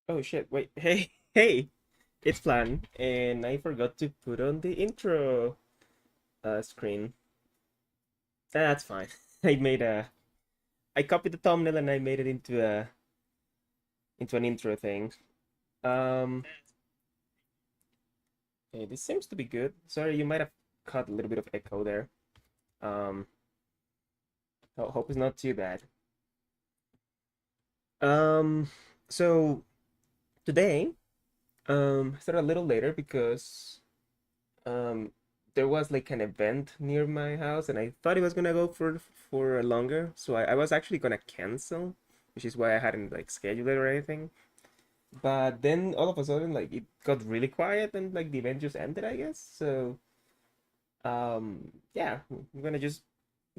Oh shit, wait, hey, hey, it's Flan, and I forgot to put on the intro screen. That's fine. I made a, I copied the thumbnail and I made it into an intro thing. Um, okay, this seems to be good. Sorry, you might have caught a little bit of echo there. Um, hope it's not too bad. Um, so today, I started a little later because um there was like an event near my house and I thought it was gonna go for longer, so I was actually gonna cancel, which is why I hadn't like scheduled it or anything. But then all of a sudden like it got really quiet and like the event just ended, I guess. So yeah, I'm gonna just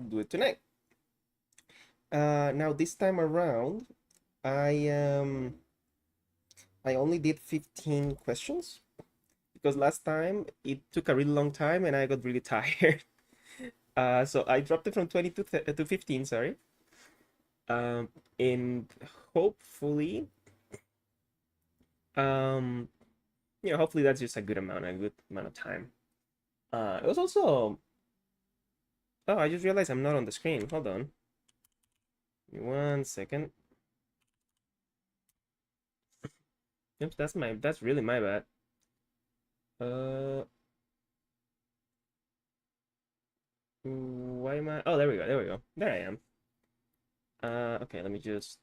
do it tonight. Now this time around I um I only did 15 questions because last time it took a really long time and I got really tired. So I dropped it from 20 to 15, sorry. Um, and hopefully, um, hopefully that's just a good amount of time. It was also, oh, I just realized I'm not on the screen. Hold on. Give me 1 second. Oops, that's really my bad. Uh, why am I? Oh, there we go. There I am. Okay, let me just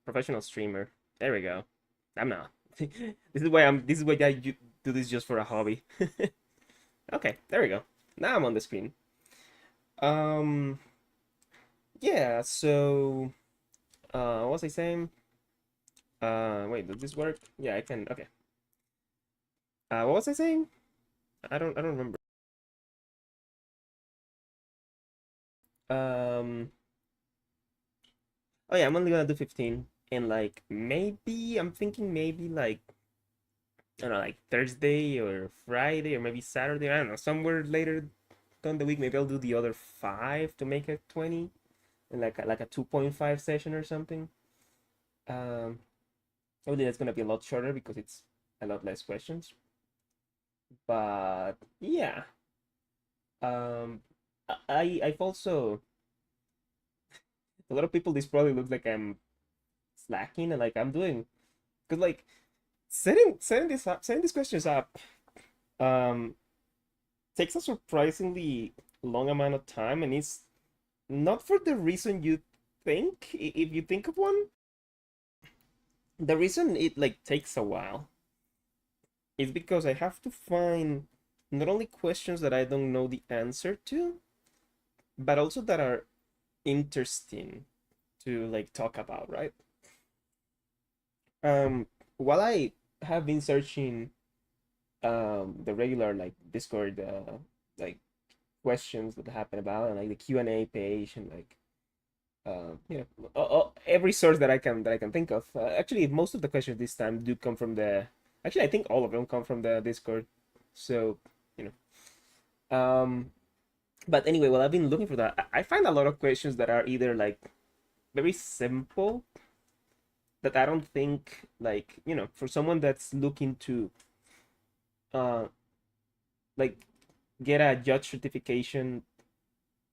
professional streamer. There we go. I'm not. This is why do this just for a hobby. Okay, there we go. Now I'm on the screen. Um, yeah, so what was I saying? Wait, does this work? Yeah, I can. Okay. What was I saying? I don't remember. Um, oh yeah, I'm only gonna do 15 and like maybe I'm thinking maybe like I don't know, like Thursday or Friday or maybe Saturday. I don't know, somewhere later down the week. Maybe I'll do the other five to make it 20 and like a 2.5 session or something. Um, Obviously that's gonna be a lot shorter because it's a lot less questions. But yeah, um, I've also a lot of people. This probably looks like I'm slacking and like I'm doing because like setting these questions up um takes a surprisingly long amount of time and it's not for the reason you think if you think of one. The reason it like takes a while is because I have to find not only questions that I don't know the answer to, but also that are interesting to like talk about, right? Um, while I have been searching the regular like Discord like questions that happen about and like the Q&A page and like every source that I can think of. Actually, most of the questions this time do come from the. Actually, I think all of them come from the Discord. So you um, but anyway, while I've been looking for that, I find a lot of questions that are either like very simple that I don't think like for someone that's looking to uh like get a judge certification,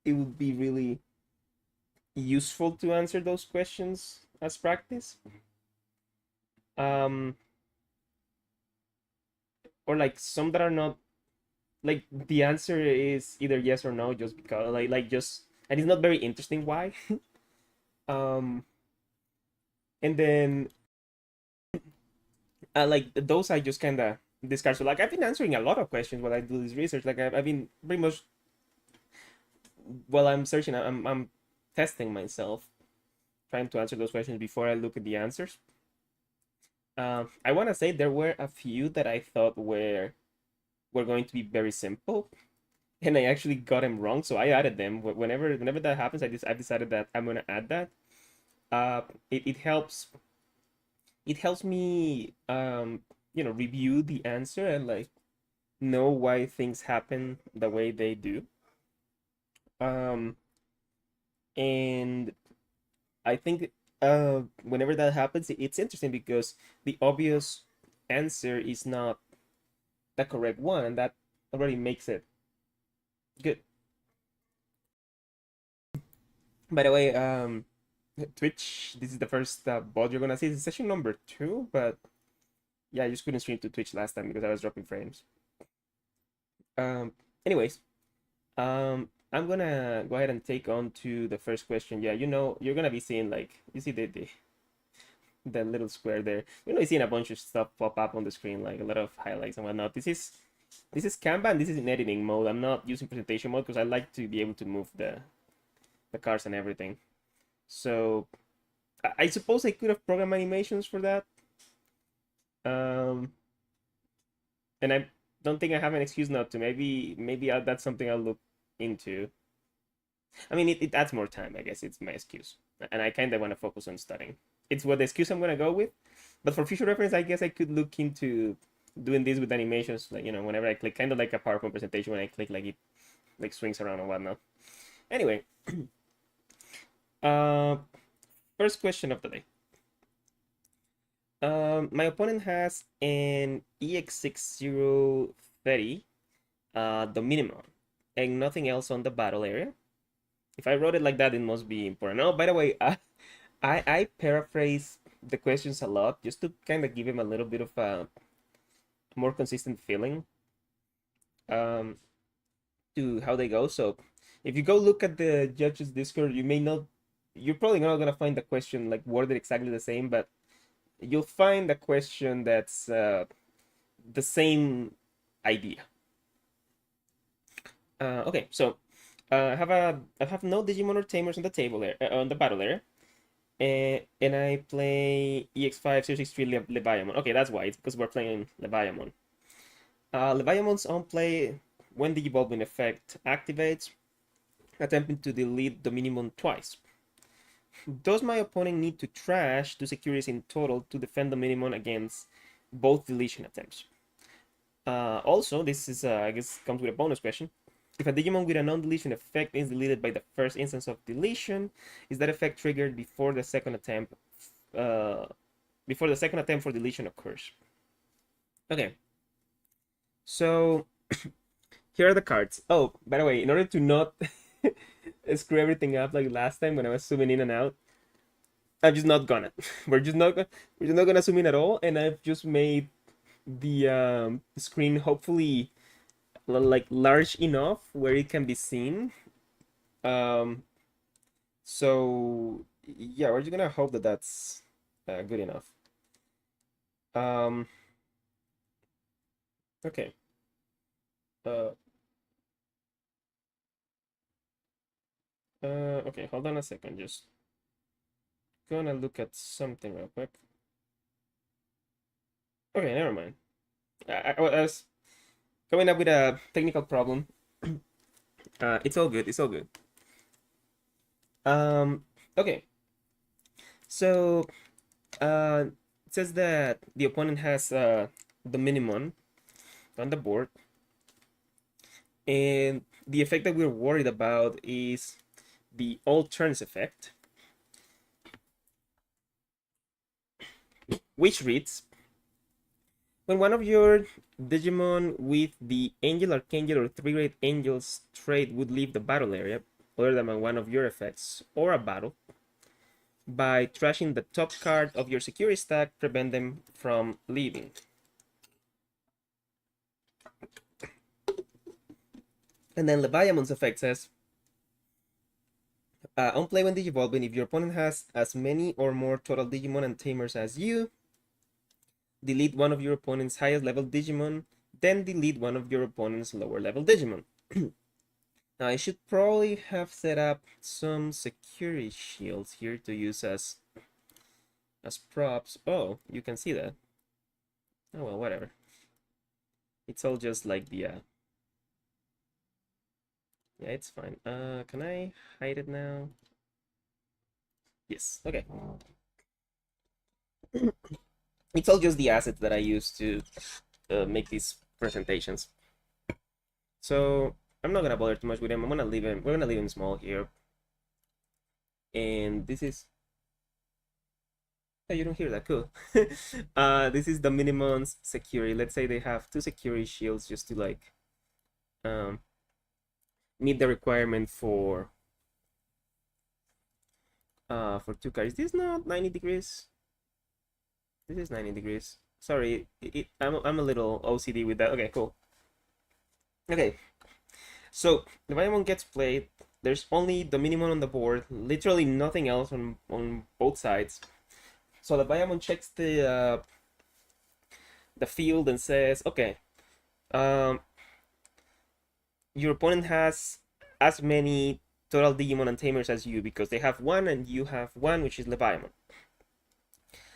it would be really useful to answer those questions as practice. Um, or like some that are not like the answer is either yes or no just because like just and it's not very interesting why. um, and then like those I just kind of discard. So like I've been answering a lot of questions while I do this research. Like I've been pretty much while I'm searching, I'm testing myself, trying to answer those questions before I look at the answers. I want to say there were a few that I thought were going to be very simple, and I actually got them wrong. So I added them. Whenever that happens, I've decided that I'm gonna add that. It helps me review the answer and like know why things happen the way they do. Um, and I think whenever that happens, it's interesting because the obvious answer is not the correct one, and that already makes it good. By the way, Twitch, this is the first bot you're gonna see. It's session number 2, but yeah, I just couldn't stream to Twitch last time because I was dropping frames. Um, anyways, I'm gonna go ahead and take on to the first question. Yeah, you're gonna be seeing like you see the little square there. You're gonna be seeing a bunch of stuff pop up on the screen, like a lot of highlights and whatnot. This is Canva, and this is in editing mode. I'm not using presentation mode because I like to be able to move the cars and everything. So I suppose I could have programmed animations for that. Um, and I don't think I have an excuse not to. Maybe that's something I'll look into. I mean, it adds more time, I guess. It's my excuse. And I kind of want to focus on studying. It's what the excuse I'm going to go with. But for future reference, I guess I could look into doing this with animations. Like, whenever I click, kind of like a PowerPoint presentation, when I click, like it like swings around and whatnot. Anyway, uh, first question of the day. My opponent has an EX6030 Dominimon and nothing else on the battle area. If I wrote it like that, it must be important. Oh, by the way, I paraphrase the questions a lot just to kind of give him a little bit of a more consistent feeling um, to how they go. So if you go look at the judges Discord, you're probably not gonna find the question like worded exactly the same, but you'll find a question that's the same idea. Okay, so I have no Digimon or Tamers on the table there on the battle area. And I play EX5063 Leviamon. Okay, that's why. It's because we're playing Leviamon. Leviamon's on play when the evolving effect activates, attempting to delete Dominimon twice. Does my opponent need to trash 2 securities in total to defend Dominimon against both deletion attempts? Also, this is, I guess, comes with a bonus question. If a Digimon with a non-deletion effect is deleted by the first instance of deletion, is that effect triggered before the second attempt for deletion occurs? Okay. So here are the cards. Oh, by the way, in order to not screw everything up like last time when I was zooming in and out, I'm just not gonna. We're just not gonna zoom in at all, and I've just made the screen hopefully like large enough where it can be seen. Um, so yeah, we're just gonna hope that that's good enough. Um, okay. Uh, okay, hold on a second. Just gonna look at something real quick. Okay, never mind. I was coming up with a technical problem. It's all good. It's all good. Okay. So, it says that the opponent has the minimum on the board, and the effect that we're worried about is the all turns effect, which reads: when one of your Digimon with the Angel, Archangel, or 3-grade Angels trait would leave the battle area, other than one of your effects or a battle, by trashing the top card of your security stack, prevent them from leaving. And then Leviamon's effect says, on play when Digivolving, if your opponent has as many or more total Digimon and Tamers as you, delete one of your opponent's highest level Digimon, then delete one of your opponent's lower level Digimon. Now I should probably have set up some security shields here to use as props. Oh, you can see that. Oh well, whatever. It's all just like the yeah, it's fine. Can I hide it now? Yes, okay. It's all just the assets that I use to make these presentations. So I'm not gonna bother too much with him. We're gonna leave him small here. And this is Oh, you don't hear that, cool. This is the minimum security. Let's say they have two security shields just to like um meet the requirement for two cards. Is this not 90 degrees? This is 90 degrees. Sorry, I'm a little OCD with that. Okay, cool. Okay, so the Diamond gets played. There's only the minimum on the board, literally nothing else on both sides. So the Diamond checks the field and says, okay, um, your opponent has as many total Digimon and Tamers as you because they have one and you have one, which is Leviamon.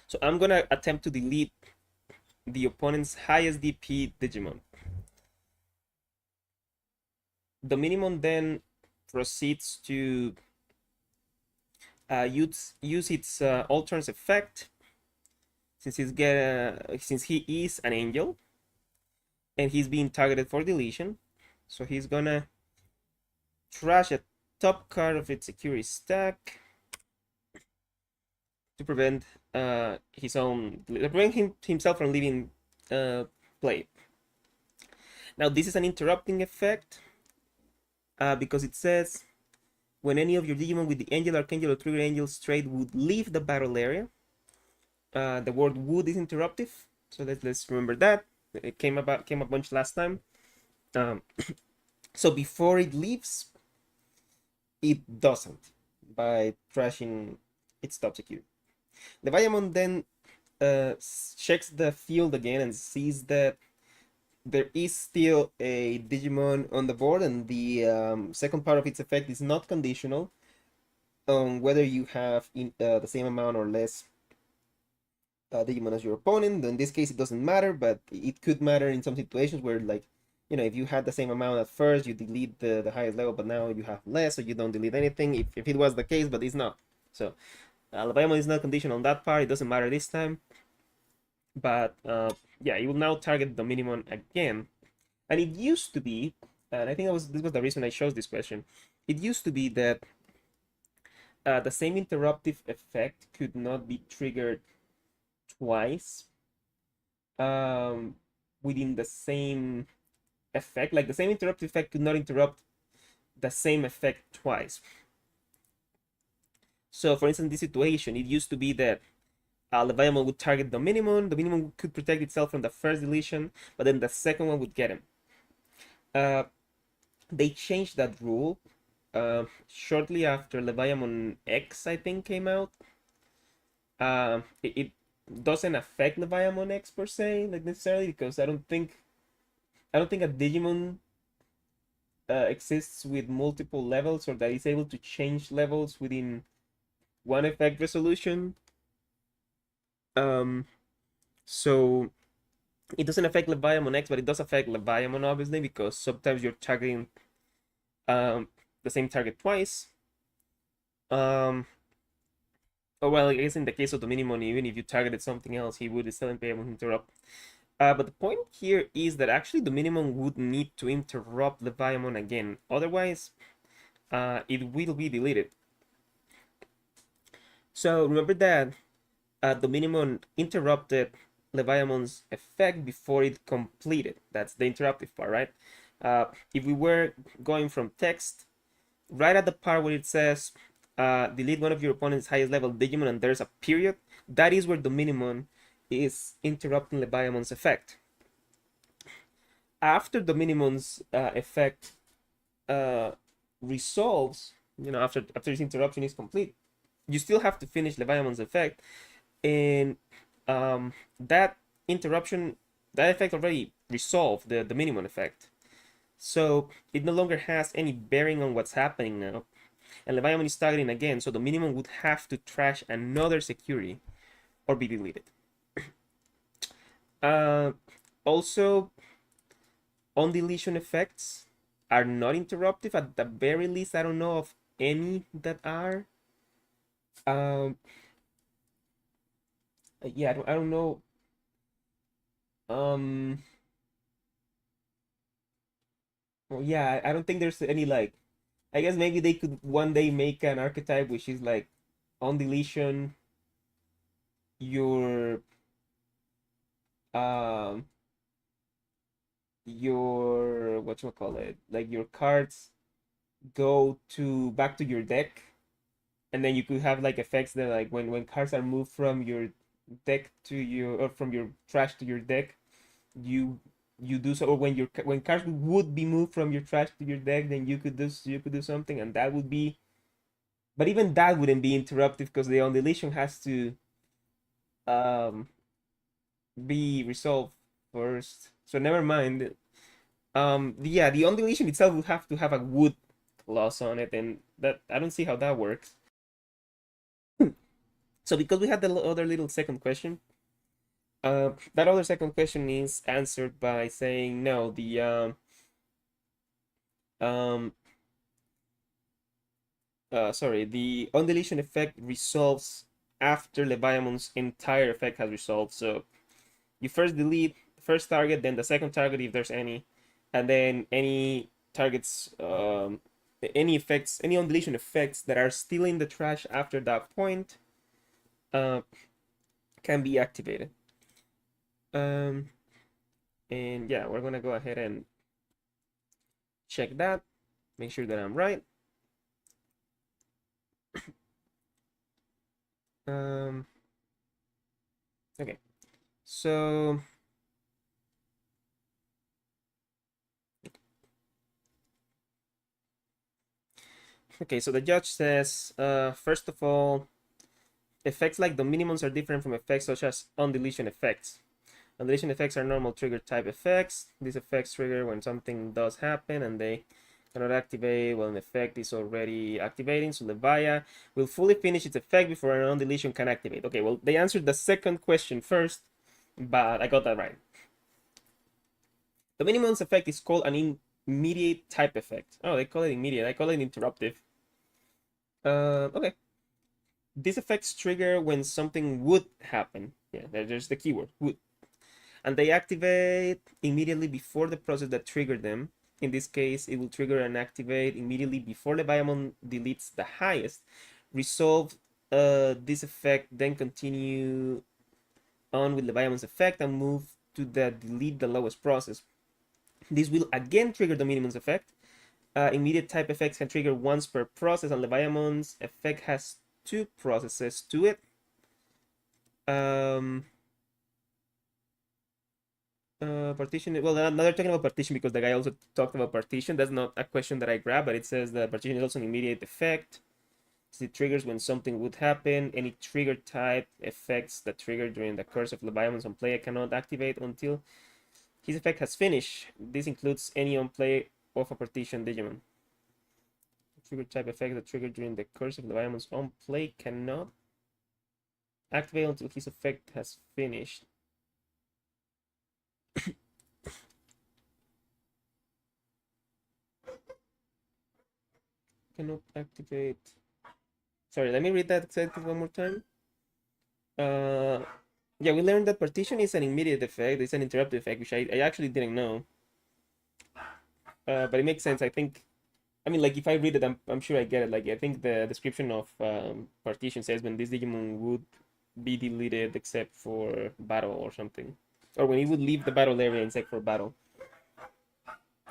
So I'm gonna attempt to delete the opponent's highest DP Digimon. The minimum then proceeds to use its Altern's effect since he is an angel and he's being targeted for deletion. So he's gonna trash a top card of its security stack to prevent himself from leaving play. Now this is an interrupting effect because it says when any of your Digimon with the Angel, Archangel, or Trigger Angel trait would leave the battle area. The word "would" is interruptive, so let's remember that. It came a bunch last time. So before it leaves, it doesn't by trashing its top security. The Diamond then checks the field again and sees that there is still a Digimon on the board, and the second part of its effect is not conditional on whether you have the same amount or less Digimon as your opponent. In this case, it doesn't matter, but it could matter in some situations where, like, you know, if you had the same amount at first, you delete the highest level, but now you have less, so you don't delete anything. If it was the case, but it's not. So Alabama is not conditional on that part. It doesn't matter this time. But yeah, you will now target the minimum again. And it used to be, and I think this was the reason I chose this question. It used to be that the same interruptive effect could not be triggered twice within the same effect. Like the same interruptive effect could not interrupt the same effect twice. So for instance, this situation, it used to be that Leviathan would target the minimum could protect itself from the first deletion, but then the second one would get him. They changed that rule shortly after Leviathan X, I think, came out. It doesn't affect Leviathan X per se, like necessarily, because I don't think a Digimon exists with multiple levels or that is able to change levels within one effect resolution. So it doesn't affect Leviathan X, but it does affect Leviathan obviously because sometimes you're targeting the same target twice. Oh well, I guess in the case of the minimum, even if you targeted something else, he would still be able to interrupt. But the point here is that actually the minimum would need to interrupt Leviathan again. Otherwise, it will be deleted. So remember that the minimum interrupted Leviathan's effect before it completed. That's the interruptive part, right? If we were going from text, right at the part where it says delete one of your opponent's highest level Digimon and there's a period, that is where the minimum is interrupting Leviathan's effect. After the minimum's effect resolves, you know, after this interruption is complete, you still have to finish Leviathan's effect, and that interruption, that effect already resolved the minimum effect. So it no longer has any bearing on what's happening now. And Leviathan is targeting again, so the minimum would have to trash another security or be deleted. Also, on deletion effects are not interruptive. At the very least, I don't know of any that are. Yeah, I don't know. Well, yeah, I don't think there's any like. I guess maybe they could one day make an archetype which is like on deletion your um what you call it, like your cards go to back to your deck, and then you could have like effects that like when cards are moved from your deck to your, or from your trash to your deck, you you do so. Or when your when cards would be moved from your trash to your deck, then you could do something, and that would be, but even that wouldn't be interruptive because the undeletion has to um be resolved first. So never mind. Yeah, the undeletion itself would have to have a wood clause on it, and that I don't see how that works. So because we had the other little second question, that other second question is answered by saying no. Um Sorry, the undeletion effect resolves after Leviamon's entire effect has resolved. So you first delete the first target, then the second target if there's any, and then any targets, any effects, any undeletion effects that are still in the trash after that point, uh, can be activated. Um, and yeah, we're gonna go ahead and check that, make sure that I'm right. Um, okay, so so the judge says, first of all, effects like the minimums are different from effects such as undeletion effects. Undeletion effects are normal trigger type effects. These effects trigger when something does happen and they cannot activate while an effect is already activating. So Levia will fully finish its effect before an undeletion can activate. Okay, well, they answered the second question first, but I got that right. The minimums effect is called an immediate type effect. Oh, they call it immediate. I call it interruptive. Okay. These effects trigger when something would happen. Yeah, there's the keyword, would. And they activate immediately before the process that triggered them. In this case, it will trigger and activate immediately before the Leviamon deletes the highest. Resolve this effect, then continue on with Leviamon's effect and move to the delete the lowest process. This will again trigger the minimum's effect. Immediate type effects can trigger once per process, and Leviamon's effect has two processes to it. Partition. Well, now they're talking about partition because the guy also talked about partition. That's not a question that I grabbed, but it says that partition is also an immediate effect. So it triggers when something would happen. Any trigger type effects that trigger during the course of Leviamon's on play cannot activate until his effect has finished. This includes any on play of a partition Digimon. Trigger type effect that trigger during the course of Leviamon's on play cannot activate until his effect has finished. Cannot activate. Sorry, let me read that sentence one more time. Yeah, we learned that partition is an immediate effect. It's an interruptive effect, which I actually didn't know. But it makes sense. I think, I mean, like if I read it, I'm sure I get it. Like I think the description of partition says when this Digimon would be deleted except for battle or something, or when he would leave the battle area except for battle.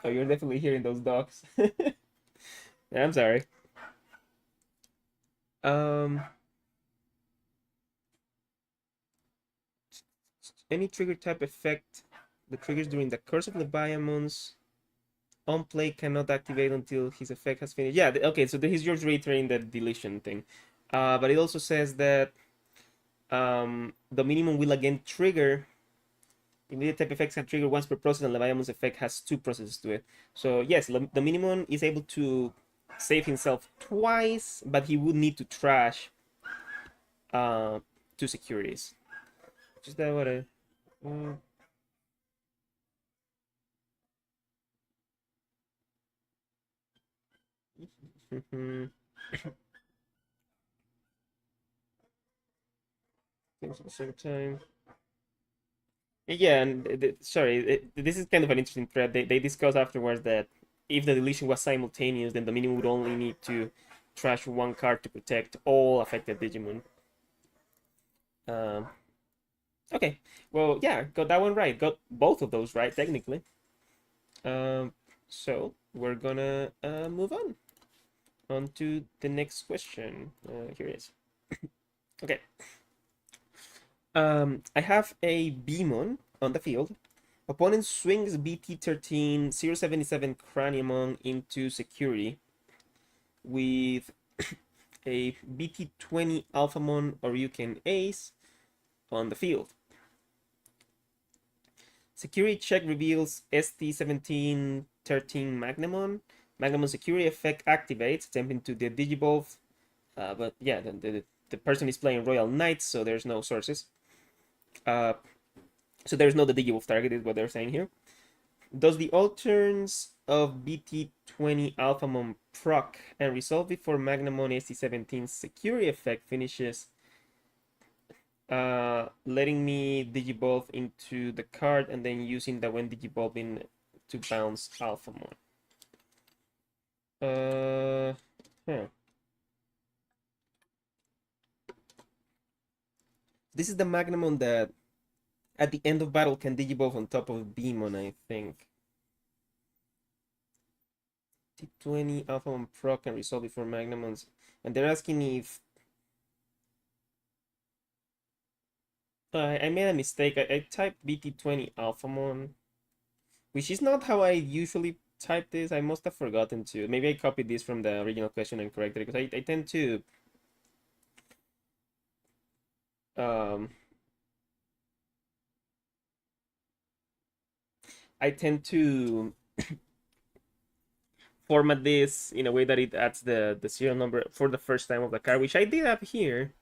So you're definitely hearing those dogs. Yeah, I'm sorry. Um, any trigger type effect that triggers during the course of the Leviamon's on play cannot activate until his effect has finished. Yeah, okay, so he's just reiterating the deletion thing. But it also says that the minimum will again trigger. Immediate type effects can trigger once per process, and Leviamon's effect has two processes to it. So yes, the minimum is able to save himself twice, but he would need to trash two securities. Just that what I. Things at the same time. Yeah, and sorry, this is kind of an interesting thread. They discuss afterwards that if the deletion was simultaneous, then the minimum would only need to trash one card to protect all affected Digimon. Um, okay, well, yeah, got that one right. Got both of those right, technically. Um, so we're gonna move on to the next question. Here it is. Okay. I have a Beamon on the field. Opponent swings BT-13 077 Craniamon into security with a BT-20 Alphamon Oryuken Ace on the field. Security check reveals ST-17-13 Magnamon. Magnamon security effect activates, attempting to the Digivolve. But yeah, the person is playing Royal Knights, so there's no sources. So there's no the Digivolve target, is what they're saying here. Does the alterns of BT-20 Alphamon proc and resolve before Magnamon ST-17's security effect finishes, letting me Digivolve into the card and then using the when Digivolving to bounce Alphamon. Huh. This is the Magnamon that at the end of battle can Digivolve on top of Beamon, I think. T20 Alphamon proc and resolve before Magnamon's. And they're asking if I made a mistake. I typed BT-20 Alphamon, which is not how I usually type this. I must have forgotten to. Maybe I copied this from the original question and corrected it because I tend to um I tend to format this in a way that it adds the serial number for the first time of the card, which I did have here.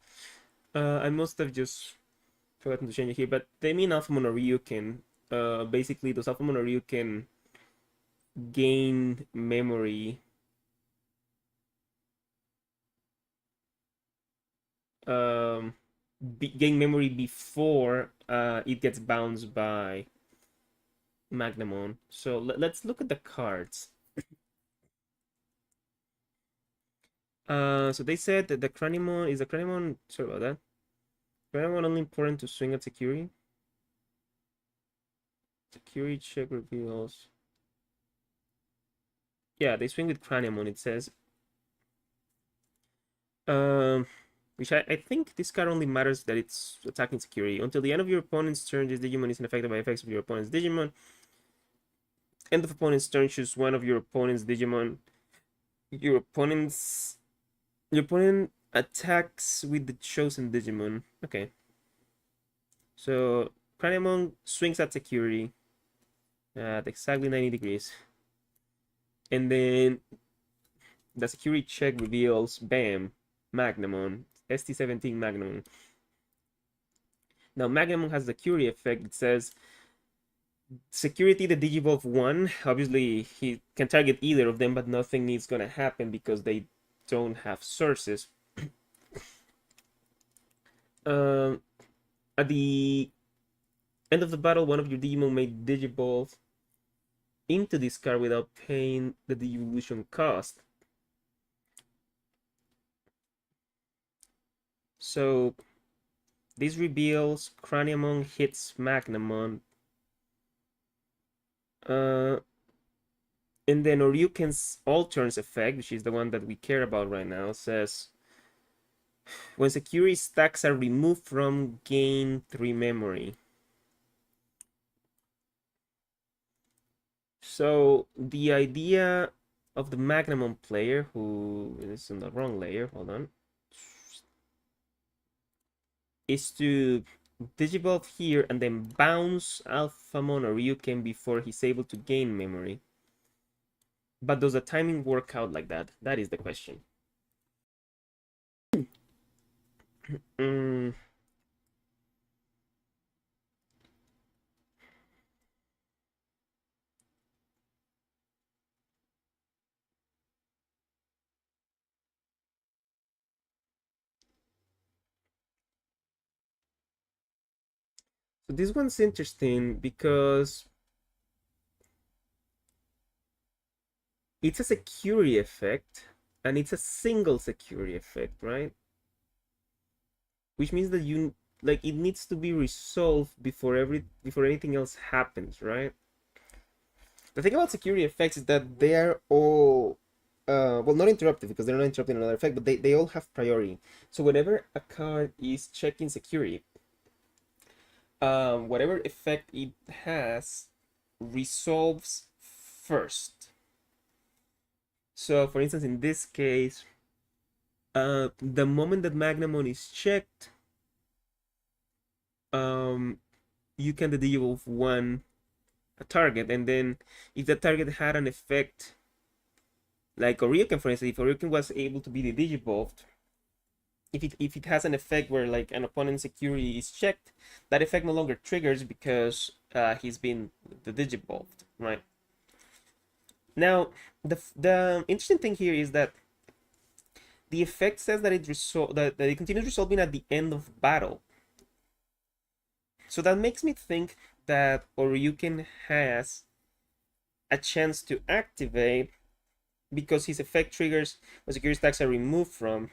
I must have just forgotten to change it here, but they mean Alphamon or Ryuken. Basically, those Alphamon or Ryuken gain memory. Gain memory before it gets bounced by Magnamon. So let's look at the cards. So they said that the Cranimon is a Cranimon. Sorry about that. Cranimon only important to swing at security. Security check reveals. Yeah, they swing with Cranimon. It says. Which I think this card only matters that it's attacking security. Until the end of your opponent's turn, this Digimon is unaffected by effects of your opponent's Digimon. End of opponent's turn, choose one of your opponent's Digimon. Your opponent attacks with the chosen Digimon. Okay. So Cranimon swings at security at exactly 90 degrees. And then the security check reveals, bam, Magnamon. ST-17 Magnamon. Now Magnamon has the Curie effect. It says security the Digivolve 1. Obviously he can target either of them, but nothing is gonna happen because they don't have sources. At the end of the battle, one of your Digimon may Digivolve into this card without paying the Digivolution cost. So this reveals Craniamon hits Magnamon. And then Oryuken's Alterns effect, which is the one that we care about right now, says when security stacks are removed from, gain 3 memory. So the idea of the Magnamon player, who is in the wrong layer, hold on, is to Digivolve here and then bounce Alphamon or Ryuken before he's able to gain memory. But does the timing work out like that? That is the question. Mm. So this one's interesting because it's a security effect and it's a single security effect, right? Which means that you like it needs to be resolved before anything else happens, right? The thing about security effects is that they are all well, not interruptive because they're not interrupting another effect, but they all have priority. So whenever a card is checking security, whatever effect it has resolves first. So for instance, in this case, the moment that Magnamon is checked, you can digivolve one a target, and then if the target had an effect like Oriuken, for instance, if Oriuken was able to be digivolved, if it has an effect where like an opponent's security is checked, that effect no longer triggers because he's been the digivolved, right? Now, the interesting thing here is that the effect says that that it continues resolving at the end of battle. So that makes me think that Oryuken has a chance to activate because his effect triggers when security stacks are removed from.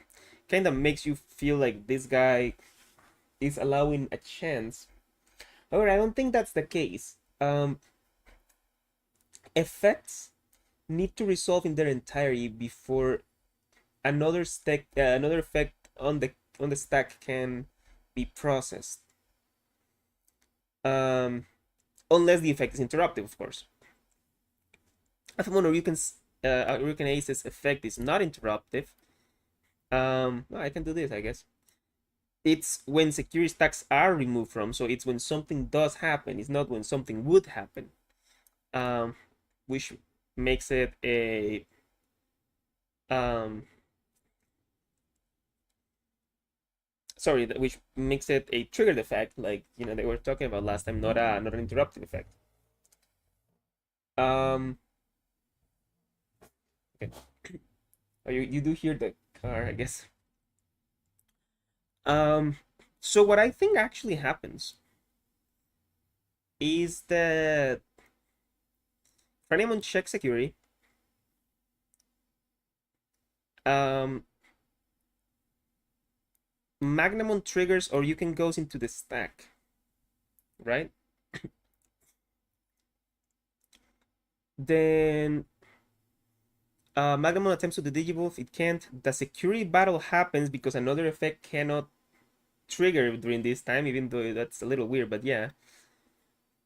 Kind of makes you feel like this guy is allowing a chance. However, I don't think that's the case. Effects need to resolve in their entirety before another effect on the stack can be processed. Unless the effect is interruptive, of course. If one Ryuken Ace's effect is not interruptive, well, I can do this, I guess. It's when security stacks are removed from, so it's when something does happen. It's not when something would happen, which makes it a sorry, which makes it a triggered effect, like they were talking about last time, not an interruptive effect. Okay. Oh, you do hear the car, I guess. So what I think actually happens is that Fran checks security. Magnamon triggers or you can goes into the stack, right? Then Magnamon attempts to the Digivolve, it can't. The security battle happens because another effect cannot trigger during this time, even though that's a little weird, but yeah.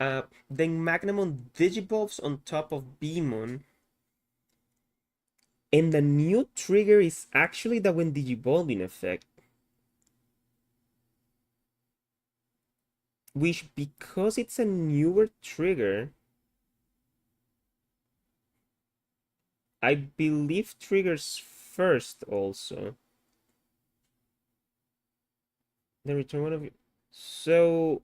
Then Magnamon Digivolves on top of Beamon. And the new trigger is actually the when Digivolving effect. Which, because it's a newer trigger, I believe triggers first also. Then return one of you. So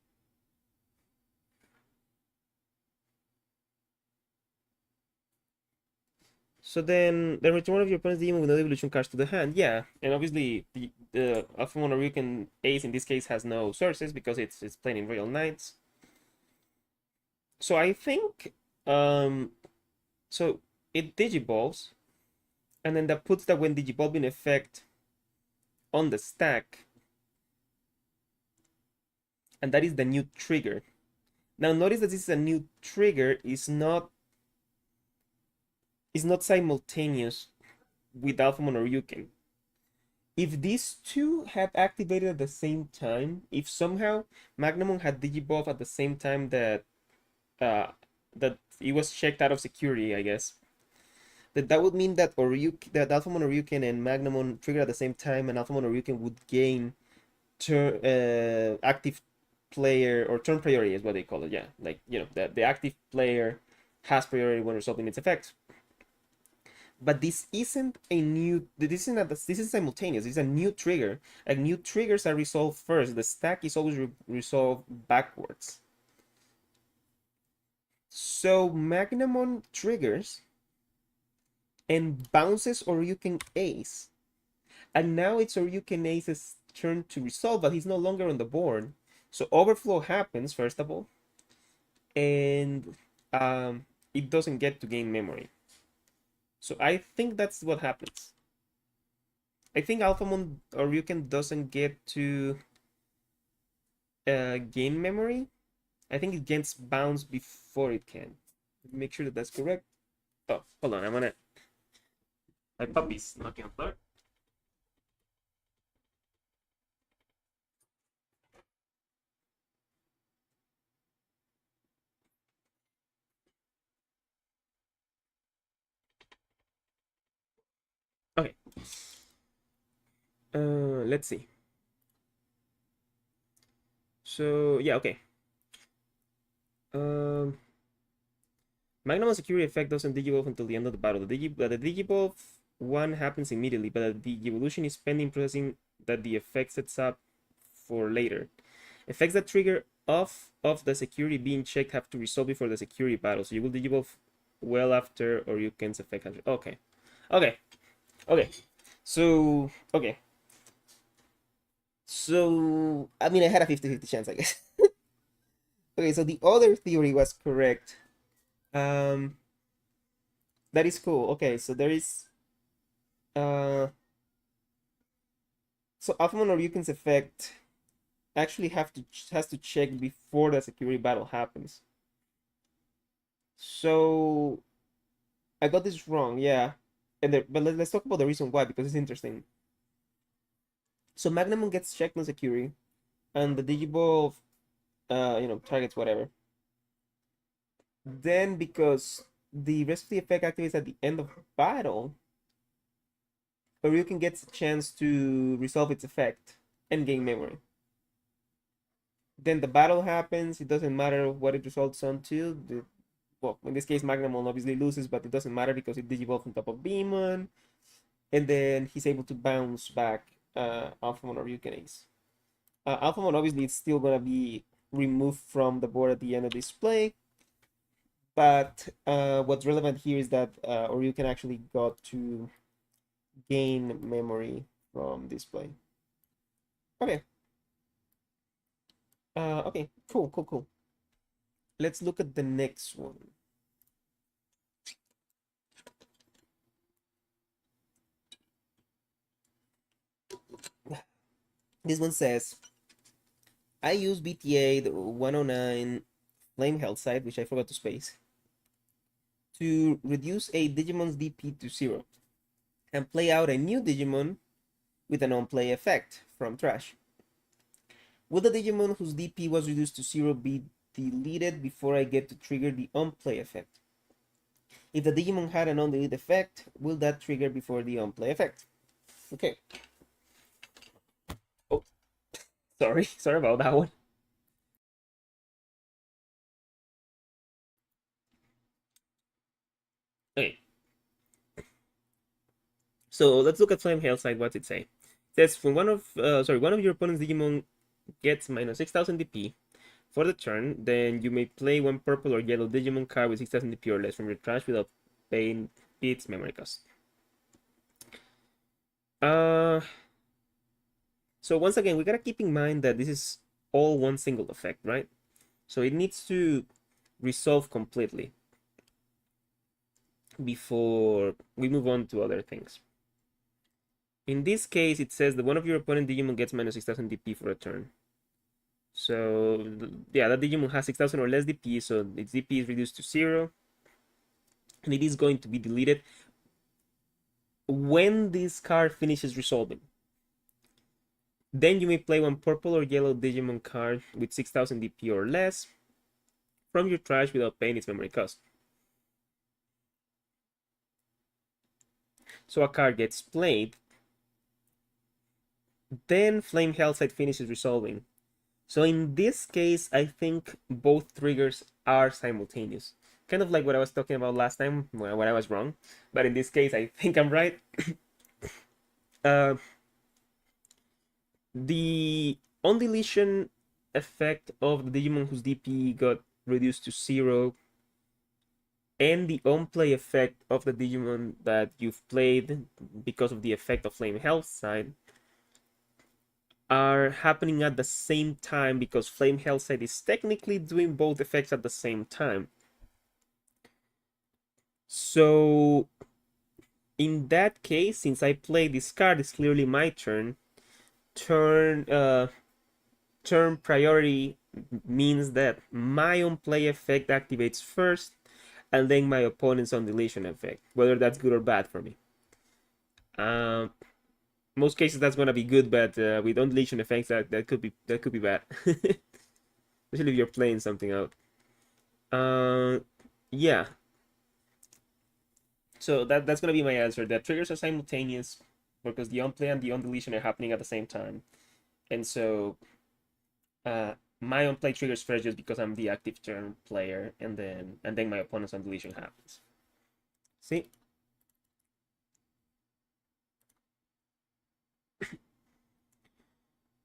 then return one of your opponent's demon with no evolution cards to the hand. Yeah, and obviously the Alpha Monorican Ace in this case has no sources because it's playing in Royal Knights. So I think so it digivolves, and then that puts the when digivolving effect on the stack, and that is the new trigger. Now notice that this is a new trigger, is not simultaneous with Alpha Monoryuken. If these two had activated at the same time, if somehow Magnamon had Digivolve at the same time that it was checked out of security, I guess, that would mean that Alpha Monoryuken and Magnamon triggered at the same time, and Alpha Monoryuken would gain active player or turn priority is what they call it. Yeah, like the active player has priority when resolving its effects. But this isn't a new. This is simultaneous. This is a new trigger. Like new triggers are resolved first. The stack is always resolved backwards. So Magnamon triggers and bounces Oryuken Ace, and now it's Oryuken Ace's turn to resolve, but he's no longer on the board. So overflow happens first of all, and it doesn't get to gain memory. So I think that's what happens. I think Alphamon Oryuken doesn't get to gain memory. I think it gets bounced before it can. Make sure that that's correct. Oh, hold on. I'm gonna. My puppy's knocking on the door. Okay. Let's see. So yeah, okay. Um, Magnum security effect doesn't digivolve until the end of the battle. The digivolve one happens immediately, but the evolution is pending processing that the effect sets up for later. Effects that trigger off of the security being checked have to resolve before the security battle. So you will digivolve well after, or you can effect. Okay, okay, okay. So okay. So I mean, I had a 50-50 chance, I guess. Okay, so the other theory was correct. Um, that is cool. Okay, so there is so Alphamon or Ryuken's effect actually has to check before the security battle happens. So I got this wrong, yeah. But let's talk about the reason why because it's interesting. So Magnamon gets checked on security, and the Digiball, targets whatever. Then because the rest of the effect activates at the end of battle, Ryuken gets a chance to resolve its effect and gain memory. Then the battle happens. It doesn't matter what it results onto. Well, in this case, Magnamon obviously loses, but it doesn't matter because it digivolves on top of Beamon, and then he's able to bounce back Alphamon or Ryuken Ace. Alphamon obviously is still gonna be removed from the board at the end of this play, but what's relevant here is that Ryuken actually got to gain memory from this play. Okay. Okay. Cool. Cool. Cool. Let's look at the next one. This one says, I use BTA the 109 Flame Health side, which I forgot to space, to reduce a Digimon's DP to 0 and play out a new Digimon with an on-play effect from trash. Will the Digimon whose DP was reduced to 0 be deleted before I get to trigger the on-play effect? If the Digimon had an on-delete effect, will that trigger before the on-play effect? Okay. Oh, sorry. Sorry about that one. Okay. So let's look at Flame Hail side. What's it say? It says when one of your opponent's Digimon gets minus 6,000 DP for the turn, then you may play one purple or yellow Digimon card with 6,000 DP or less from your trash without paying its memory cost. So once again, we gotta keep in mind that this is all one single effect, right? So it needs to resolve completely before we move on to other things. In this case, it says that one of your opponent Digimon gets minus 6,000 DP for a turn. So yeah, that Digimon has 6,000 or less DP, so its DP is reduced to 0. And it is going to be deleted when this card finishes resolving. Then you may play one purple or yellow Digimon card with 6,000 DP or less from your trash without paying its memory cost. So a card gets played, then Flame Hellside finishes resolving. So in this case, I think both triggers are simultaneous. Kind of like what I was talking about last time when I was wrong. But in this case, I think I'm right. The on-deletion effect of the Digimon whose DP got reduced to 0 and the on-play effect of the Digimon that you've played because of the effect of Flame Health side are happening at the same time because Flame Hellside is technically doing both effects at the same time. So in that case, since I play this card, it's clearly my turn. turn priority means that my on play effect activates first, and then my opponent's on deletion effect, whether that's good or bad for me. Um, most cases that's gonna be good, but with on deletion effects that could be bad, especially if you're playing something out. Uh, yeah. So that's gonna be my answer. That triggers are simultaneous because the on play and the on deletion are happening at the same time, and so my on play triggers first just because I'm the active turn player, and then my opponent's on deletion happens. See?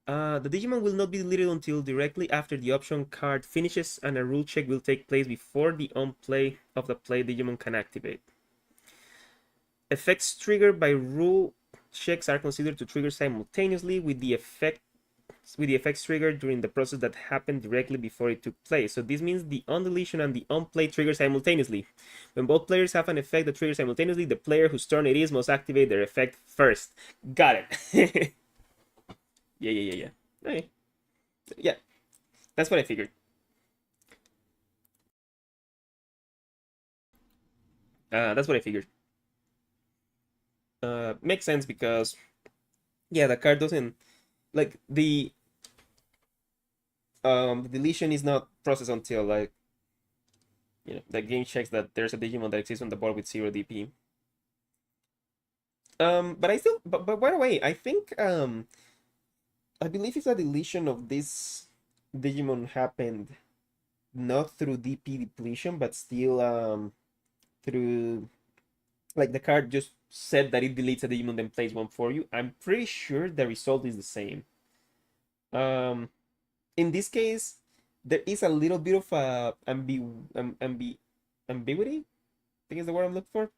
The Digimon will not be deleted until directly after the option card finishes, and a rule check will take place before the on play of the play Digimon can activate. Effects triggered by rule checks are considered to trigger simultaneously with the effects triggered during the process that happened directly before it took place. So this means the on deletion and the on play trigger simultaneously. When both players have an effect that triggers simultaneously, the player whose turn it is must activate their effect first. Got it. Yeah. Okay. Yeah, that's what I figured. That's what I figured. Makes sense because yeah, the card doesn't like the deletion is not processed until like the game checks that there's a Digimon that exists on the board with 0 DP. But I still but by the way, I think I believe it's a deletion of this Digimon happened not through DP depletion, but still through like the card just said that it deletes a Digimon then plays one for you. I'm pretty sure the result is the same. Um, in this case, there is a little bit of ambiguity. I think is the word I'm looking for.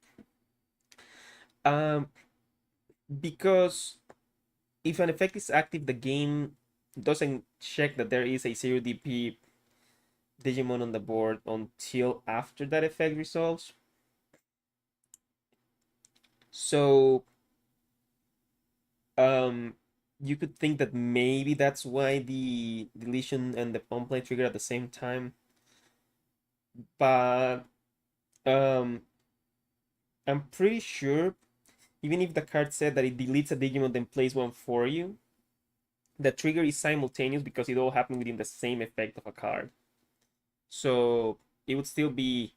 Um, because if an effect is active, the game doesn't check that there is a 0 DP Digimon on the board until after that effect resolves. So, you could think that maybe that's why the deletion and the pump play trigger at the same time. But, um, I'm pretty sure, even if the card said that it deletes a Digimon then plays one for you, the trigger is simultaneous because it all happened within the same effect of a card. So it would still be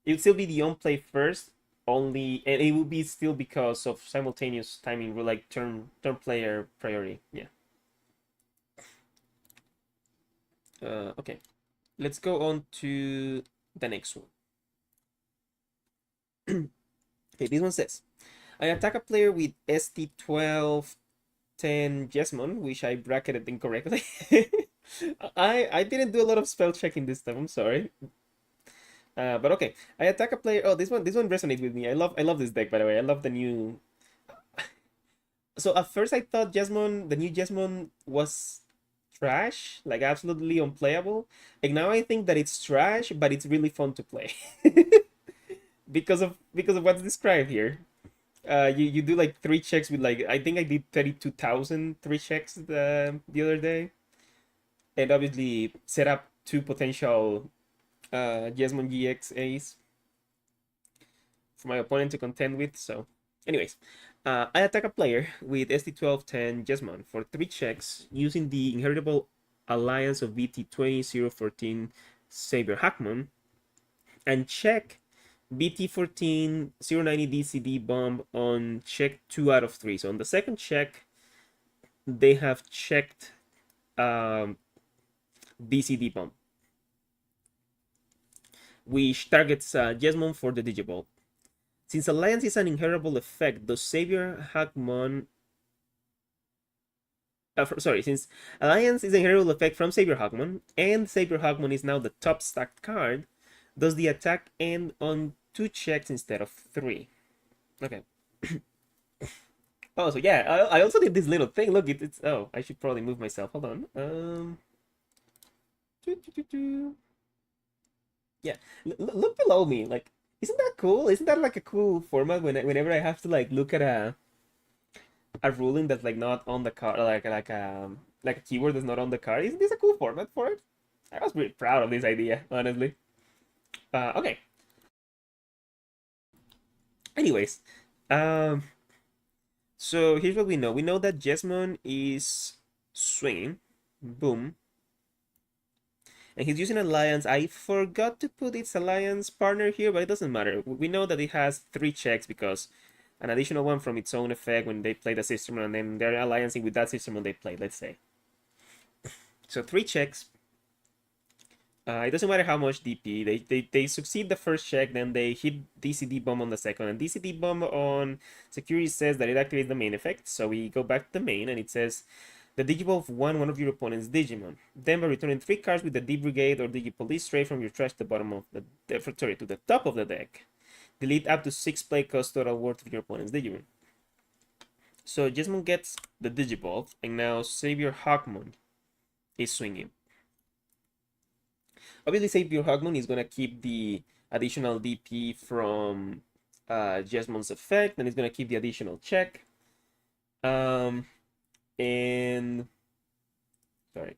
the on play first, only, and it will be still because of simultaneous timing, like turn player priority. Yeah. Okay, let's go on to the next one. Okay, this one says, I attack a player with ST1210 Jesmon, which I bracketed incorrectly. I didn't do a lot of spell checking this time. I'm sorry. But okay, I attack a player. Oh, this one resonates with me. I love this deck, by the way. I love the new. So at first I thought the new Jesmon was trash, like absolutely unplayable. And now I think that it's trash, but it's really fun to play because of what's described here. You do like 3 checks with like I think I did 32,000 3 checks the other day, and obviously set up 2 potential Jesmon GX A's for my opponent to contend with. So, anyways, I attack a player with ST1210 Jesmon for 3 checks using the inheritable alliance of BT20014 Saber Hackmon, and check BT14 090 DCD bomb on check 2 out of 3. So on the second check, they have checked DCD bomb, which targets Jesmon for the Digiball. Since Alliance is an inheritable effect, the Savior Hagmon. Since Alliance is an inheritable effect from Savior Hagmon, and Savior Hagmon is now the top stacked card, does the attack end on 2 checks instead of 3? Okay. Oh, so yeah, I also did this little thing. Look, it's. Oh, I should probably move myself. Hold on. Yeah, look below me. Like, isn't that cool? Isn't that like a cool format whenever I have to like look at a ruling that's like not on the card, like a keyword that's not on the card. Isn't this a cool format for it? I was pretty proud of this idea, honestly. Okay. Anyways, um, so here's what we know. We know that Jesmon is swinging. Boom. And he's using Alliance. I forgot to put its Alliance partner here, but it doesn't matter. We know that it has 3 checks because an additional one from its own effect when they play the system, and then they're alliancing with that system when they play, let's say. So 3 checks. It doesn't matter how much DP. They succeed the first check, then they hit DCD bomb on the second. And DCD bomb on security says that it activates the main effect. So we go back to the main, and it says the Digivolve one of your opponent's Digimon. Then by returning 3 cards with the D Brigade or Digipolice straight from your trash to the bottom of sorry, to the top of the deck. Delete up to 6 play cost total worth of your opponent's Digimon. So Jesmon gets the Digivolve, and now Savior Hawkmon is swinging. Obviously, Savior Hawkmon is going to keep the additional DP from Jesmon's effect, and it's going to keep the additional check. And sorry,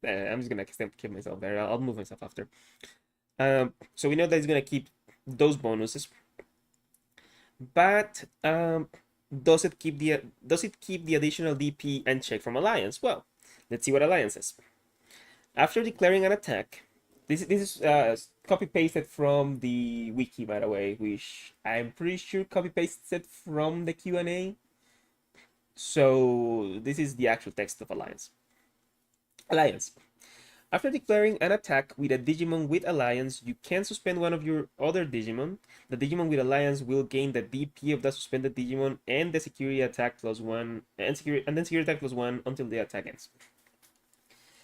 I'm just going to keep myself there. I'll move myself after. So we know that it's going to keep those bonuses, but does it keep the additional DP and check from Alliance? Well, let's see what Alliance says. After declaring an attack, this is copy pasted from the wiki, by the way, which I'm pretty sure copy pasted from the Q&A. So this is the actual text of Alliance. Alliance. After declaring an attack with a Digimon with Alliance, you can suspend one of your other Digimon. The Digimon with Alliance will gain the DP of the suspended Digimon and the security attack +1 and then security attack +1 until the attack ends.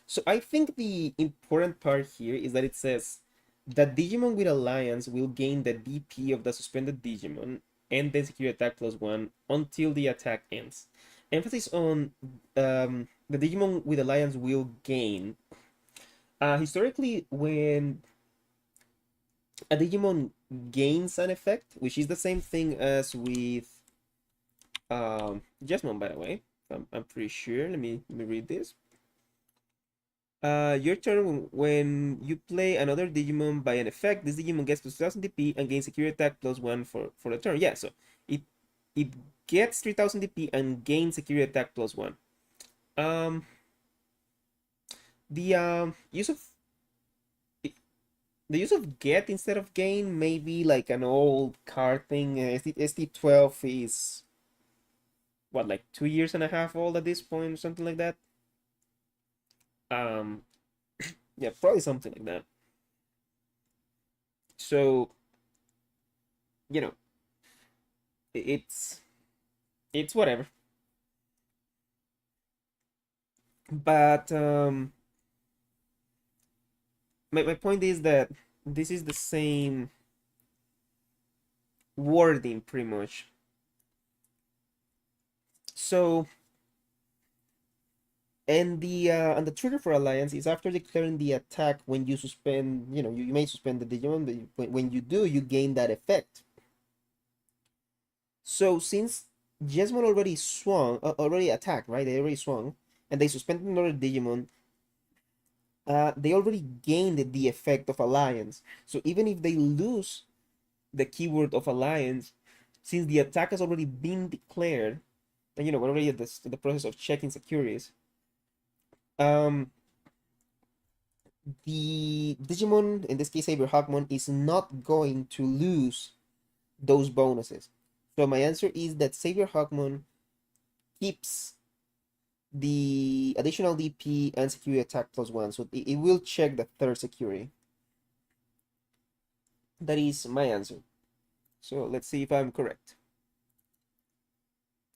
So I think the important part here is that it says that Digimon with Alliance will gain the DP of the suspended Digimon and then security attack +1 until the attack ends. Emphasis on the Digimon with Alliance will gain. Historically, when a Digimon gains an effect, which is the same thing as with Jesmon, by the way, I'm pretty sure. Let me read this. Your turn when you play another Digimon by an effect, this Digimon gets 2000 DP and gains security attack +1 for the turn. Yeah, so it gets 3000 DP and gains security attack +1. The use of get instead of gain may be like an old card thing. SD12 is what, like 2.5 years old at this point, or something like that. Yeah, probably something like that. So, you know, it's whatever. But my point is that this is the same wording pretty much. So, and the trigger for Alliance is after declaring the attack when you suspend, you may suspend the Digimon, but when you do, you gain that effect. So since Jesmon already attacked, right? They already swung, and they suspended another Digimon. They already gained the effect of Alliance. So even if they lose the keyword of Alliance, since the attack has already been declared, and we're already at the process of checking securities, the Digimon, in this case Saber Hawkmon, is not going to lose those bonuses. So my answer is that Saber Hawkmon keeps the additional DP and security attack +1, so it will check the third security. That is my answer. So let's see if I'm correct,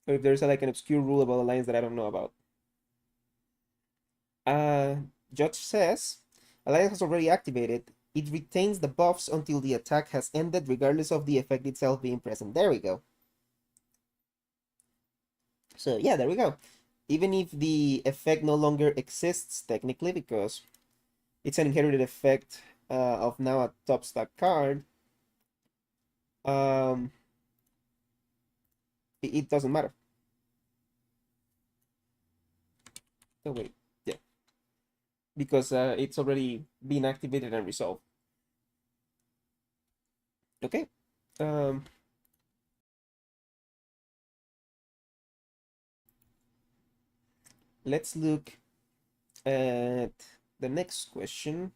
or if there's like an obscure rule about Alliance that I don't know about. Judge says Alliance has already activated. It retains the buffs until the attack has ended, regardless of the effect itself being present. There we go. So yeah, there we go. Even if the effect no longer exists technically because it's an inherited effect of now a top stack card, it doesn't matter. Oh wait, yeah, because it's already been activated and resolved. Okay. Um, let's look at the next question,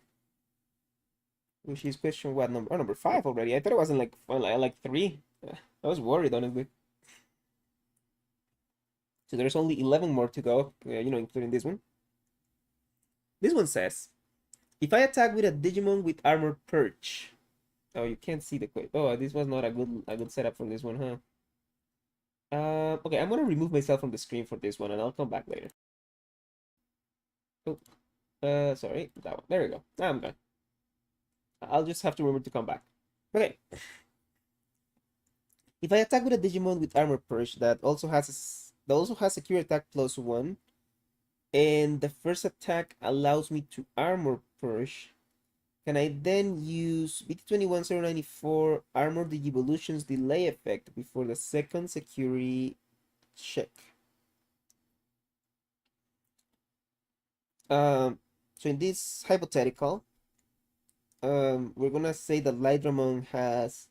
which is question what number? Oh, number 5 already. I thought it wasn't like like 3. I was worried honestly. So there's only 11 more to go. Including this one. This one says, if I attack with a Digimon with armor perch. Oh, you can't see the quote. Oh, this was not a good setup for this one, huh? Okay, I'm gonna remove myself from the screen for this one, and I'll come back later. Oh, sorry, that one. There we go. Now I'm done. I'll just have to remember to come back. Okay. If I attack with a Digimon with armor perch that also has secure attack +1, and the first attack allows me to armor perch, can I then use BT21094 Armor Digivolution's delay effect before the second security check? So in this hypothetical, we're gonna say that Lydramon has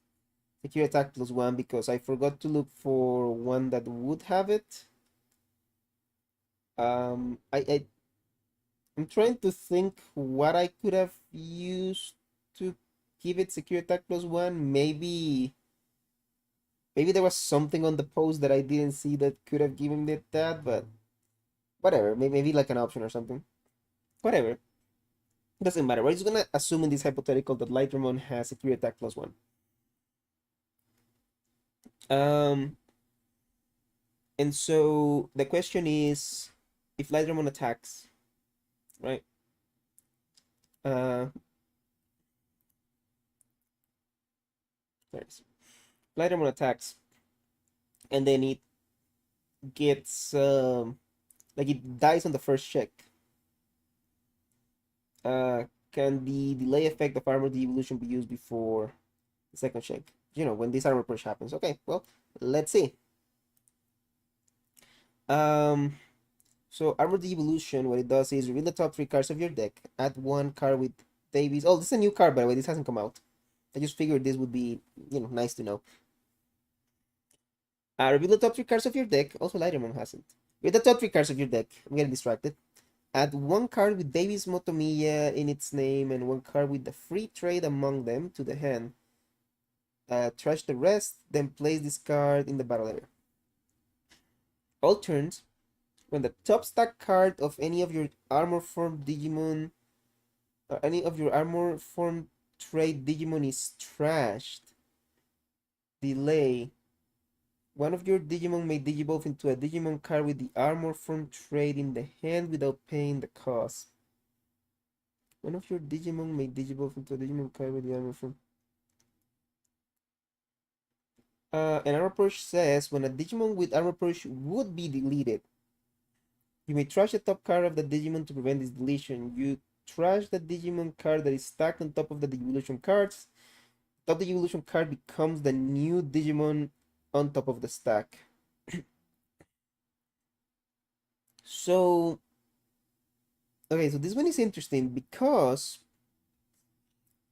secure attack +1 because I forgot to look for one that would have it. I'm trying to think what I could have used to give it secure attack +1. Maybe there was something on the post that I didn't see that could have given it that, but whatever. Maybe like an option or something. Whatever. Doesn't matter. We're just gonna assume in this hypothetical that Light Ramon has secure attack +1. Um, and so the question is, if Light Ramon attacks, right? There's Light Ramon attacks, and then it gets like it dies on the first check. Can the delay effect of armor devolution be used before the second check? When this armor push happens. Okay, well, let's see. So armor devolution, what it does is reveal the top 3 cards of your deck. Add 1 card with Davies. Oh, this is a new card, by the way. This hasn't come out. I just figured this would be, nice to know. Reveal the top 3 cards of your deck. Also, Lighterman hasn't. With the top 3 cards of your deck. I'm getting distracted. Add 1 card with Davies Motomiya in its name and 1 card with the free trade among them to the hand. Trash the rest, then place this card in the battle area. All turns, when the top stack card of any of your armor form Digimon or any of your armor form trade Digimon is trashed, delay. One of your Digimon may digivolve into a Digimon card with the armor form trade in the hand without paying the cost. One of your Digimon may digivolve into a Digimon card with the armor form. And Armor Purge says when a Digimon with Armor Purge would be deleted, you may trash the top card of the Digimon to prevent this deletion. You trash the Digimon card that is stacked on top of the Digivolution cards. Top Digivolution card becomes the new Digimon on top of the stack. So, okay, so this one is interesting because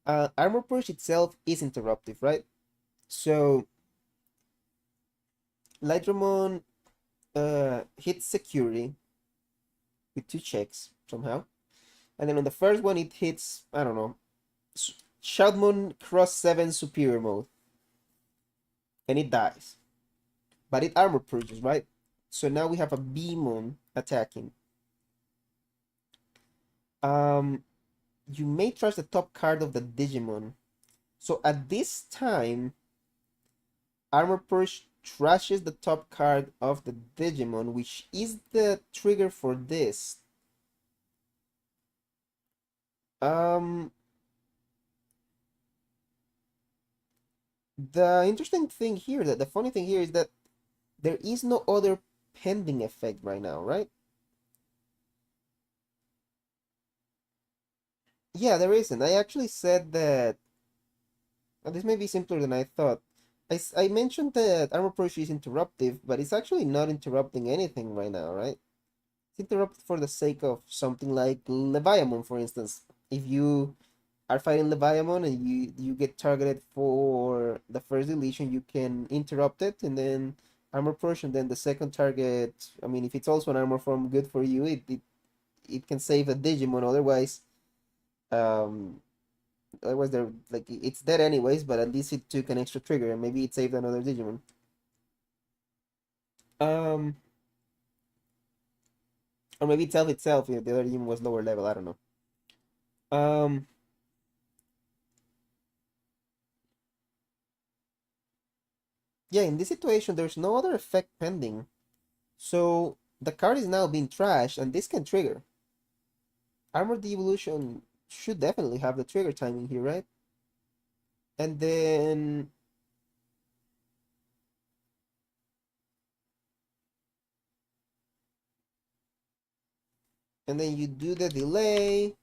Armor Purge itself is interruptive, right? So, Lightramon hits security with 2 checks somehow. And then on the first one, it hits, I don't know, Shoutmon Cross 7 Superior Mode. And it dies. But it armor purges, right? So now we have a Beamon attacking. You may trash the top card of the Digimon. So at this time, Armor Purge trashes the top card of the Digimon, which is the trigger for this. The interesting thing here, the funny thing here is that there is no other pending effect right now, right? Yeah, there isn't. I actually said that this may be simpler than I thought. I mentioned that Armor Purge is interruptive, but it's actually not interrupting anything right now, right? It's interrupted for the sake of something like Leviamon, for instance. If you are fighting Leviamon and you get targeted for the first deletion, you can interrupt it and then armor push, and then the second target. I mean, if it's also an armor form, good for you. It can save a Digimon. Um, otherwise they're like it's dead anyways. But at least it took an extra trigger, and maybe it saved another Digimon. Um, or maybe itself. The other Digimon was lower level. I don't know. Um, yeah. In this situation, there's no other effect pending. So the card is now being trashed, and this can trigger. Armor Devolution should definitely have the trigger timing here, right? And then you do the delay,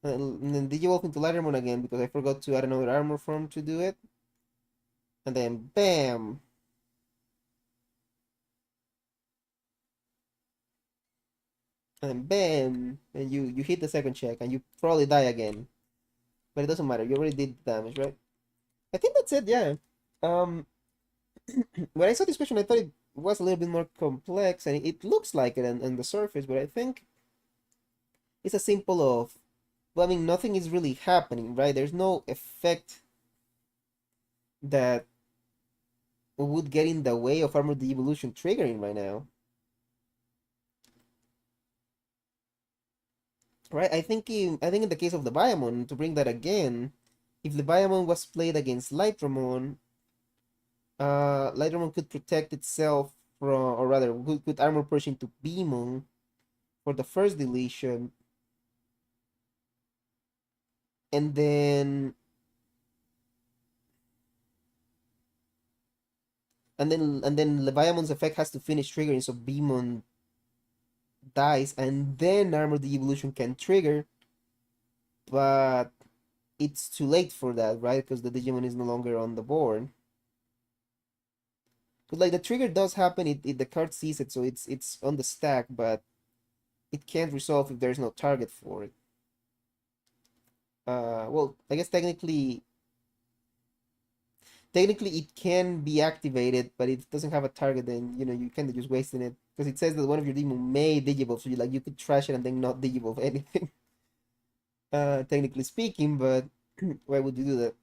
and then Digivolve into Lightermon again because I forgot to add another armor form to do it. And then bam! And then bam! And you hit the second check and you probably die again. But it doesn't matter, you already did the damage, right? I think that's it, yeah. Um when I saw this question I thought it was a little bit more complex and it looks like it on the surface, but I think it's a simple of well, I mean nothing is really happening, right? There's no effect that would get in the way of Armor Evolution triggering right now. Right? I think in the case of the Biamon, to bring that again, if the Biamon was played against Lightramon, Lightramon could protect itself from, or rather, could armor push into Beamon for the first deletion, and then Leviamon's effect has to finish triggering, so Beamon dies, and then Armor the Evolution can trigger, but it's too late for that, right? Because the Digimon is no longer on the board. But like the trigger does happen, the card sees it, so it's on the stack, but it can't resolve if there's no target for it. Well, I guess technically it can be activated, but it doesn't have a target. Then you kind of just wasting it because it says that one of your demon may digivolve, so you could trash it and then not digivolve anything. Technically speaking, but why would you do that?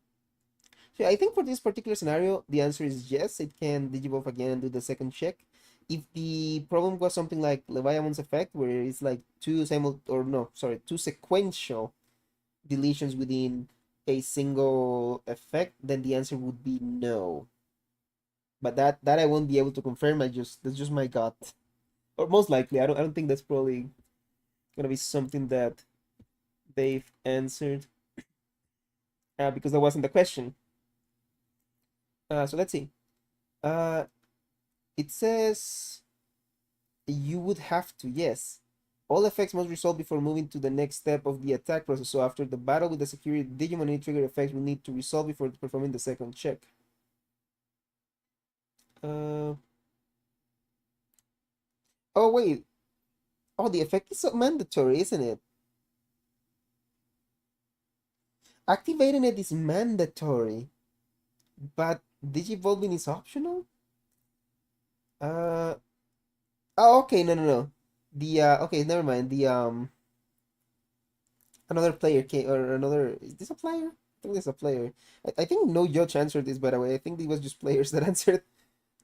So I think for this particular scenario, the answer is yes. It can digivolve again and do the second check. If the problem was something like Leviamon's effect, where it's like two sequential deletions within a single effect, then the answer would be no. But that I won't be able to confirm. That's just my gut, or most likely I don't think that's probably gonna be something that they've answered because that wasn't the question. So let's see. Uh, it says you would have to, yes. All effects must resolve before moving to the next step of the attack process. So after the battle with the security, Digimon any trigger effects will need to resolve before performing the second check. Uh, oh wait. Oh, the effect is so mandatory, isn't it? Activating it is mandatory, but Digivolving is optional? Uh, oh, okay, no. Okay, never mind. Another player came, or another, is this a player? I think this is a player. I think no judge answered this, by the way. I think it was just players that answered.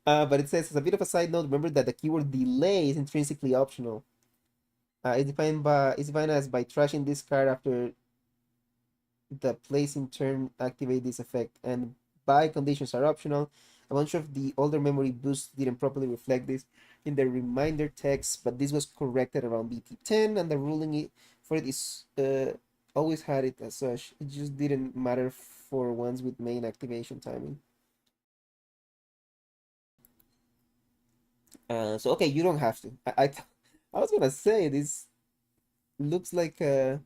But it says, as a bit of a side note, remember that the keyword delay is intrinsically optional. It's defined as by trashing this card after the placing turn activate this effect, and by conditions are optional. A bunch of the older memory boosts didn't properly reflect this in the reminder text, but this was corrected around BT10, and the ruling for it is always had it as such. It just didn't matter for ones with main activation timing. So okay, you don't have to. I was gonna say this looks like a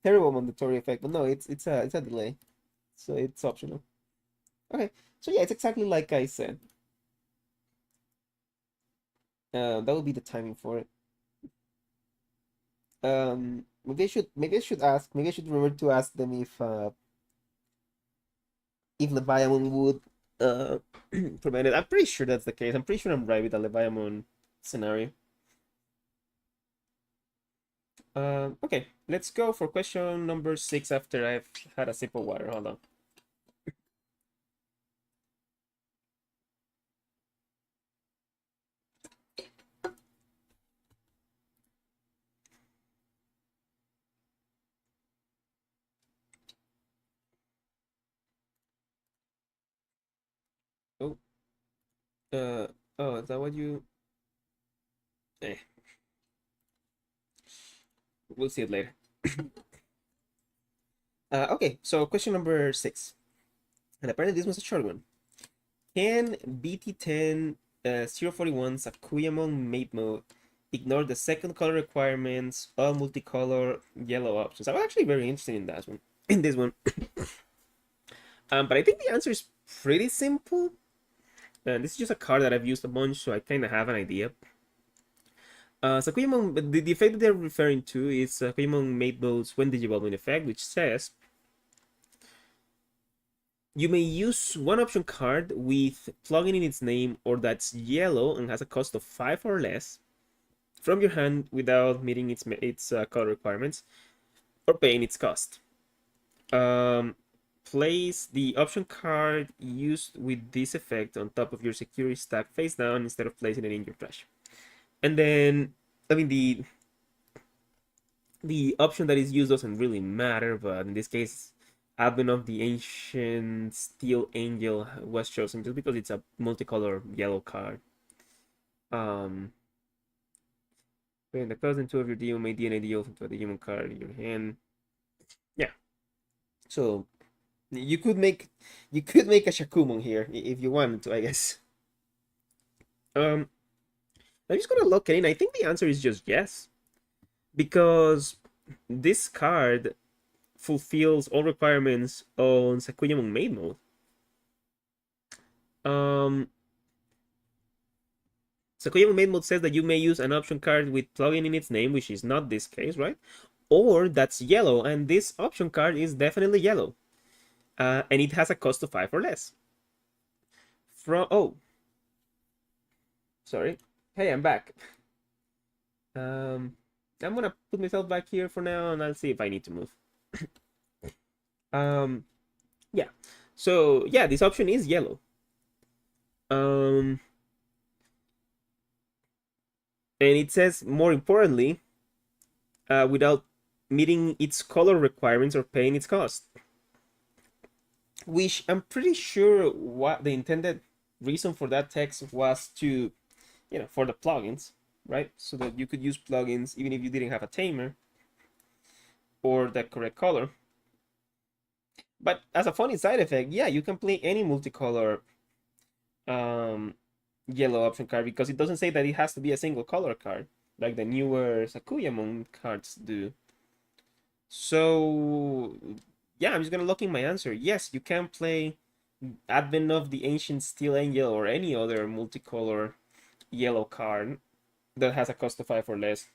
terrible mandatory effect, but no, it's a delay, so it's optional. Okay, so yeah, it's exactly like I said. That would be the timing for it. maybe I should remember to ask them if Leviamon would uh prevent it. I'm pretty sure that's the case. I'm pretty sure I'm right with the Leviamon scenario. Okay, let's go for question number 6 after I've had a sip of water. Hold on. Oh, uh, oh, is that what you? Eh, we'll see it later. Okay, so question number 6, and apparently this was a short one. Can BT10 041 Sakuyamon mate mode ignore the second color requirements of multicolor yellow options? I was actually very interested in that one. In this one, but I think the answer is pretty simple. And this is just a card that I've used a bunch, so I kind of have an idea. Sakuyamon, the effect that they're referring to is Sakuyamon mate modes when digivolving effect, which says you may use one option card with plugin in its name or that's yellow and has a cost of 5 or less from your hand without meeting its color requirements or paying its cost. Place the option card used with this effect on top of your security stack face down instead of placing it in your trash. And then, I mean, the option that is used doesn't really matter, but in this case, Advent of the Ancient Steel Angel was chosen just because it's a multicolor yellow card. When the cousin two of your deal may DNA deal into a Digimon card in your hand. Yeah. So you could make a Shakumon here if you wanted to, I guess. Um, I'm just gonna look in. I think the answer is just yes, because this card fulfills all requirements on Sakuyamon main mode. Um, Sakuyamon main mode says that you may use an option card with plugin in its name, which is not this case, right? Or that's yellow, and this option card is definitely yellow. And it has a cost of 5 or less. Oh, sorry. Hey, I'm back. Um, I'm gonna put myself back here for now, and I'll see if I need to move. Um, yeah. So yeah, this option is yellow. Um, and it says more importantly, without meeting its color requirements or paying its cost. Which I'm pretty sure what the intended reason for that text was to, for the plugins, right? So that you could use plugins even if you didn't have a tamer or the correct color. But as a funny side effect, yeah, you can play any multicolor yellow option card because it doesn't say that it has to be a single color card like the newer Sakuyamon cards do. So yeah, I'm just gonna lock in my answer. Yes, you can play Advent of the Ancient Steel Angel or any other multicolor yellow card that has a cost of 5 or less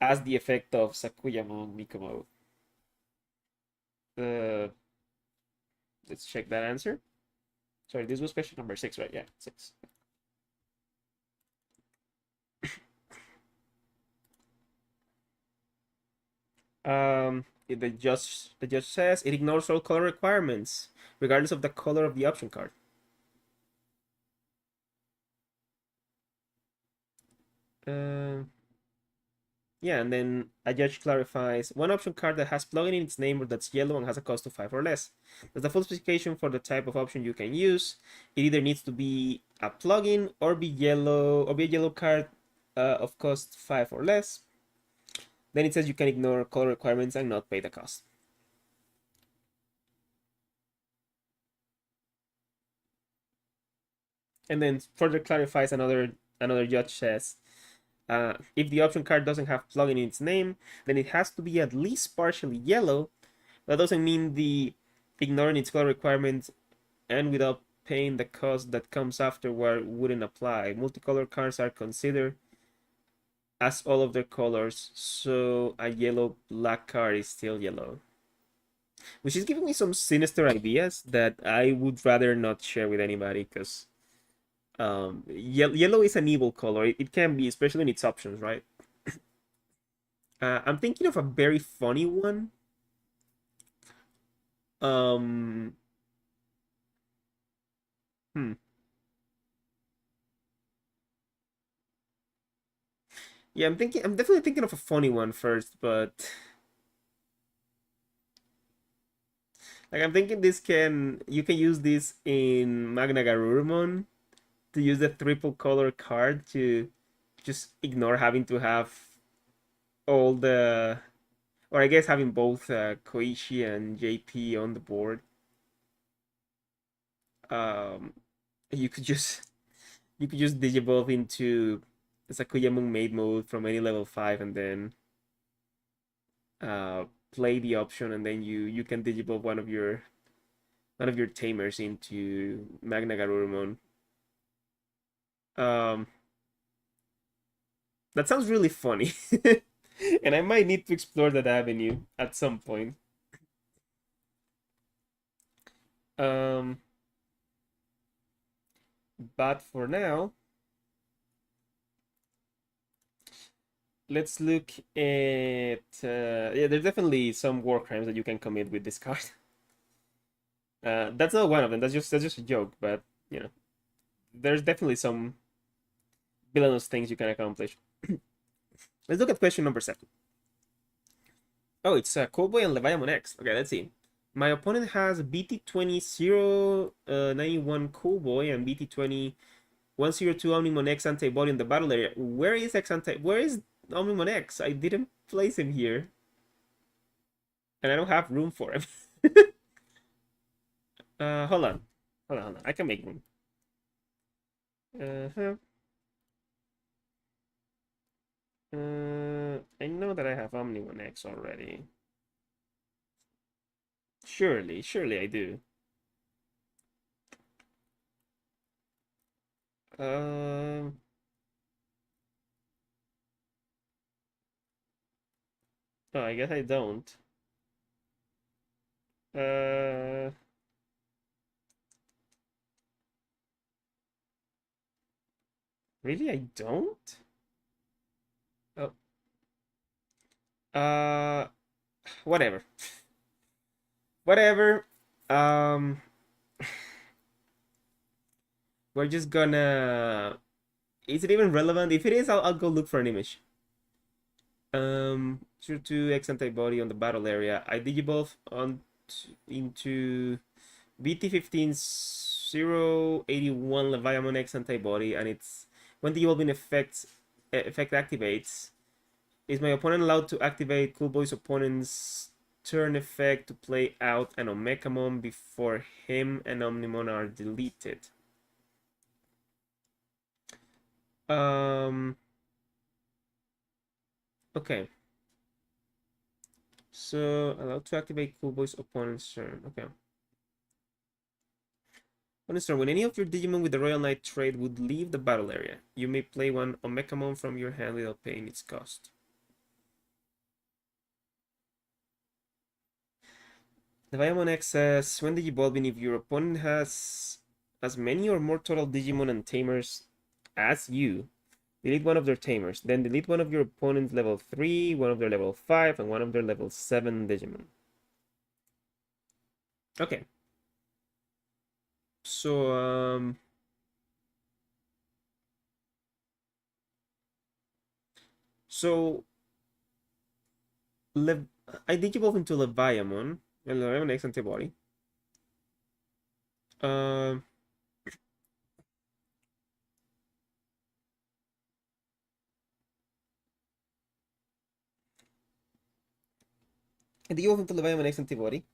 as the effect of Sakuyamon Mikomo. Uh, let's check that answer. Sorry, this was question number 6, right? Yeah, 6. The judge says it ignores all color requirements, regardless of the color of the option card. Uh, yeah, and then a judge clarifies one option card that has plugin in its name or that's yellow and has a cost of 5 or less. That's the full specification for the type of option you can use. It either needs to be a plugin or be a yellow card of cost 5 or less. Then it says you can ignore color requirements and not pay the cost. And then further clarifies another judge says if the option card doesn't have plugin in its name, then it has to be at least partially yellow. That doesn't mean the ignoring its color requirements and without paying the cost that comes afterward wouldn't apply. Multicolor cards are considered as all of their colors, so a yellow black card is still yellow. Which is giving me some sinister ideas that I would rather not share with anybody because yellow is an evil color. It can be, especially in its options, right? I'm thinking of a very funny one. Um, hmm. Yeah, I'm definitely thinking of a funny one first, but like I'm thinking you can use this in Magna Garurumon to use the triple color card to just ignore having to have all the, or I guess having both Koichi and JP on the board. Um, you could just digivolve into Sakuyamon maid mode from any level 5 and then play the option, and then you can digivolve one of your tamers into Magna Garurumon. Um, that sounds really funny. And I might need to explore that avenue at some point. Um, but for now, let's look at yeah. There's definitely some war crimes that you can commit with this card. That's not one of them. That's just a joke. But you know, there's definitely some villainous things you can accomplish. Let's look at question number 7. Oh, it's Cowboy and Leviathan X. Okay, let's see. My opponent has BT20 091 Cowboy and BT20 102 Omnimon X antibody in the battle area. Where is Where is Omnimon X? I didn't place him here, and I don't have room for him. Hold on, hold on. I can make room. Uh-huh. I know that I have Omnimon X already. Surely I do. Um. Oh, I guess I don't. Uh. Really, I don't. Oh. Uh. Whatever. Whatever. Um. We're just gonna. Is it even relevant? If it is, I'll go look for an image. Tier 2 X antibody on the battle area. I digivolve on into BT15 081 Leviathan X antibody, and it's when the evolving effect activates. Is my opponent allowed to activate Cool Boy's opponent's turn effect to play out an Omekamon before him and Omnimon are deleted? Um. Okay. So allowed to activate Cool Boy's opponent's turn. Okay. On his turn, when any of your Digimon with the Royal Knight trait would leave the battle area, you may play one Omekamon from your hand without paying its cost. The Diamond X says, when Digivolving, if your opponent has as many or more total Digimon and Tamers as you, delete one of their Tamers. Then delete one of your opponent's level 3, one of their level 5, and one of their level 7 Digimon. Okay. So, so I Digivolve into Leviamon, and Leviamon X antibody. Um, I Digivolve into Leviamon X antibody.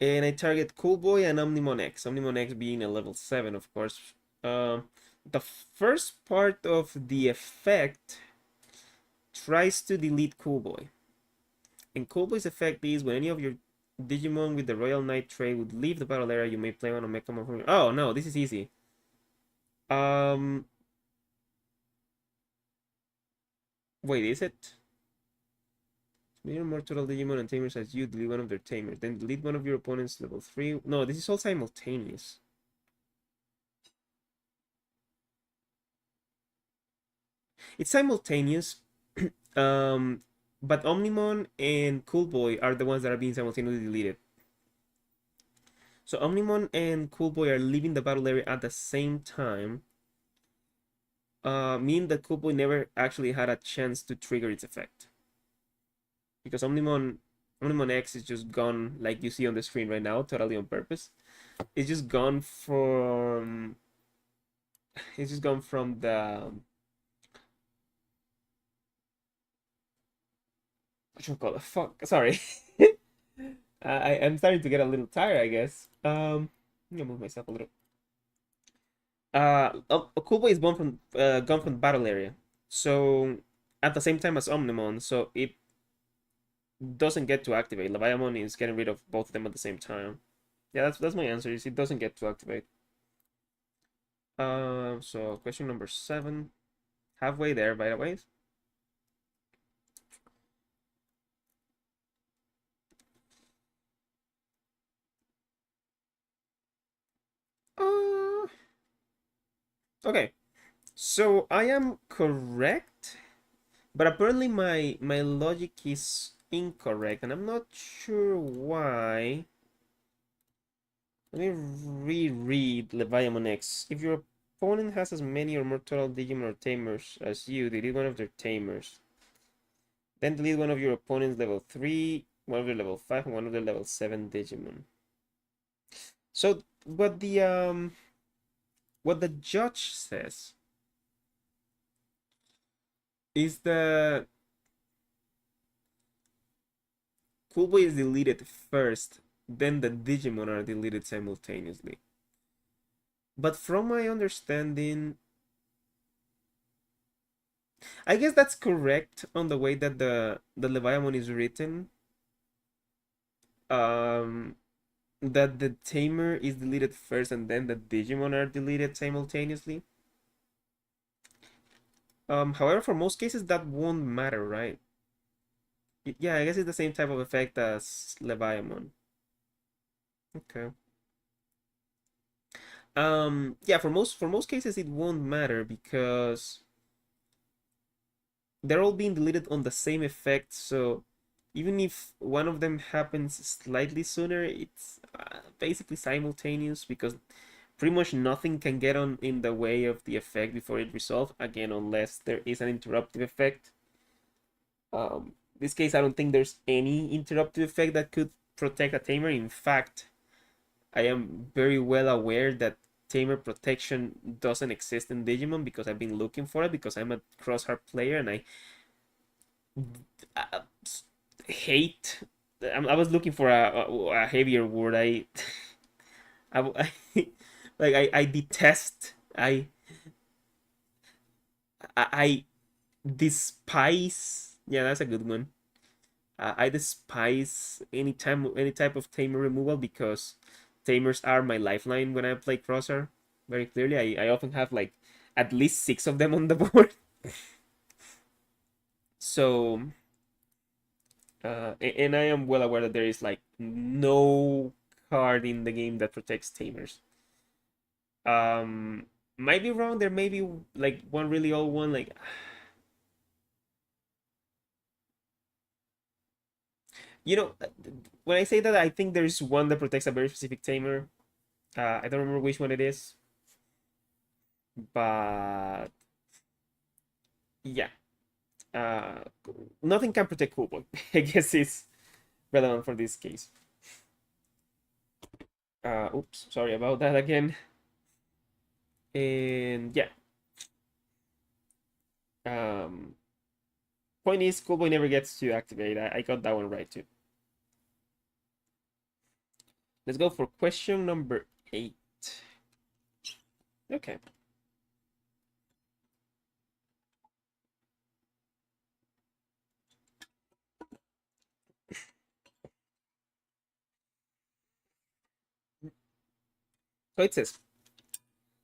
And I target Cool Boy and Omnimon X. Omnimon X being a level 7, of course. The first part of the effect tries to delete Cool Boy. And Cool Boy's effect is when any of your Digimon with the Royal Knight trait would leave the battle area, you may play one Omekamon from your... Oh, no, this is easy. Um, Wait, is it? Many more total Digimon and tamers as you delete one of their tamers. Then delete one of your opponent's level 3. No, this is all simultaneous. It's simultaneous. um, but Omnimon and Coolboy are the ones that are being simultaneously deleted. So Omnimon and Coolboy are leaving the battle area at the same time. Meaning that Coolboy never actually had a chance to trigger its effect. Because Omnimon X is just gone, like you see on the screen right now, totally on purpose. It's just gone from. It's just gone from the. What should I call it? Fuck. Sorry. I'm starting to get a little tired, I guess. Let me move myself a little. Kubo is gone from the battle area, so at the same time as Omnimon, so it doesn't get to activate. Leviamon is getting rid of both of them at the same time. Yeah, that's my answer. Is it doesn't get to activate. So question number 7, halfway there, by the way. Okay, so I am correct, but apparently my logic is incorrect, and I'm not sure why. Let me reread Leviamon X. If your opponent has as many or more total Digimon or Tamers as you, delete one of their Tamers. Then delete one of your opponent's level 3, one of their level 5, and one of their level 7 Digimon. So what the judge says is that Coolboy is deleted first, then the Digimon are deleted simultaneously. But from my understanding, I guess that's correct on the way that the Leviamon is written. Um, that the Tamer is deleted first and then the Digimon are deleted simultaneously. However, for most cases that won't matter, right? Yeah, I guess it's the same type of effect as Leviamon. Okay. Yeah, for most cases it won't matter because they're all being deleted on the same effect, so even if one of them happens slightly sooner, it's basically simultaneous because pretty much nothing can get on in the way of the effect before it resolves, again, unless there is an interruptive effect. This case, I don't think there's any interruptive effect that could protect a tamer. In fact, I am very well aware that tamer protection doesn't exist in Digimon because I've been looking for it because I'm a crosshair player and I hate. I was looking for a heavier word. I like I detest. I despise. Yeah, that's a good one. I despise any type of tamer removal because tamers are my lifeline when I play Crosshair. Very clearly, I often have like at least 6 of them on the board. So, and I am well aware that there is like no card in the game that protects tamers. Might be wrong. There may be like one really old one. Like, you know, when I say that, I think there's one that protects a very specific tamer. I don't remember which one it is, but yeah, uh, nothing can protect Kubo. I guess is relevant for this case. Oops, sorry about that again. And yeah, um, point is, Kubo never gets to activate. I got that one right too. Let's go for question number 8. Okay. So it says,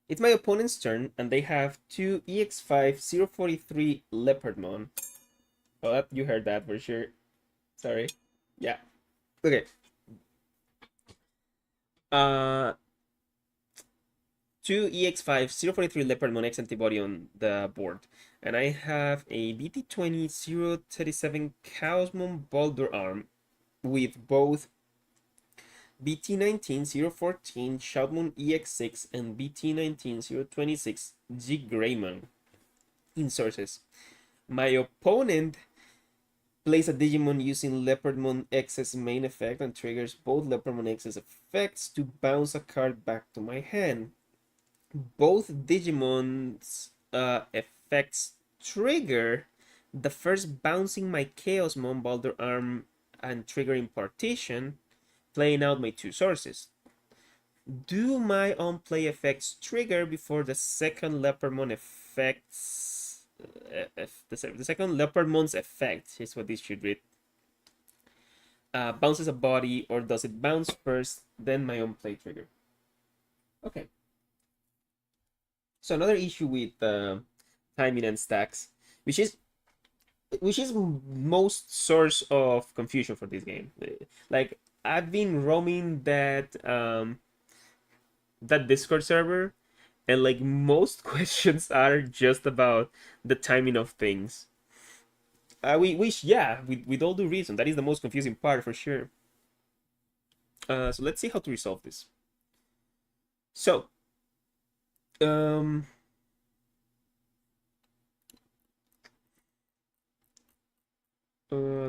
it's my opponent's turn, and they have 2 EX5 043 Leopardmon Oh, you heard that for sure. Sorry. Yeah. Okay. Uh, 2EX5 043 Leopardmon X antibody on the board. And I have a BT20 037 Chaosmon Boulder Arm with both BT19 014 Shoutmon EX6 and BT19 026 G Greymon in sources. My opponent plays a Digimon using Leopardmon X's main effect and triggers both Leopardmon X's effects to bounce a card back to my hand. Both Digimon's effects trigger the first bouncing my Chaosmon Boulder Arm and triggering Partition, playing out my two sources. Do my on play effects trigger before the second Leopardmon effects? The second Leopardmon's effect is what this should read. Bounces a body, or does it bounce first, then my on play trigger? Okay. So another issue with timing and stacks, which is most source of confusion for this game. Like, I've been roaming that Discord server, and like most questions are just about the timing of things. We wish, yeah, with all due reason, that is the most confusing part for sure. So let's see how to resolve this. So, the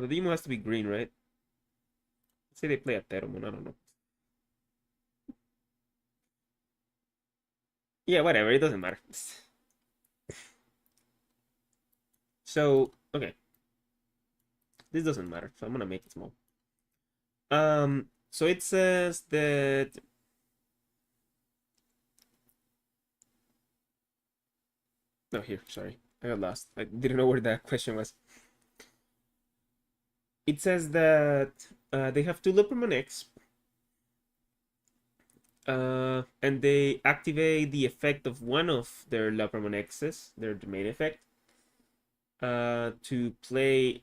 demo has to be green, right? Let's say they play a Teromon, I don't know. Yeah, whatever, it doesn't matter. So, okay. This doesn't matter, so I'm gonna make it small. So it says that no, here, sorry. I got lost. I didn't know where that question was. It says that they have two Leopardmon X, and they activate the effect of one of their Leopardmon X's, their main effect, to play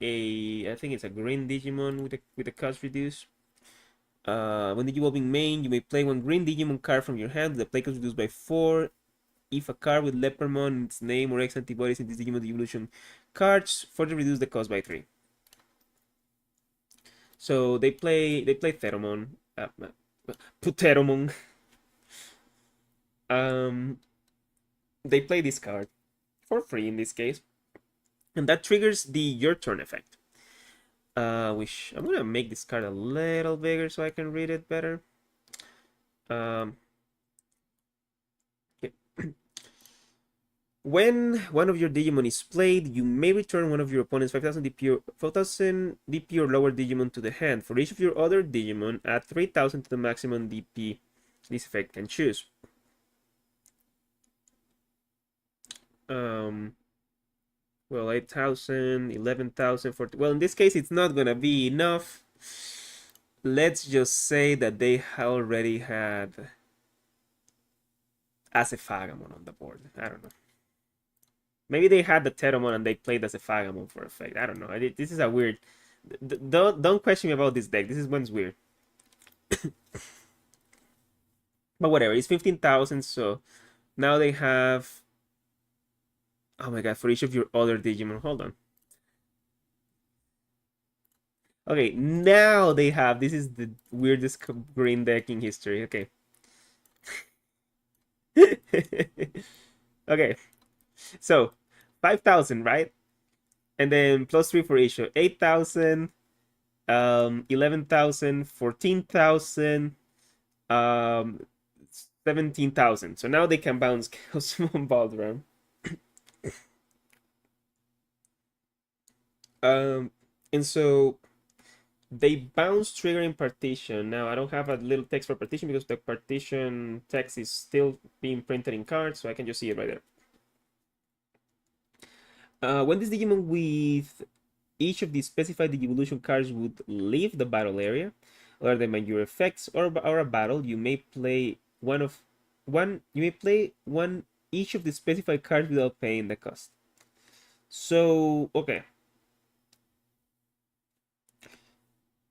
I think it's a green Digimon with a cost reduce. When Digivolving main, you may play one green Digimon card from your hand with the play cost reduced by 4. If a card with Leopardmon, its name or X antibodies in this Digimon Evolution cards, further reduce the cost by 3. So they play Theromon, Puteromon. They play this card for free in this case, and that triggers the your turn effect. Which I'm gonna make this card a little bigger so I can read it better. When one of your Digimon is played, you may return one of your opponent's 5000 DP or lower Digimon to the hand. For each of your other Digimon, add 3000 to the maximum DP this effect can choose. Well, 8,000, 11,000, 40. Well, in this case, it's not gonna be enough. Let's just say that they already had Acefagamon on the board. I don't know. Maybe they had the Teromon and they played as a Fagamon for effect. I don't know. This is a weird. Don't question me about this deck. This one's weird. But whatever. It's 15,000. So now they have. Oh my god! For each of your other Digimon, hold on. Okay, now they have. This is the weirdest green deck in history. Okay. Okay. So 5,000, right? And then plus 3 for each. 8,000, 11,000, 14,000, 17,000. So now they can bounce Chaosmon Baldram. And so they bounce triggering partition. Now I don't have a little text for partition because the partition text is still being printed in cards, so I can just see it right there. When this Digimon with each of the specified Digivolution cards would leave the battle area, other than by your effects or a battle, you may play each of the specified cards without paying the cost. So okay.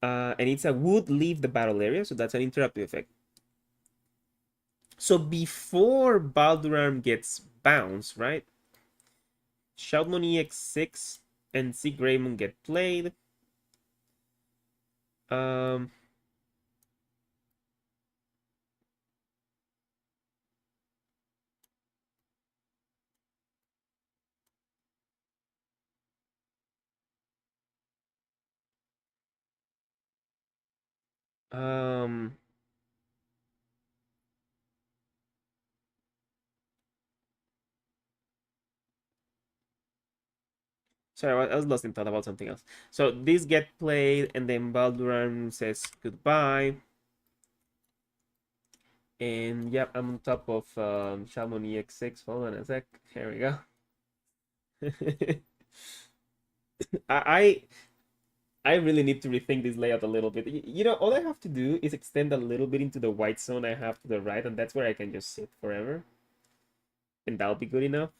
And it's a would leave the battle area, so that's an interruptive effect. So before Balduran gets bounced, right? Shoutmon EX6 and Z Greymon get played. Um, um, sorry, I was lost in thought about something else. So these get played, and then Balduran says goodbye. And yep, I'm on top of Shalmon EX6. Hold on a sec. Here we go. I I really need to rethink this layout a little bit. You know, all I have to do is extend a little bit into the white zone I have to the right, and that's where I can just sit forever, and that'll be good enough.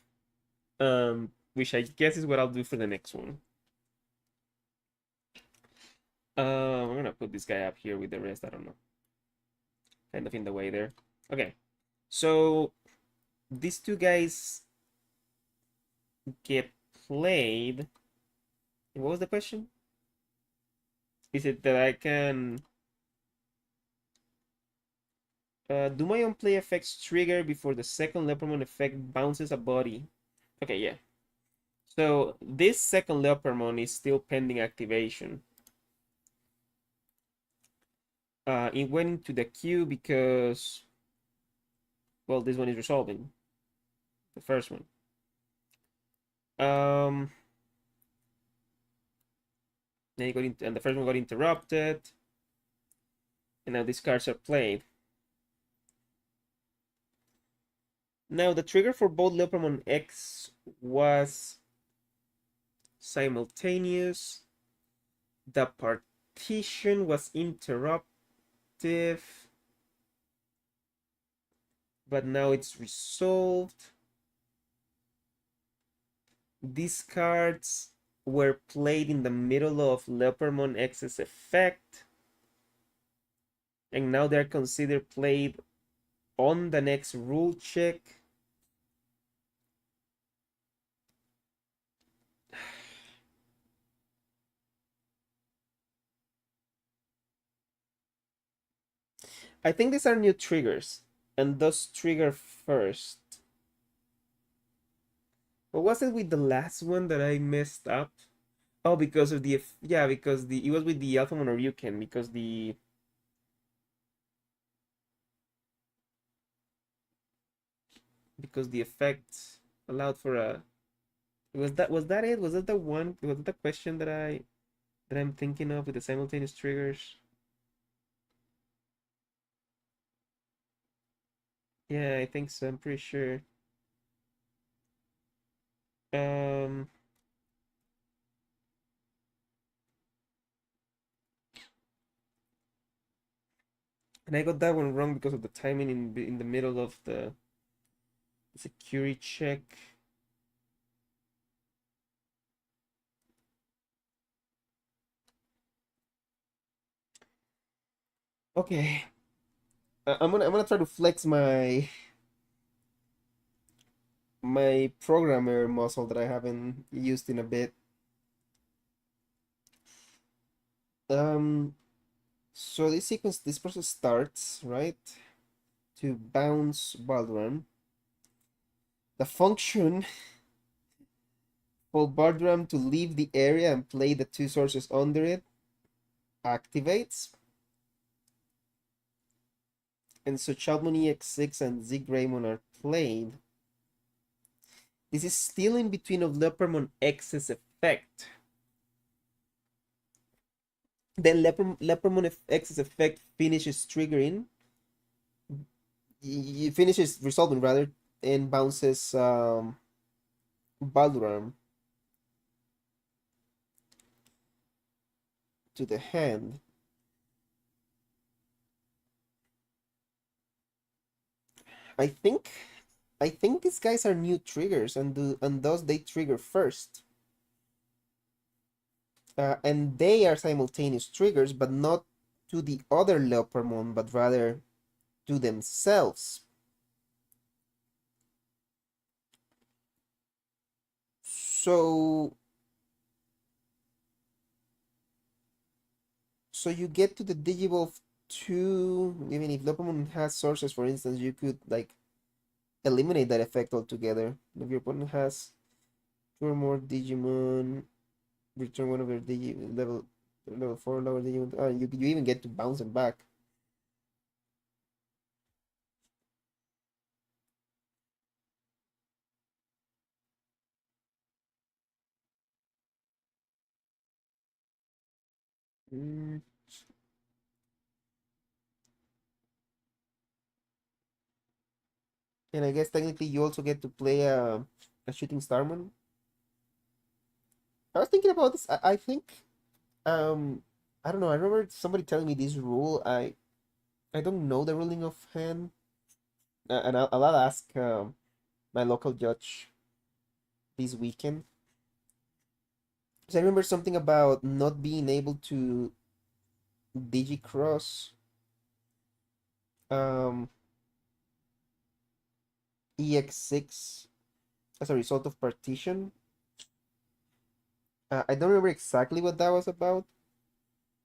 Which I guess is what I'll do for the next one. I'm gonna put this guy up here with the rest. I don't know, kind of in the way there. Okay, so these two guys get played. What was the question? Is it that I can do my own play effects trigger before the second Leopardmon effect bounces a body? Okay, yeah. So this second Leopardmon is still pending activation. It went into the queue because, well, this one is resolving. The first one. Um, then it got and the first one got interrupted, and now these cards are played. Now the trigger for both Leopardmon X was simultaneous. The partition was interruptive, but now it's resolved. These cards were played in the middle of Leopardmon X's effect, and now they're considered played on the next rule check. I think these are new triggers, and those trigger first. What was it with the last one that I messed up? Oh, because of the yeah, because the it was with the Alpha Monoryuken because the effect allowed for a was that it? Was that the one? Was that the question that I'm thinking of with the simultaneous triggers? Yeah, I think so. I'm pretty sure. Um, and I got that one wrong because of the timing in the middle of the security check. Okay, I'm gonna try to flex my programmer muscle that I haven't used in a bit. Um, so this process starts right to bounce Baldram. The function for Baldram to leave the area and play the two sources under it activates, and so Chalmony X6 and Z Greymon are played. This is still in between of Leopardmon X's effect. Then Leopardmon X's effect finishes triggering, finishes resolving rather, and bounces Balduran to the hand. I think I think these guys are new triggers, and thus they trigger first. And they are simultaneous triggers, but not to the other Leopardmon, but rather to themselves. So, so you get to the Digivolve 2, even if Leopardmon has sources, for instance, you could like eliminate that effect altogether. If your opponent has two or more Digimon, return one of their level 4 lower Digimon. You even get to bounce them back. Mm. And I guess technically you also get to play a shooting Starman. I was thinking about this. I think um I don't know. I remember somebody telling me this rule. I don't know the ruling of hand, and I'll ask my local judge this weekend. So I remember something about not being able to digicross um EX6 as a result of partition. I don't remember exactly what that was about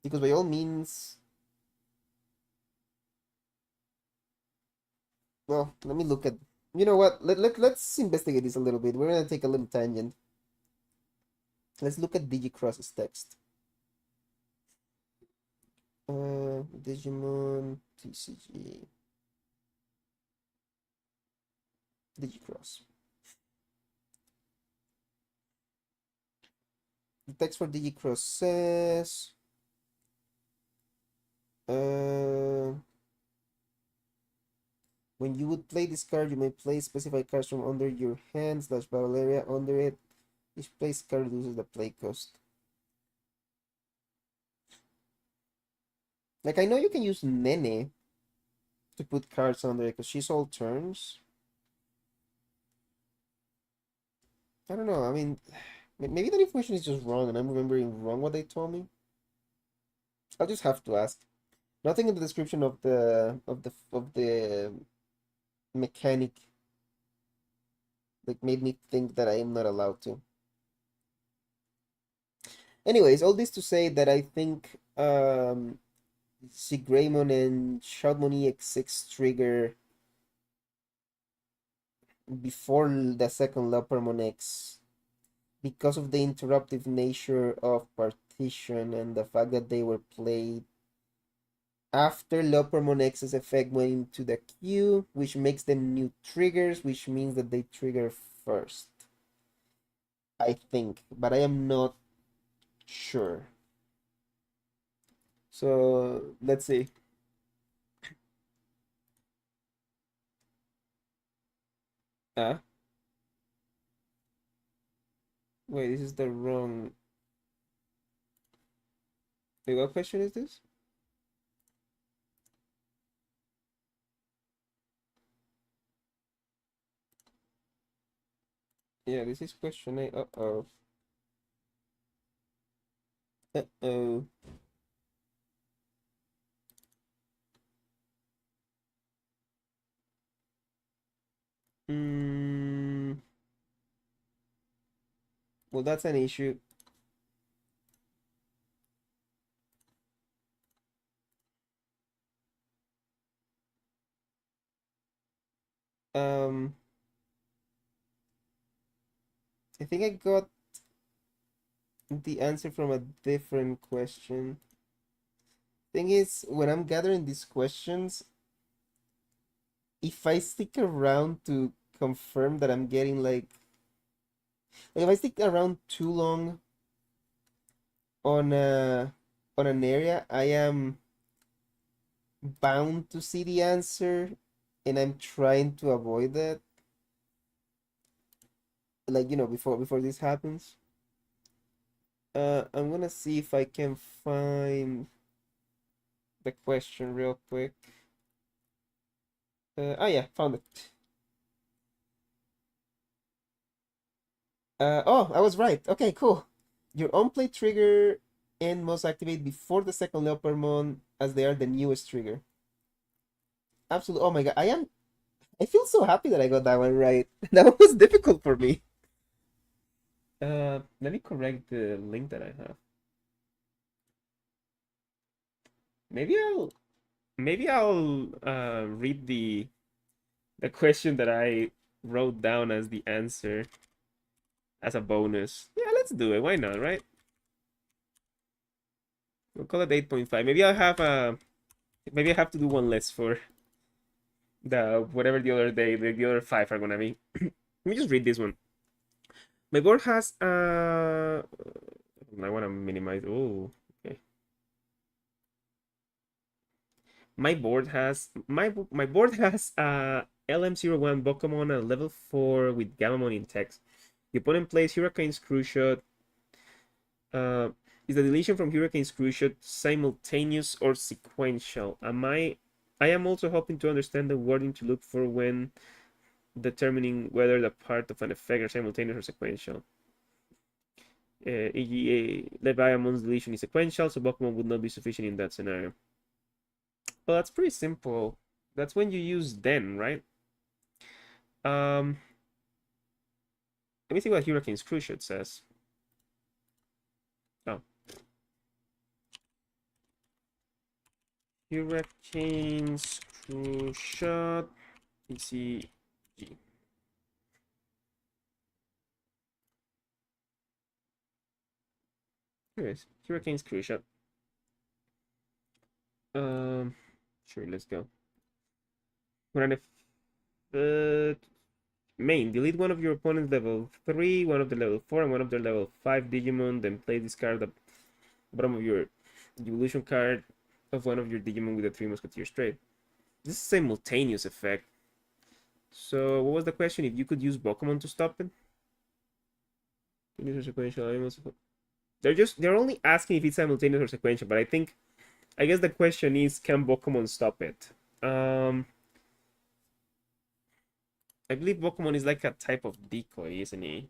because by all means, well, let me look at. You know what? Let's investigate this a little bit. We're gonna take a little tangent. Let's look at Digicross's text. Digimon TCG Digicross. The text for Digicross says, uh, when you would play this card, you may play specified cards from under your hand slash battle area under it. Each place card reduces the play cost. Like, I know you can use Nene to put cards under it because she's all turns. I don't know. I mean, maybe that information is just wrong and I'm remembering wrong what they told me. I'll just have to ask. Nothing in the description of the mechanic like made me think that I am not allowed to. Anyways, all this to say that I think Sigraymon and Shoutmon EX6 trigger before the second Leopardmon X because of the interruptive nature of partition and the fact that they were played after Leopardmon X's effect went into the queue, which makes them new triggers, which means that they trigger first. I think, but I am not sure. So let's see. Ah, wait, this is the wrong. Wait, what question is this? Yeah, this is question 8. Uh-oh. Uh-oh. Mm, well, that's an issue. Um, I think I got the answer from a different question. Thing is, when I'm gathering these questions, if I stick around to confirm that I'm getting like if I stick around too long on an area, I am bound to see the answer, and I'm trying to avoid that. Like before this happens. I'm gonna see if I can find the question real quick. Oh yeah, found it. Oh, I was right. Okay, cool. Your on play trigger and must activate before the second Leopardmon as they are the newest trigger. Absolutely. Oh my god, I feel so happy that I got that one right. That one was difficult for me. Let me correct the link that I have. Maybe I'll read the question that I wrote down as the answer as a bonus. Yeah, let's do it. Why not, right? We'll call it 8.5. Maybe I have to do one less for the whatever the other day the other five are gonna be. Let me just read this one. My board has I wanna minimize. Oh, okay. My board has LM01 Pokemon at level 4 with Gamamon in text. The opponent plays Hurricane Screwshot. Uh, is the deletion from Hurricane Screwshot simultaneous or sequential? I am also hoping to understand the wording to look for when determining whether the part of an effect are simultaneous or sequential. E.g., Leviamon's deletion is sequential, so Pokemon would not be sufficient in that scenario. Well, that's pretty simple. That's when you use then, right? Um, Let me see what Hurricane Screwshot says. Oh. Hurricane Screwshot ECG. Here it is. Hurricane Screwshot. Sure, let's go. When main, delete one of your opponent's level 3, one of the level 4, and one of their level 5 Digimon, then play this card at the bottom of your evolution card of one of your Digimon with the 3 Musketeers trait. This is a simultaneous effect. So, what was the question? If you could use Pokemon to stop it? They're only asking if it's simultaneous or sequential, but I guess the question is, can Pokemon stop it? I believe Pokemon is like a type of decoy, isn't he?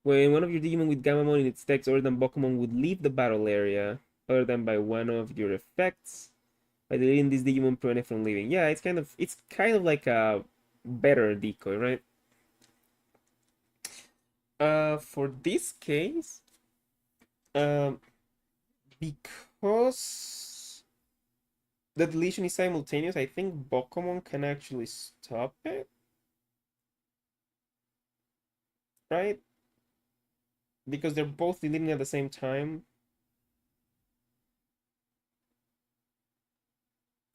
When one of your Digimon with Gamamon in its text other than Pokemon would leave the battle area, other than by one of your effects, by deleting this Digimon prevent it from leaving. Yeah, it's kind of like a better decoy, right? For this case, um, because the deletion is simultaneous, I think Pokemon can actually stop it, right? Because they're both deleting at the same time.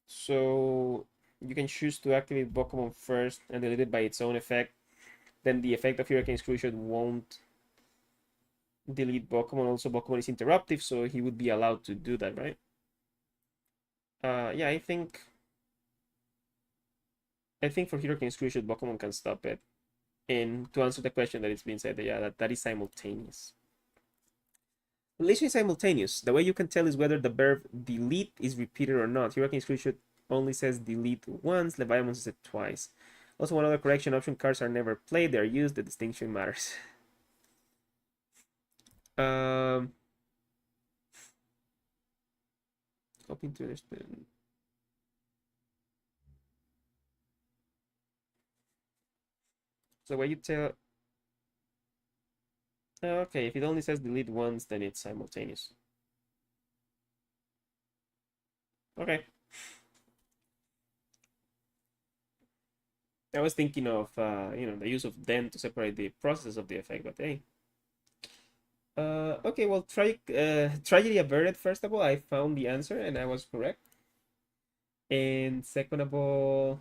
So you can choose to activate Pokemon first and delete it by its own effect. Then the effect of Hurricane Screwshot won't delete Pokemon. Also, Pokemon is interruptive, so he would be allowed to do that, right? Yeah, I think for Hurricane Screwshot, Pokemon can stop it. And to answer the question that it's been said, yeah, that is simultaneous. Relation is simultaneous. The way you can tell is whether the verb delete is repeated or not. Hurricane Screenshot only says delete once, Leviathan says it twice. Also, one other correction, option cards are never played, they are used, the distinction matters. um, Hoping to understand. So when you tell, okay, if it only says delete once, then it's simultaneous. Okay. I was thinking of, the use of then to separate the process of the effect, but hey. Okay, well, tragedy averted. First of all, I found the answer and I was correct. And second of all,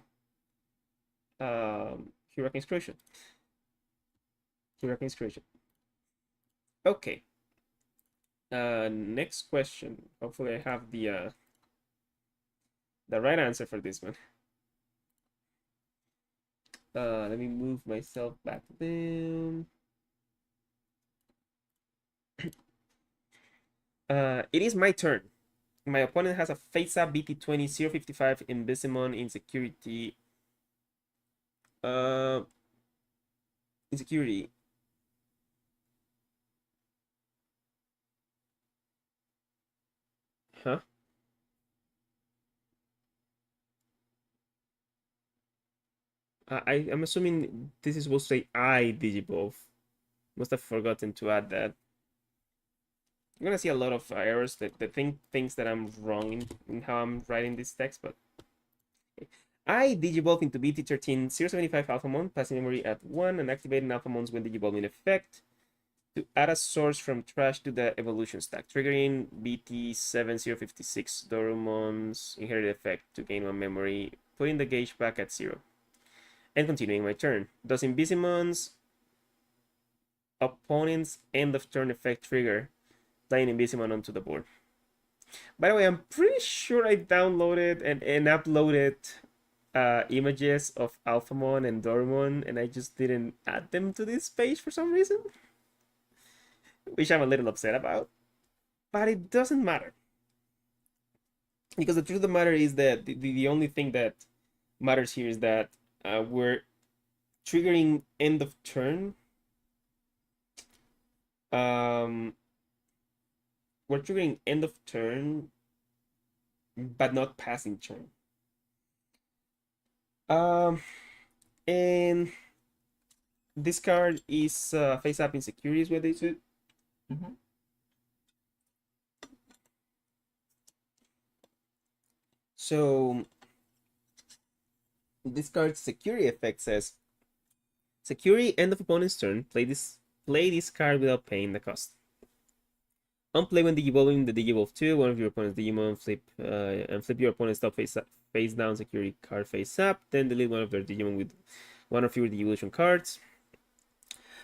Hurricane Screwshot. Hurricane Screwshot. Okay. Next question. Hopefully, I have the right answer for this one. Let me move myself back down. It is my turn. My opponent has a face-up BT20 055 Invisimon Insecurity Uh, insecurity. Huh? I'm assuming this is supposed to say I Digivolve. Must have forgotten to add that. You're gonna see a lot of errors that think things that I'm wrong in how I'm writing this text, but I digivolve into BT13 075 Alphamon, passing memory at 1 and activating Alphamons when digivolve in effect to add a source from trash to the evolution stack, triggering BT7056 Dorumon's inherited effect to gain 1 memory, putting the gauge back at 0, and continuing my turn. Thus, Invisimon's opponent's end of turn effect trigger, playing Invisimon onto the board. By the way, I'm pretty sure I downloaded and uploaded images of Alphamon and Dormon, and I just didn't add them to this page for some reason, which I'm a little upset about. But it doesn't matter, because the truth of the matter is that the only thing that matters here is that we're triggering end of turn. Um, we're triggering end of turn, but not passing turn. Um, and this card is face up insecurities, what they said. So this card's security effect says security end of opponent's turn. Play this card without paying the cost. Unplay when digivolving the Digivolve 2, one of your opponent's Digimon, and flip your opponent's top face down security card face up, then delete one of their Digimon with one or fewer Digivolution cards.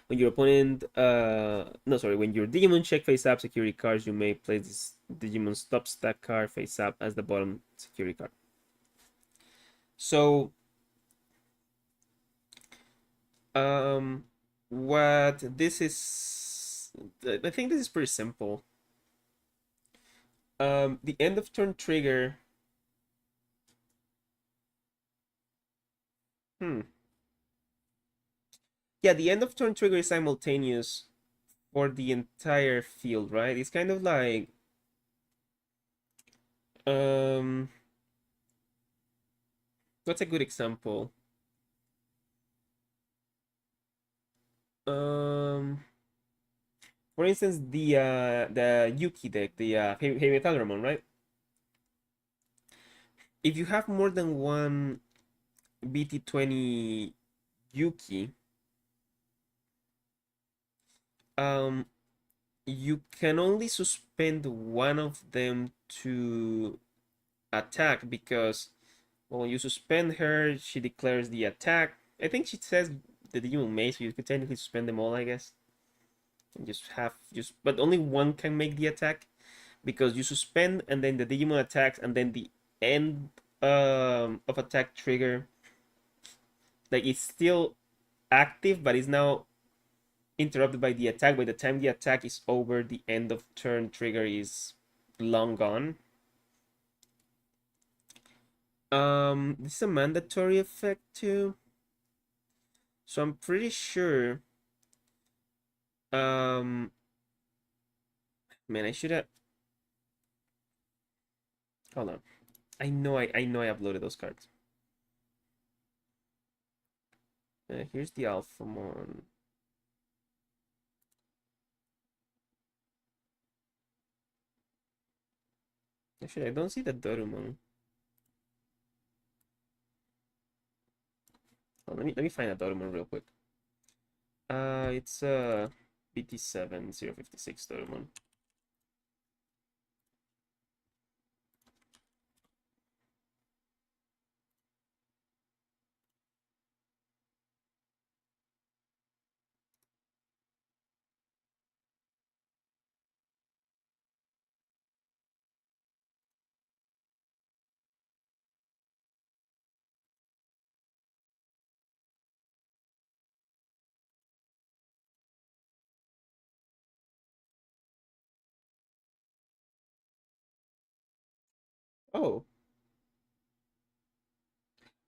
When your opponent, when your Digimon check face up security cards, you may place this Digimon's top stack card face up as the bottom security card. So, what this is, I think this is pretty simple. The end of turn trigger. Yeah, the end of turn trigger is simultaneous for the entire field, right? It's kind of like um what's a good example? Um for instance, the Yuki deck, the Heavy Metal Ramon, right? If you have more than one BT20 Yuki, um you can only suspend one of them to attack because well, when you suspend her, she declares the attack. I think she says the Digimon may, so you could technically suspend them all, I guess. And but only one can make the attack because you suspend and then the Digimon attacks and then the end of attack trigger, like it's still active, but it's now interrupted by the attack. By the time the attack is over, the end of turn trigger is long gone. This is a mandatory effect too. So I'm pretty sure. Um, man, I should have. Hold on. I know I uploaded those cards. Here's the Alphamon. Actually, I don't see the Dorumon. Oh, let me find a Dorumon real quick. It's BT7 056 Dorumon. Oh,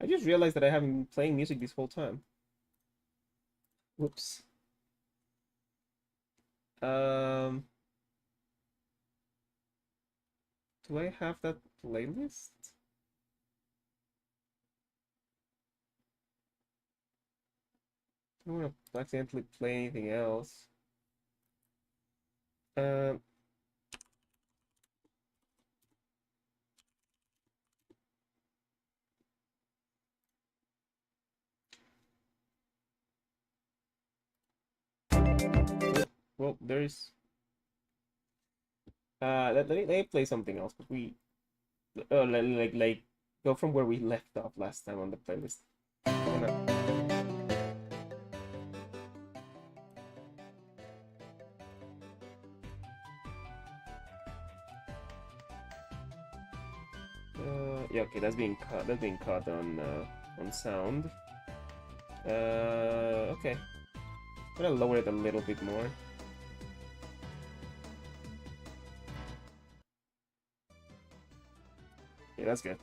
I just realized that I haven't been playing music this whole time. Whoops. Um, do I have that playlist? I don't want to accidentally play anything else. Um, well, there's let me play something else, but we like go from where we left off last time on the playlist. Yeah, okay, that's being cut. That's being cut on sound. Okay, I'm gonna lower it a little bit more. Yeah, that's good.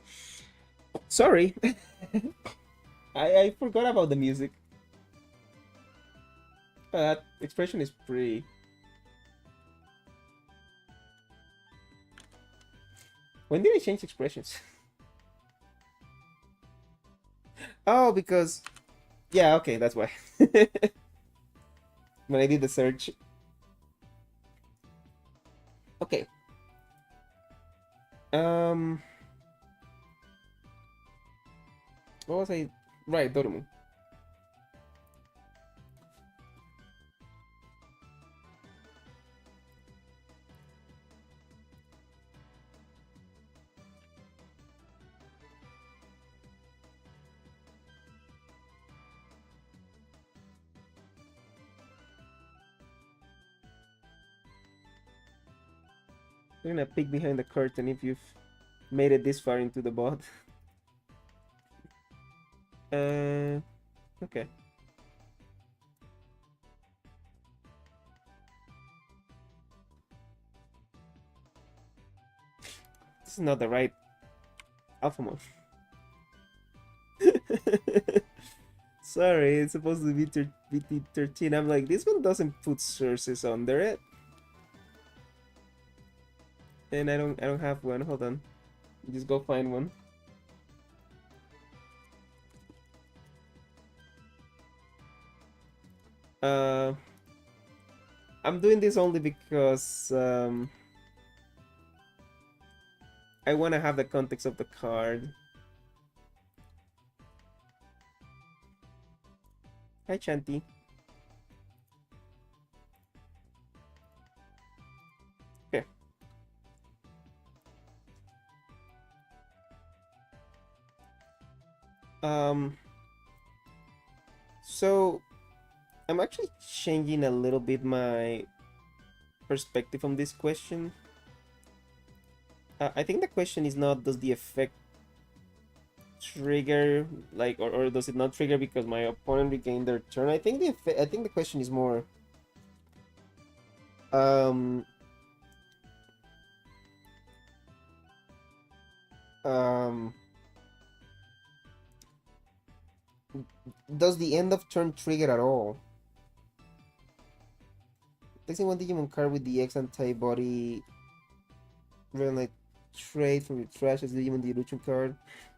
Sorry, I forgot about the music. That expression is pretty. When did I change expressions? Oh, because yeah, okay, that's why. When I did the search. Okay. Um, what was I? Right, Dorumu. We're gonna peek behind the curtain if you've made it this far into the bot. Okay. This is not the right alpha mode. Sorry, it's supposed to be BT13. I'm like, this one doesn't put sources under it. And I don't have one. Hold on. Just go find one. Uh I'm doing this only because I want to have the context of the card. Hi, Chanti. Okay. So I'm actually changing a little bit my perspective on this question. I think the question is not does the effect trigger like or does it not trigger because my opponent regained their turn. I think the question is more um um does the end of turn trigger at all? Placing one Digimon card with the X antibody like trade from your trash as Digimon the illusion card.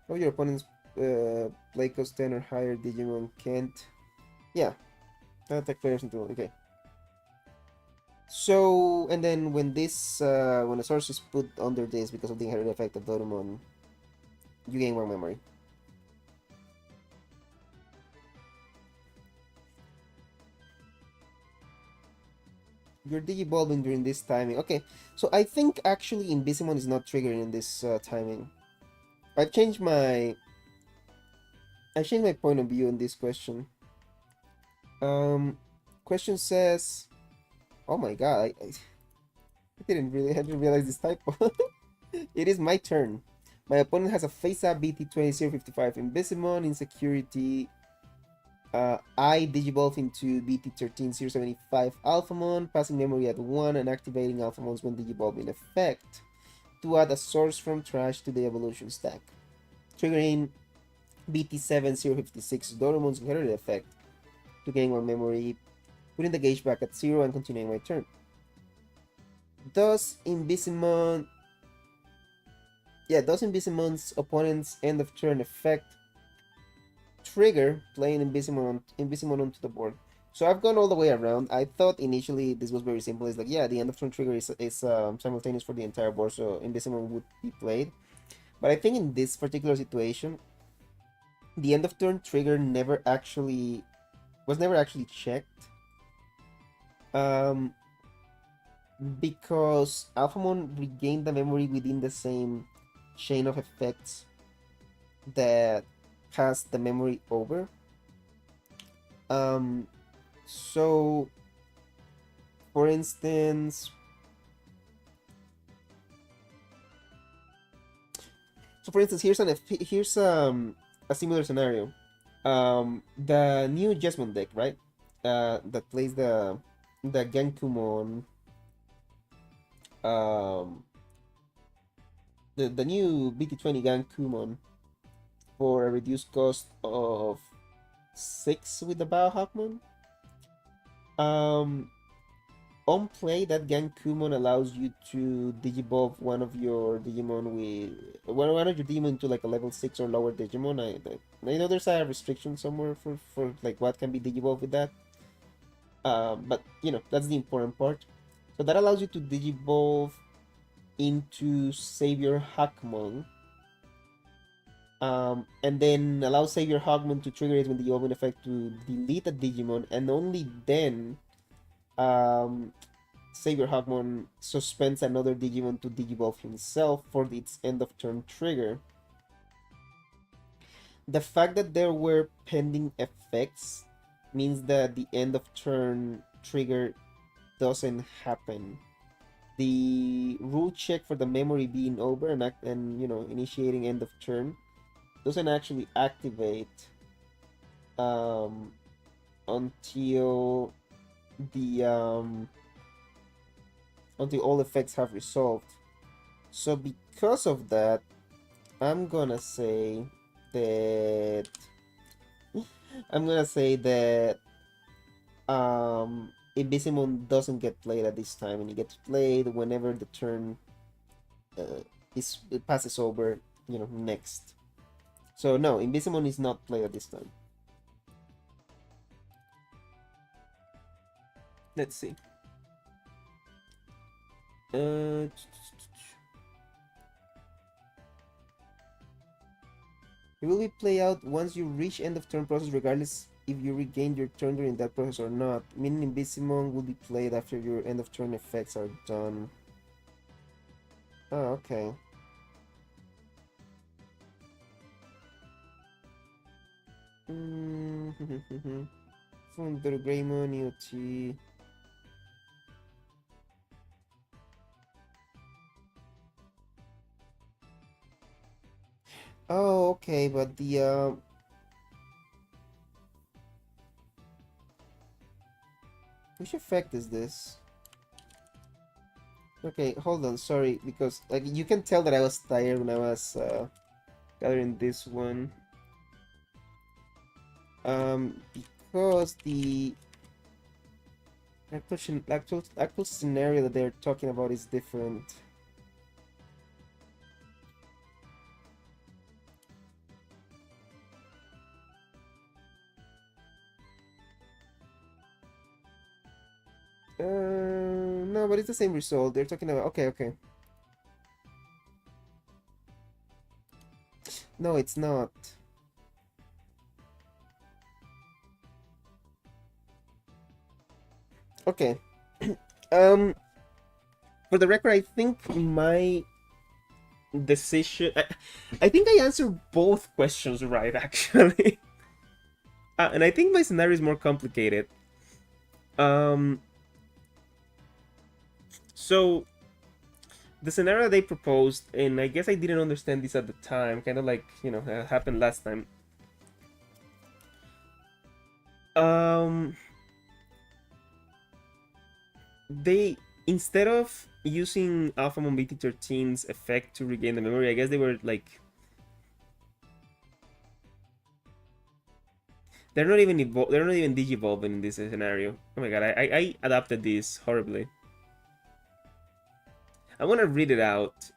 Or your opponent's play cost 10 or higher Digimon can't. Yeah, that clears into okay. So and then when this when a source is put under this because of the inherent effect of Dorumon, you gain more memory. You're digivolving during this timing. Okay, so I think actually Invisimon is not triggering in this timing. I've changed my point of view on this question. Question says, oh my god, I didn't realize this typo. It is my turn. My opponent has a face-up BT20055 Invisimon, Insecurity. I Digivolve into BT13075 Alphamon, passing memory at 1 and activating Alphamons when Digivolve in effect to add a source from trash to the evolution stack. Triggering BT7056 Doraemon's inherited effect to gain 1 memory, putting the gauge back at 0 and continuing my turn. Does Invisimon's opponent's end of turn effect trigger playing Invisimon onto the board? So I've gone all the way around. I thought initially this was very simple. It's like, yeah, the end of turn trigger is simultaneous for the entire board, so Invisimon would be played. But I think in this particular situation, the end of turn trigger never actually checked. Um, because Alphamon regained the memory within the same chain of effects that passed the memory over. Um, so for instance, here's a similar scenario. The new Jesmon deck, right? That plays the Genkumon, um, the new BT20 Genkumon for a reduced cost of 6 with the Biohackmon. Um, on play, that Genkumon allows you to Digivolve one of your Digimon one of your Digimon to like a level 6 or lower Digimon. I know there's a restriction somewhere for like what can be Digivolved with that. But you know, that's the important part. So that allows you to Digivolve into Savior Hackmon. And then allow Savior Hackmon to trigger it with the open effect to delete a Digimon, and only then um, Savior Hawkmon suspends another Digimon to Digivolve himself for its end of turn trigger. The fact that there were pending effects means that the end of turn trigger doesn't happen. The rule check for the memory being over and you know initiating end of turn doesn't actually activate um, until the until all effects have resolved. So because of that, I'm gonna say that I'm gonna say that Ibisimon doesn't get played at this time, and it gets played whenever the turn uh, it passes over, you know, next. So no, Ibisimon is not played at this time. Let's see. Uh, it will be play out once you reach end of turn process, regardless if you regain your turn during that process or not. Meaning Invisimon will be played after your end of turn effects are done. Oh, okay. Funder Greymon EOT. Oh, okay, but the which effect is this? Okay, hold on, sorry, because like you can tell that I was tired when I was gathering this one. Because the actual scenario that they're talking about is different. No, but it's the same result. They're talking about okay, okay. No, it's not. Okay. um, for the record, I think my decision. I think I answered both questions right, actually. And I think my scenario is more complicated. Um, so the scenario they proposed, and I guess I didn't understand this at the time, kind of like you know happened last time. Um, they instead of using Alphamon BT13's effect to regain the memory, I guess they were like they're not even digivolving in this scenario. Oh my god, I adapted this horribly. I want to read it out.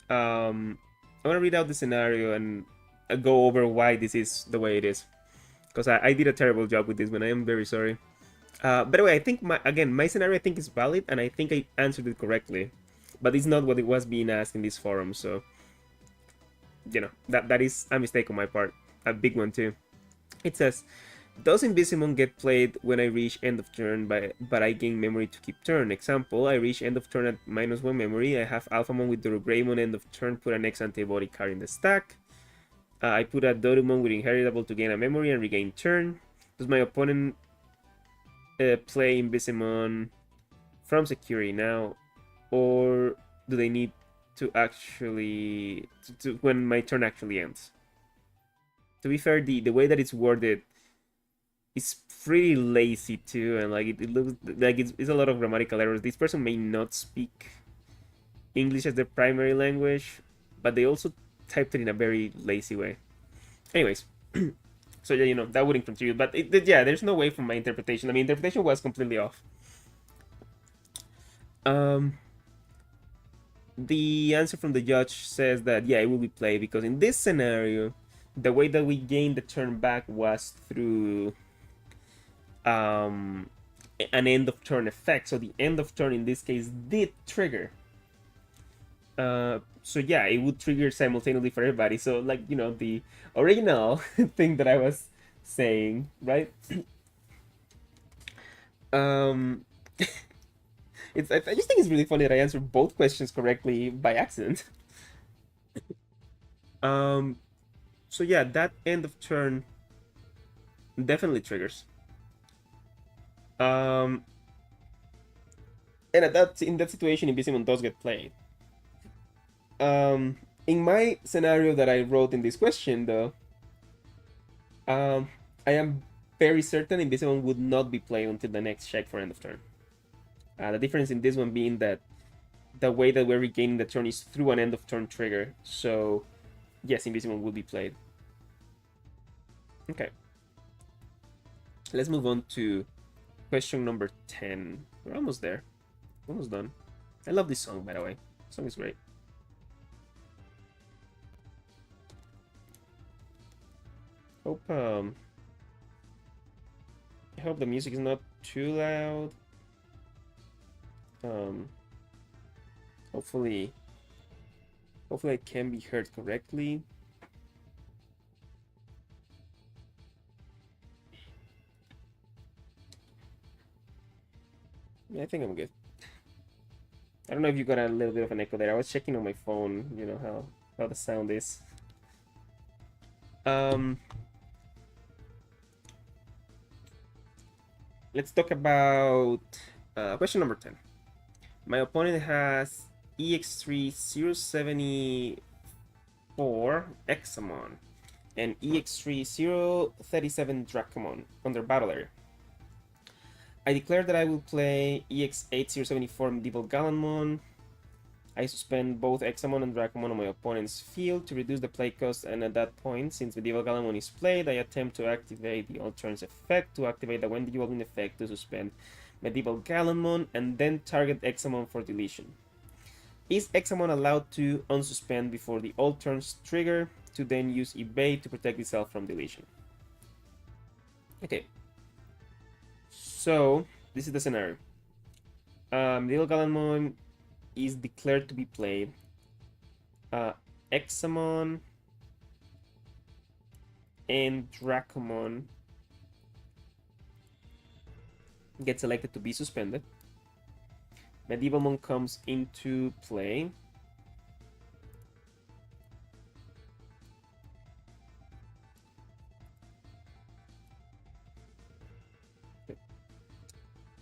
I want to read out the scenario and go over why this is the way it is. Because I did a terrible job with this one. I am very sorry. By the way, I think my scenario I think is valid, and I think I answered it correctly, but it's not what it was being asked in this forum. So that is a mistake on my part, a big one too. It says, does Invisimon get played when I reach end of turn, but I gain memory to keep turn? Example, I reach end of turn at -1 memory. I have Alphamon with Dorogreymon end of turn, put an X antibody card in the stack. I put a Dorumon with Inheritable to gain a memory and regain turn. Does my opponent play Invisimon from security now, or do they need to actually when my turn actually ends? To be fair, the way that it's worded is pretty lazy too, and like it looks like it's a lot of grammatical errors. This person may not speak English as their primary language, but they also typed it in a very lazy way. Anyways, so yeah, that wouldn't contribute. But yeah, there's no way from my interpretation. I mean, interpretation was completely off. The answer from the judge says that yeah, it will be played because in this scenario, the way that we gained the turn back was through an end of turn effect. So the end of turn in this case did trigger. So yeah, it would trigger simultaneously for everybody. So like the original thing that I was saying, right? um, I just think it's really funny that I answered both questions correctly by accident. Um, so yeah, that end of turn definitely triggers. And in that situation, Invisimon does get played. In my scenario that I wrote in this question, though, I am very certain Invisimon would not be played until the next check for end of turn. The difference in this one being that the way that we're regaining the turn is through an end of turn trigger. So, yes, Invisimon will be played. Okay. Let's move on to question number 10. We're almost there. Almost done. I love this song, by the way. The song is great. Hope I hope the music is not too loud. Hopefully it can be heard correctly. Yeah, I think I'm good. I don't know if you got a little bit of an echo there. I was checking on my phone, how the sound is. Let's talk about question number 10. My opponent has EX3074 Examon and EX3037 Dracomon on their battle area. I declare that I will play EX8074 Medieval Gallamon. I suspend both Examon and Dracomon on my opponent's field to reduce the play cost, and at that point, since Medieval Gallamon is played, I attempt to activate the All Turns effect to activate the when Digivolving effect to suspend Medieval Gallamon and then target Examon for deletion. Is Examon allowed to unsuspend before the All Turns trigger to then use Evade to protect itself from deletion? Okay. So, this is the scenario. Medieval Gallamon is declared to be played. Examon and Dracomon get selected to be suspended. Medievalmon comes into play.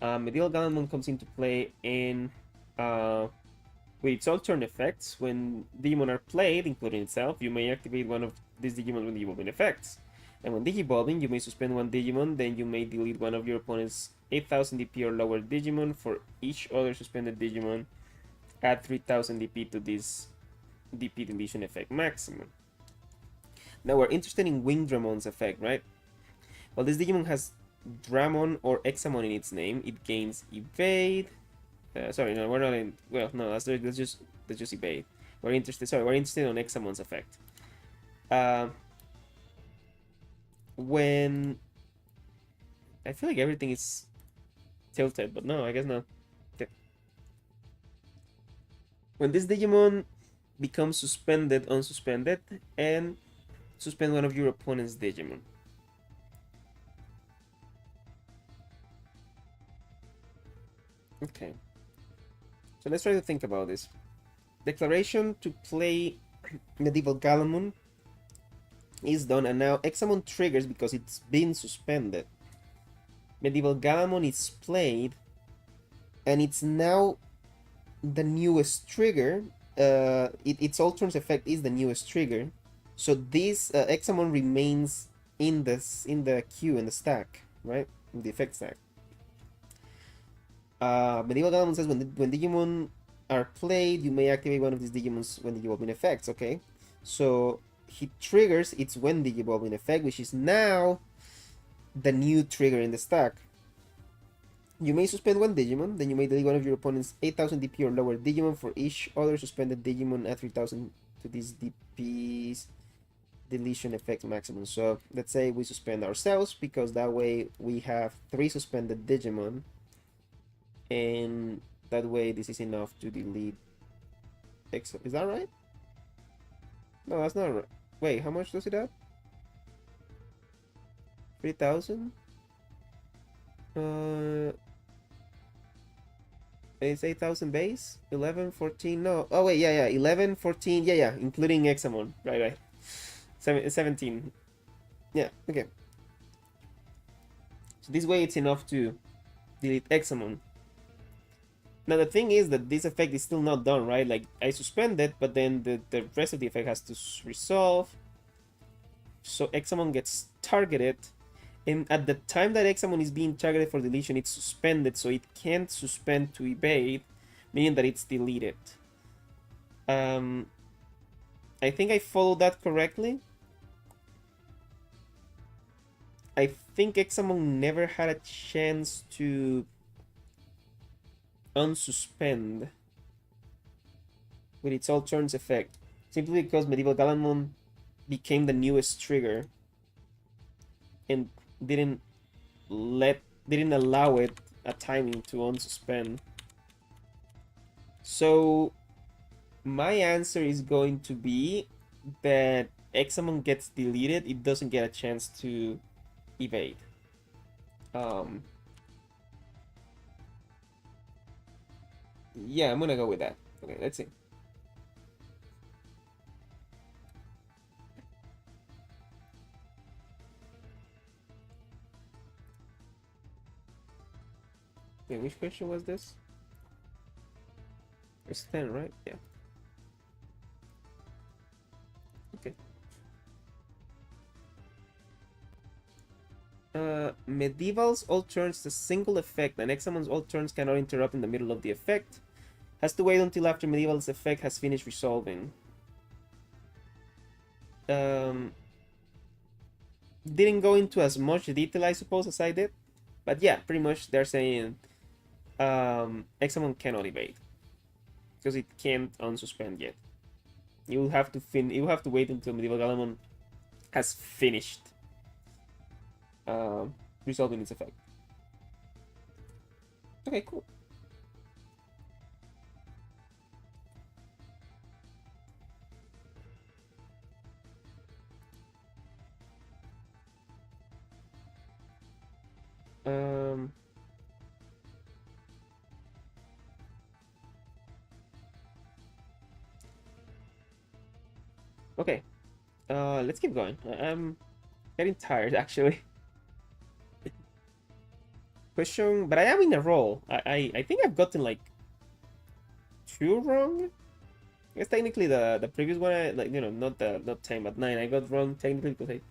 Medieval Gallamon comes into play in with its all turn effects. When Digimon are played, including itself, you may activate one of these Digimon with Digivolving effects. And when Digivolving, you may suspend one Digimon, then you may delete one of your opponent's 8000 DP or lower Digimon. For each other suspended Digimon, add 3000 DP to this DP deletion effect maximum. Now we're interested in Wingdramon's effect, right? While this Digimon has Dramon or Examon in its name, it gains Evade. Sorry, no, we're not in. Well, no, let's just Evade. We're interested. Sorry, we're interested on Examon's effect. Uh, when I feel like everything is tilted, but no, I guess not. Okay. When this Digimon becomes suspended, unsuspended, and suspend one of your opponent's Digimon. Okay. So let's try to think about this. Declaration to play Medieval Galamon is done, and now Examon triggers because it's been suspended. Medieval Galamon is played, and it's now the newest trigger. Its all turns effect is the newest trigger, so this Examon remains in the queue in the stack, right? In the effect stack. Medieval Galamon says when Digimon are played, you may activate one of these Digimons when Digivolve in effects. Okay, so he triggers its when Digivolve in effect, which is now the new trigger in the stack. You may suspend one Digimon, then you may delete one of your opponent's 8000 DP or lower Digimon for each other suspended Digimon at 3000 to this DP's deletion effect maximum. So let's say we suspend ourselves because that way we have 3 suspended Digimon, and that way this is enough to delete X. Is that right? No, that's not right. Wait, how much does it add? 3000? It's 8000 base? 11, 14, no. Oh, wait, yeah, 11, 14, yeah, including Examon. Right. 17. Yeah, okay. So this way it's enough to delete Examon. Now the thing is that this effect is still not done, right? Like, I suspend it, but then the rest of the effect has to resolve. So Examon gets targeted, and at the time that Examon is being targeted for deletion, it's suspended, so it can't suspend to evade, meaning that it's deleted. I think I followed that correctly. I think Examon never had a chance to unsuspend with its all turns effect, simply because Medieval Galamon became the newest trigger and didn't allow it a timing to unsuspend. So my answer is going to be that Examon gets deleted, it doesn't get a chance to evade. Yeah, I'm gonna go with that. Okay, let's see. Okay, which question was this? It's 10, right? Yeah. Okay. Medieval's all turns a single effect, and Examon's all turns cannot interrupt in the middle of the effect. Has to wait until after Medieval's effect has finished resolving. Didn't go into as much detail, I suppose, as I did. But yeah, pretty much they're saying Examon cannot evade because it can't unsuspend yet. You will have to wait until Medieval Galamon has finished resolving its effect. Okay, cool. Okay. Let's keep going. I'm getting tired, actually. Question, but I am in a roll. I think I've gotten like 2 wrong. I guess technically the previous one, not 10 but 9, I got wrong technically because I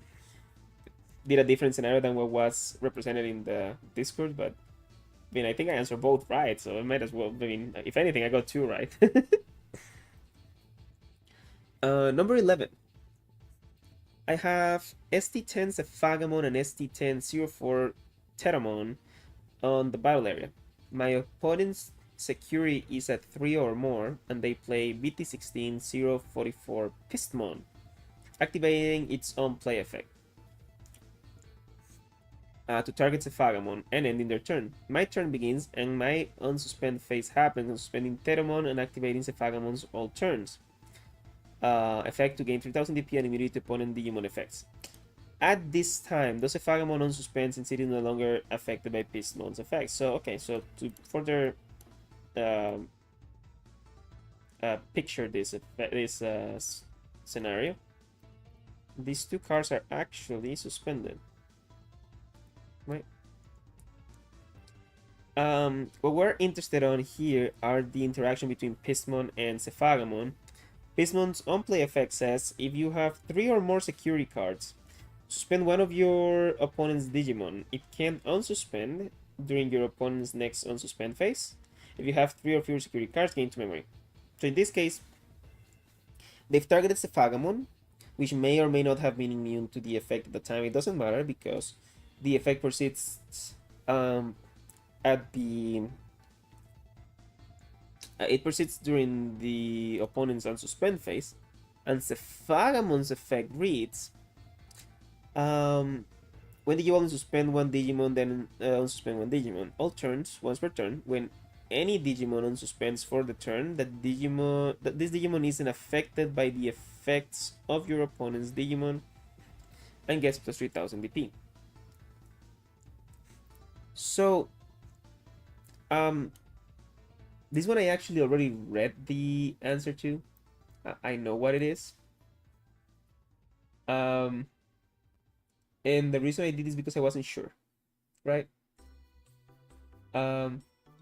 did a different scenario than what was represented in the Discord. But I mean, I think I answered both right, so I might as well. I mean, if anything, I got 2 right. Number 11. I have ST10 Sephagamon and ST10-04 Teramon on the battle area. My opponent's security is at 3 or more, and they play BT16-044 Pistmon, activating its own play effect to target Sephagamon and ending their turn. My turn begins, and my unsuspend phase happens, unsuspending Teramon and activating Sephagamon's all turns. Effect to gain 3000 DP and immunity to opponent Digimon effects. At this time, those Sephagamon unsuspend since it is no longer affected by Pistmon's effects. So, okay, so to further um, picture this scenario, these two cards are actually suspended, right? What we're interested on here are the interaction between Pistmon and Sephagamon. Pistmon's on-play effect says, if you have 3 or more security cards, suspend one of your opponent's Digimon. It can't unsuspend during your opponent's next unsuspend phase. If you have 3 or fewer security cards, gain 2 memory. So in this case, they've targeted Sephagamon, which may or may not have been immune to the effect at the time. It doesn't matter because the effect persists at the it persists during the opponent's unsuspend phase, and Sephagamon's effect reads: when Digimon suspend one Digimon, then unsuspend one Digimon. All turns, once per turn, when any Digimon unsuspends for the turn, that this Digimon isn't affected by the effects of your opponent's Digimon, and gets plus 3000 DP. So, this one I actually already read the answer to. I know what it is. And the reason I did is because I wasn't sure, right? I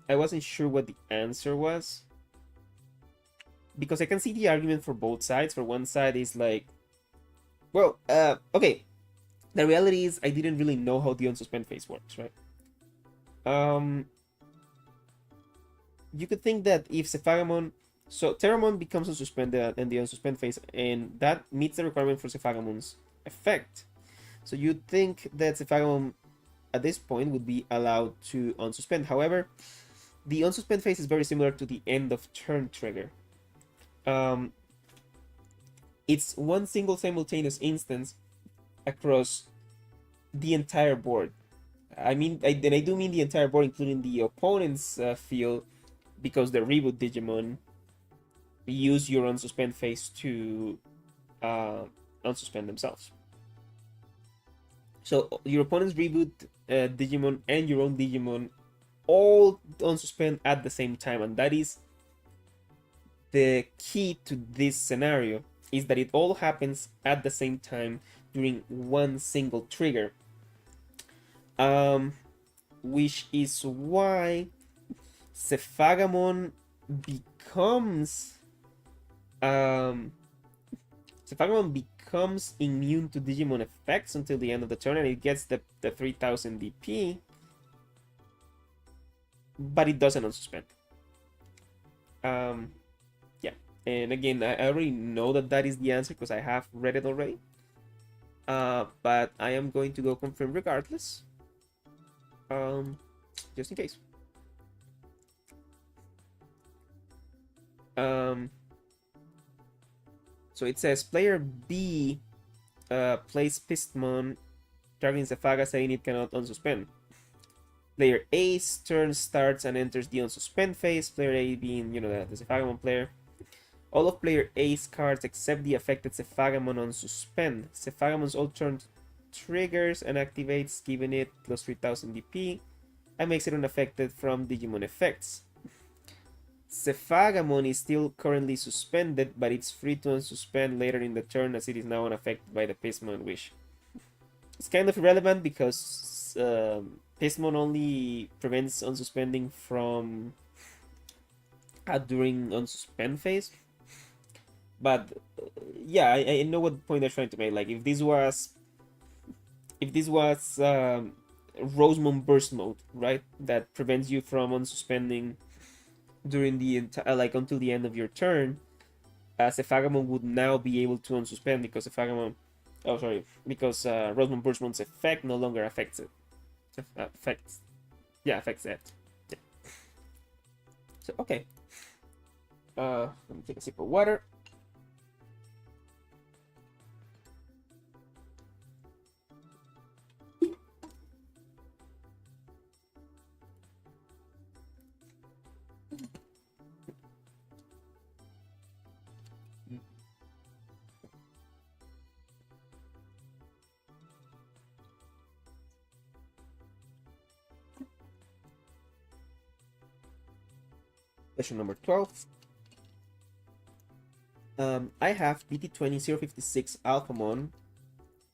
wasn't sure what the answer was. Because I can see the argument for both sides. For one side is like, well, okay. The reality is I didn't really know how the unsuspend phase works, right? You could think that if Sephagamon, so Terramon becomes unsuspended in the unsuspend phase, and that meets the requirement for Sephagamon's effect. So you'd think that Sephagamon at this point would be allowed to unsuspend. However, the unsuspend phase is very similar to the end of turn trigger. It's one single simultaneous instance across the entire board. I mean, I do mean the entire board, including the opponent's field, because the reboot Digimon use your unsuspend phase to unsuspend themselves. So your opponent's reboot Digimon and your own Digimon all unsuspend at the same time, and that is the key to this scenario, is that it all happens at the same time during one single trigger. Which is why Sephagamon becomes immune to Digimon effects until the end of the turn, and it gets the 3000 DP, but it doesn't unsuspend. Yeah, and again, I already know that is the answer because I have read it already. But I am going to go confirm regardless. Just in case. So it says player B plays Pistmon, targeting Sephaga, saying it cannot unsuspend. Player A's turn starts and enters the unsuspend phase. Player A being, the Sephagamon player. All of player A's cards except the affected Sephagamon unsuspend. Sephagamon's all turn triggers and activates, giving it plus 3000 DP, and makes it unaffected from Digimon effects. Sephagamon is still currently suspended, but it's free to unsuspend later in the turn as it is now unaffected by the Pistmon wish. It's kind of irrelevant because Pistmon only prevents unsuspending from during unsuspend phase. But yeah, I know what point they're trying to make. Like if this was Rosemon burst mode, right? That prevents you from unsuspending during the entire until the end of your turn, Sephagamon would now be able to unsuspend because Sephagamon Oh, sorry, because Rosemont Bushmont's effect no longer affects it. Affects, yeah, affects it. Yeah. So okay. Let me take a sip of water. Question number 12. I have BT20056 Alphamon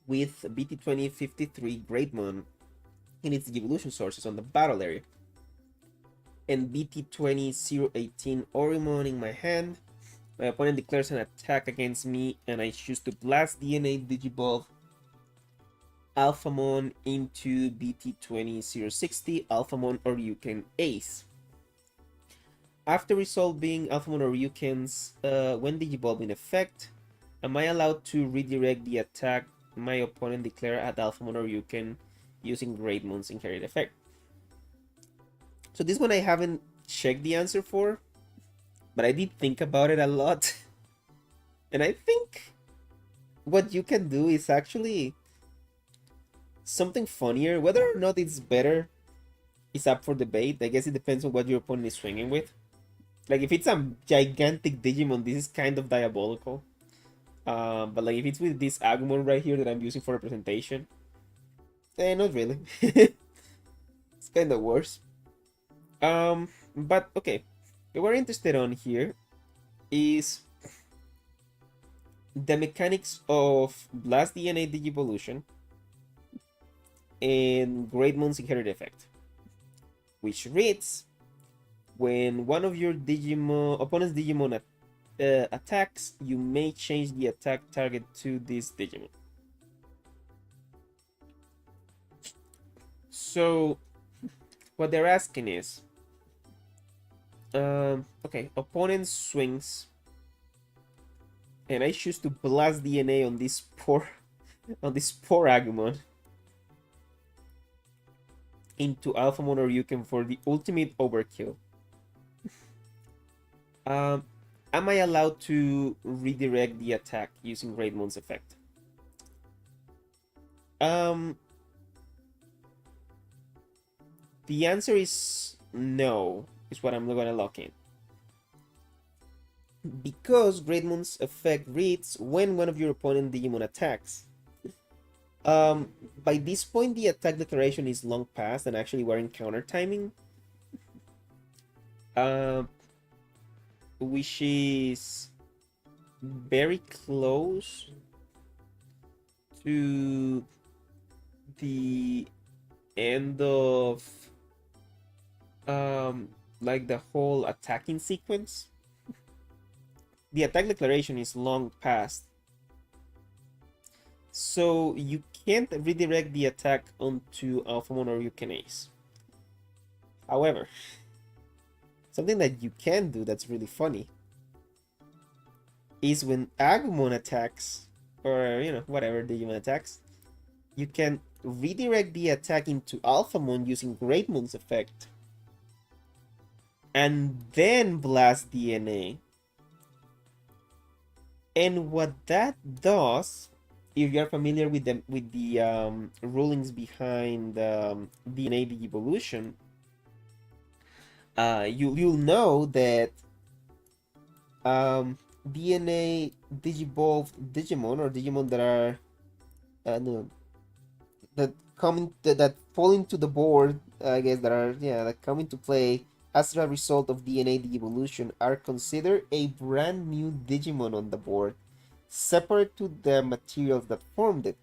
with BT2053 Greatmon in its evolution sources on the battle area, and BT20018 Orimon in my hand. My opponent declares an attack against me, and I choose to Blast DNA Digivolve Alphamon into BT20060 Alphamon Oryuken Ace. After resolving Alphamon Oryuken's when Digivolve in effect, am I allowed to redirect the attack my opponent declared at Alphamon Oryuken using Greatmon's inherit effect? So this one I haven't checked the answer for, but I did think about it a lot. And I think what you can do is actually something funnier. Whether or not it's better is up for debate. I guess it depends on what your opponent is swinging with. Like, if it's a gigantic Digimon, this is kind of diabolical. But like, if it's with this Agumon right here that I'm using for representation, not really. It's kind of worse. But okay, what we're interested on here is the mechanics of Blast DNA Digivolution and Greatmon's inherit effect, which reads: when one of your opponent's Digimon attacks, you may change the attack target to this Digimon. So what they're asking is, okay, opponent swings, and I choose to Blast DNA on this poor Agumon into Alphamon Oryuken for the ultimate overkill. Am I allowed to redirect the attack using Greatmon's effect? The answer is no, is what I'm gonna lock in. Because Greatmon's effect reads when one of your opponent Digimon attacks. By this point, the attack declaration is long past, and actually we're in counter timing. Which is very close to the end of like the whole attacking sequence. The attack declaration is long past, so you can't redirect the attack onto Alphamon or Oryuken Ace. However, something that you can do that's really funny is when Agumon attacks, or whatever Digimon attacks, you can redirect the attack into Alphamon using Greatmon's effect, and then Blast DNA. And what that does, if you're familiar with the rulings behind DNA Digivolution, you'll know that DNA Digivolved Digimon, or Digimon that are no, that fall into the board, I guess, that come into play as a result of DNA Digivolution, are considered a brand new Digimon on the board, separate to the materials that formed it.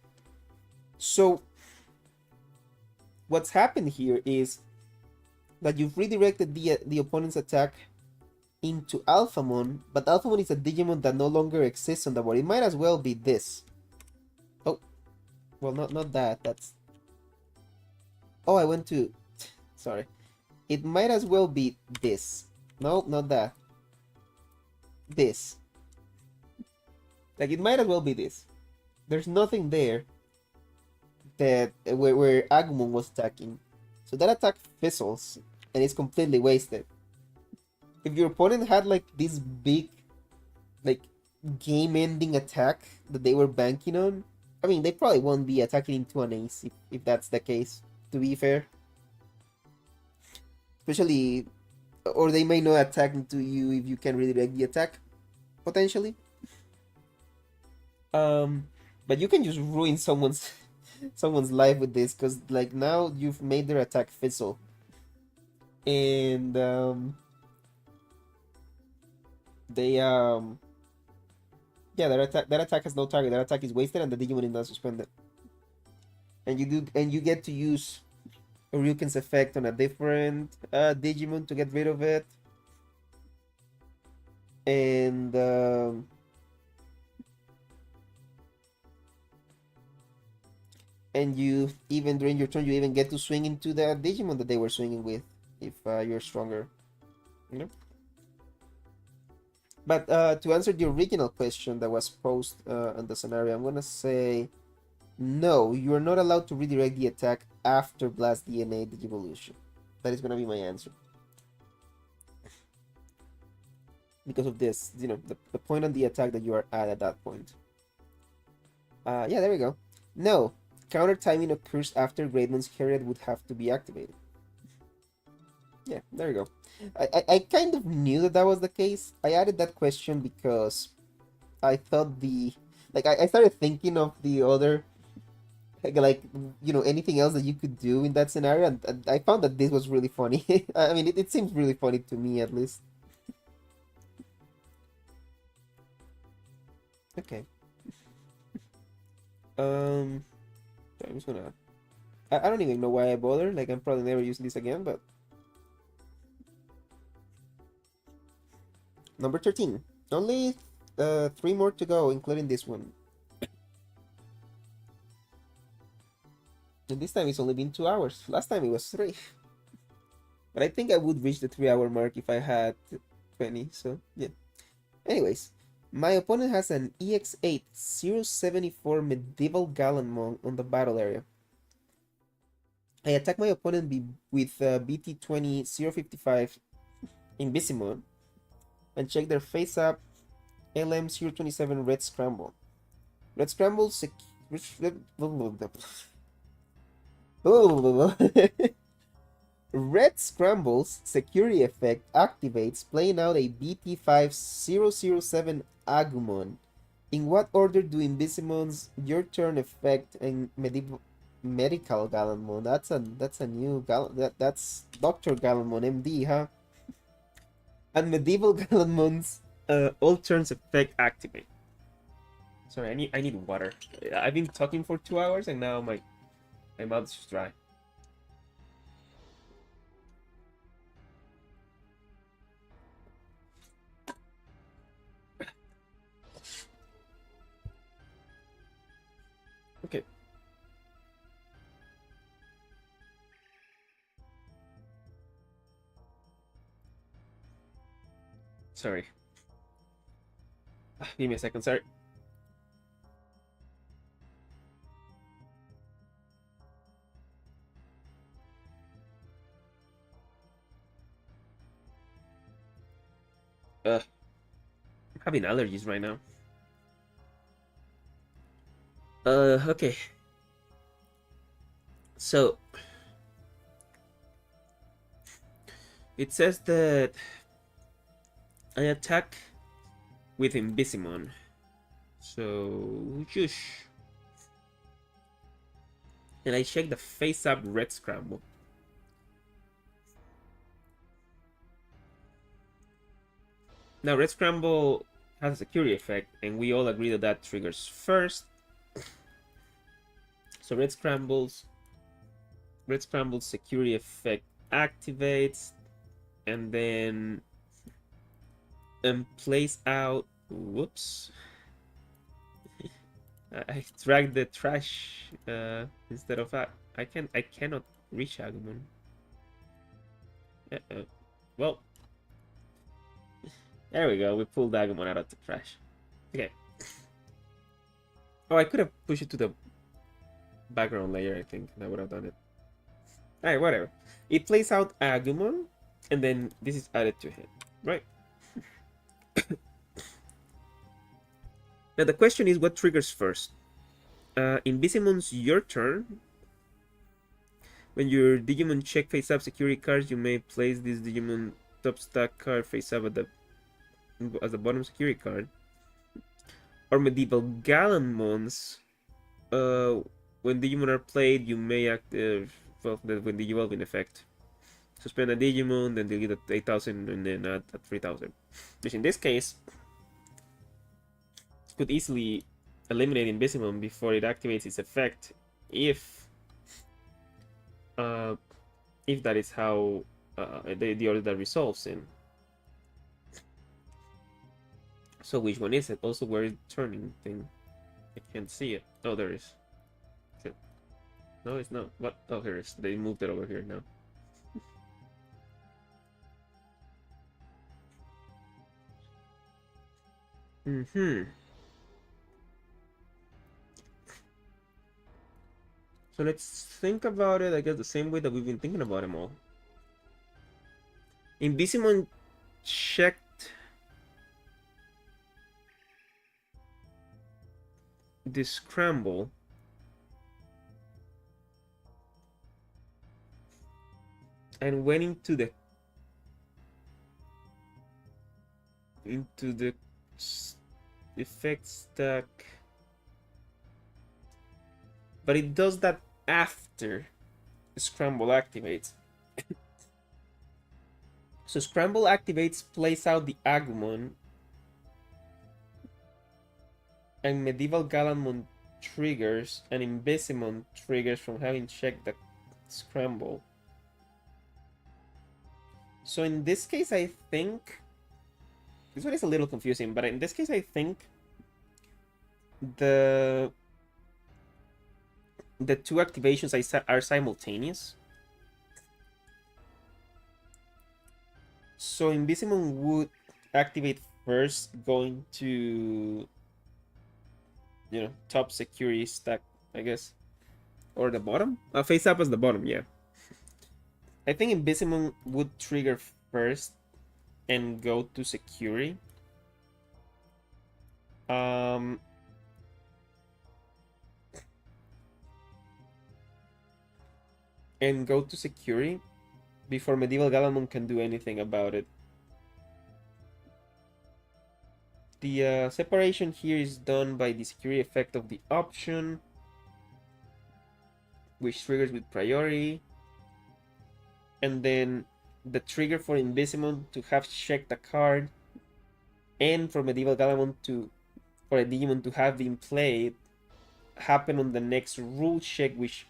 So what's happened here is that you've redirected the opponent's attack into Alphamon, but Alphamon is a Digimon that no longer exists on the board. It might as well be this. Oh, well, not that. That's... Oh, I went to... Sorry. It might as well be this. No, not that. This. Like, it might as well be this. there's nothing there that where Agumon was attacking. So that attack fizzles and it's completely wasted. If your opponent had like this big like game-ending attack that they were banking on, I mean they probably won't be attacking into an ace if that's the case. To be fair, especially or they may not attack into you if you can redirect the attack potentially. Um, but you can just ruin someone's life with this because like now you've made their attack fizzle and they yeah that attack has no target. That attack is wasted and the Digimon is not suspended. And you get to use Ryuken's effect on a different Digimon to get rid of it. And you even during your turn you even get to swing into the Digimon that they were swinging with if you're stronger. You know? But to answer the original question that was posed on the scenario, I'm gonna say no, you are not allowed to redirect the attack after Blast DNA Digivolution. That is gonna be my answer. Because of this, the point on the attack that you are at that point. Yeah, there we go. No, counter timing occurs after Greatman's Chariot would have to be activated. Yeah, there we go. I kind of knew that was the case. I added that question because I thought I started thinking of the other anything else that you could do in that scenario, and I found that this was really funny. I mean, it seems really funny to me at least. Okay. I'm just gonna. I don't even know why I bother. Like, I'm probably never using this again, but number 13. Only 3 more to go, including this one. And this time it's only been 2 hours. Last time it was 3. But I think I would reach the 3-hour mark if I had 20, so yeah. Anyways, my opponent has an EX8 074 Medieval Gallamon on the battle area. I attack my opponent with BT20 055 Invisimon and check their face up LM 027 Red Scramble. Red Scramble Red Scramble's security effect activates, playing out a BT5007 Agumon. In what order do Invisimon's Your Turn effect and Medical Gallamon? That's a new that's Dr. Gallamon MD, huh? And Medieval Gallamon's all turns effect activate. Sorry, I need water. I've been talking for 2 hours and now my mouth is dry. Okay. Sorry. Give me a second, sorry. I'm having allergies right now. Okay. So it says that I attack with Invisimon. So shush. And I check the face up Red Scramble. Now Red Scramble has a security effect, and we all agree that that triggers first. So Red Scramble's security effect activates, and then plays out. Whoops! I dragged the trash instead of that. I cannot reach Agumon. Well, there we go. We pulled Agumon out of the trash. Okay. Oh, I could have pushed it to the background layer, I think. That would have done it. Alright, whatever. It plays out Agumon, and then this is added to him. Right. Now the question is what triggers first? In Bisimon's your turn. When your Digimon check face up security cards, you may place this Digimon top stack card face up at the as the bottom security card. Or medieval Gallamons. Uh, when Digimon are played, you may active when the evolve in effect. Suspend a Digimon, then delete at 8,000 and then add at 3,000. Which in this case could easily eliminate Invisimon before it activates its effect uh, if that is how the order that resolves in. So which one is it? Also, where is the turning thing? I can't see it. Oh, there is. No, it's not. What? Oh, here it is. They moved it over here now. Mm-hmm. So let's think about it, I guess, the same way that we've been thinking about them all. Invisimon checked the scramble. And went into the effect stack, but it does that after scramble activates. So scramble activates, plays out the Agumon, and medieval Galamon triggers, and Invisimon triggers from having checked the scramble. So in this case, I think this one is a little confusing, but in this case, I think the the two activations are simultaneous. So Invisimon would activate first, going to top security stack, I guess, or the bottom. Face up as the bottom, yeah. I think Invisimon would trigger first and go to security. Um, and go to security before Medieval Galamon can do anything about it. The separation here is done by the security effect of the option, which triggers with priority, and then the trigger for Invisimon to have checked a card, and for Medieval Galamon for a Digimon to have been played, happen on the next rule check, which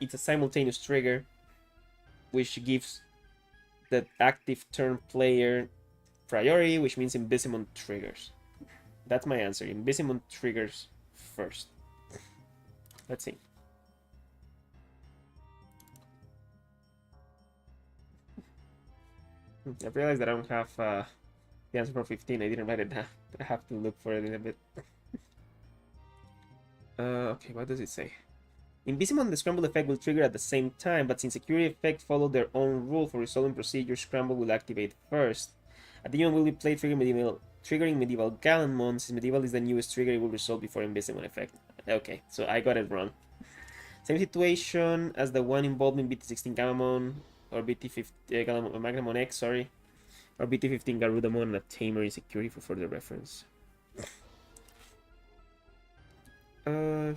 it's a simultaneous trigger, which gives the active turn player priority, which means Invisimon triggers. That's my answer. Invisimon triggers first. Let's see. I realized that I don't have the answer for 15. I didn't write it down. I have to look for it in a bit. Okay, what does it say? Invisimon and the scramble effect will trigger at the same time, but since security effects follow their own rule for resolving procedure, scramble will activate first. A Digimon will be played triggering Medieval Gallamon. Since Medieval is the newest trigger, it will resolve before Invisimon effect. Okay, so I got it wrong. Same situation as the one involving BT16 Gammamon, or BT50 Magnamon X, sorry, or BT15 Garudamon and a Tamer in security for further reference. Oh,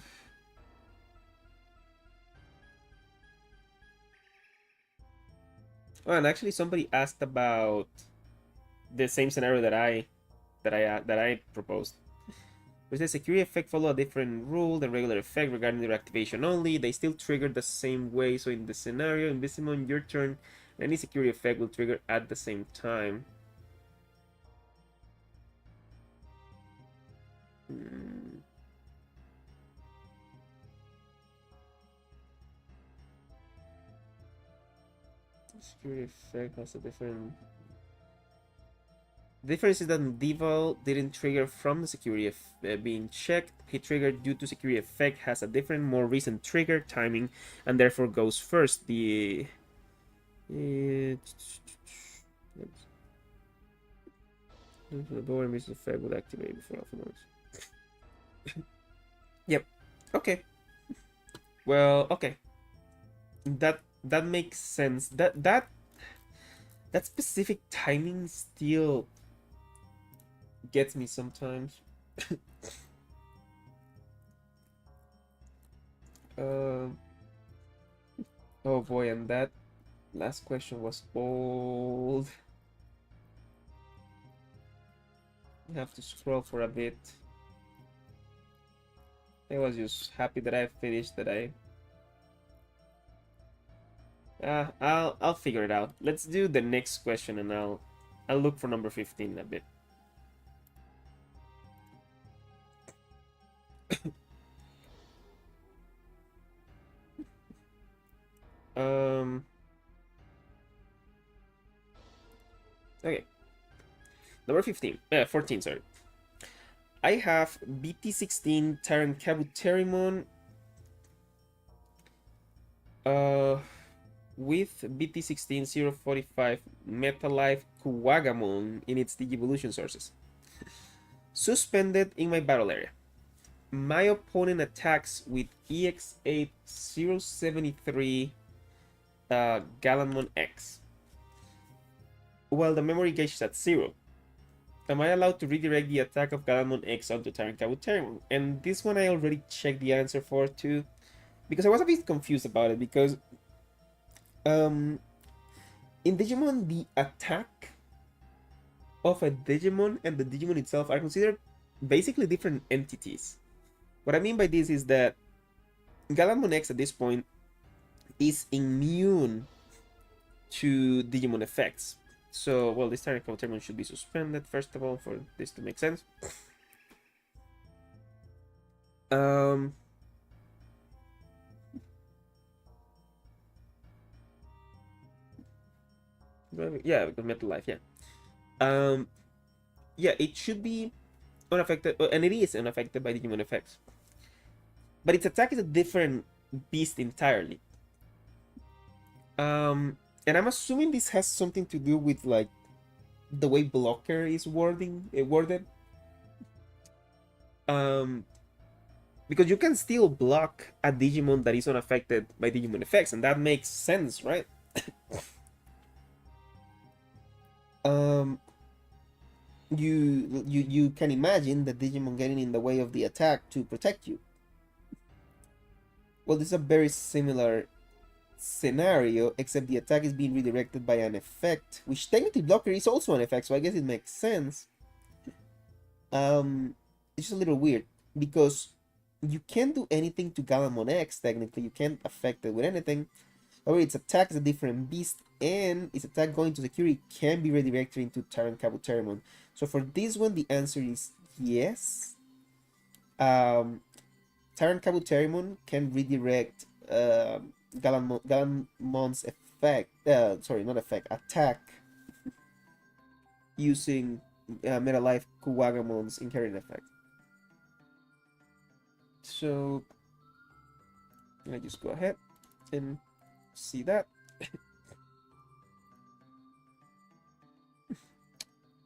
and actually somebody asked about the same scenario that I proposed. Which the security effect follow a different rule than regular effect regarding their activation only. They still trigger the same way. So in the scenario, Invisimon, your turn, any security effect will trigger at the same time. Security effect has a different. The difference is that Medieval didn't trigger from the security being checked. He triggered due to security effect, has a different, more recent trigger timing, and therefore goes first. Uh, the door miss effect would activate before alpha noise. Yep. Okay. Well, okay. That makes sense. That specific timing still gets me sometimes. Uh, oh boy, and that last question was old. I have to scroll for a bit. I was just happy that I finished that I. I'll figure it out. Let's do the next question, and I'll look for number 15 a bit. Um. Okay. Number 15. 14. Sorry. I have BT16 Tyrant Kabuterimon. With BT16 045 Metalife Kuwagamon in its Digivolution sources. Suspended in my battle area. My opponent attacks with EX8 073 Galamon X. While the memory gauge is at 0. Am I allowed to redirect the attack of Galamon X onto Tyrant Kabuterimon? And this one I already checked the answer for too. Because I was a bit confused about it, because in Digimon, the attack of a Digimon and the Digimon itself are considered basically different entities. What I mean by this is that Galamon X at this point is immune to Digimon effects. So, well, this Tyrant Kabuterimon should be suspended, first of all, for this to make sense. Yeah, because Metal Life, yeah. Yeah, it should be unaffected, and it is unaffected by Digimon effects. But its attack is a different beast entirely. And I'm assuming this has something to do with like the way blocker is worded. Because you can still block a Digimon that is unaffected by Digimon effects, and that makes sense, right? You can imagine the Digimon getting in the way of the attack to protect you. Well, this is a very similar scenario, except the attack is being redirected by an effect, which technically blocker is also an effect, so I guess it makes sense. It's just a little weird because you can't do anything to Galamon X. Technically, you can't affect it with anything. However, its attack is a different beast, and its attack going to security can be redirected into Tyrant Kabuterimon. So for this one, the answer is yes. Tyrant Kabuterimon can redirect Galamon's effect. Sorry, not effect. Attack using Metalife Kuwagamon's inherent effect. So I just go ahead and see that.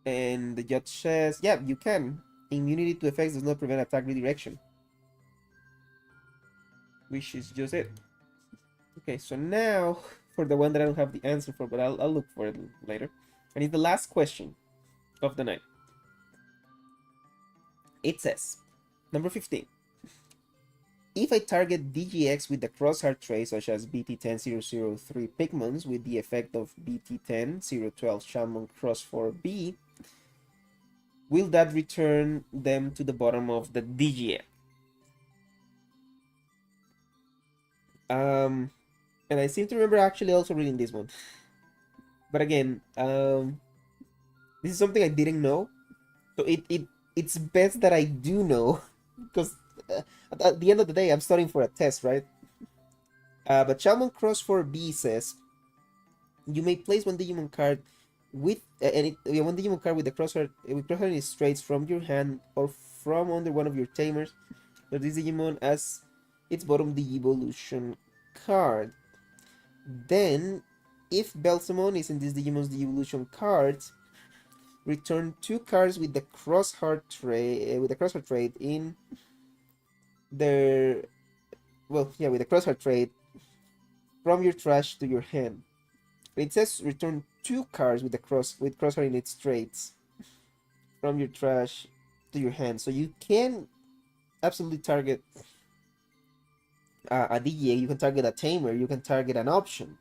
And the judge says, yeah, you can. Immunity to effects does not prevent attack redirection. Which is just it. Okay, so now for the one that I don't have the answer for, but I'll look for it later. And it's the last question of the night. It says, number 15. If I target DGX with the crosshair tray, such as BT10003 Pigmons with the effect of BT10012 Shaman Cross 4B, will that return them to the bottom of the DGX? And I seem to remember actually also reading this one. But again, this is something I didn't know. So it's best that I do know, because at the end of the day, I'm studying for a test, right? But Shaman Cross 4B says, you may place one Digimon card with and one Digimon card with the crosshair is straight from your hand or from under one of your tamers. So this Digimon as its bottom Digivolution card. Then, if Belsamon is in this Digimon's Digivolution cards, return two cards with the crosshair trade in their with the crosshair trade from your trash to your hand. It says return two cards with crosshair in its trades from your trash to your hand. So you can absolutely target a DGA, you can target a tamer, you can target an option.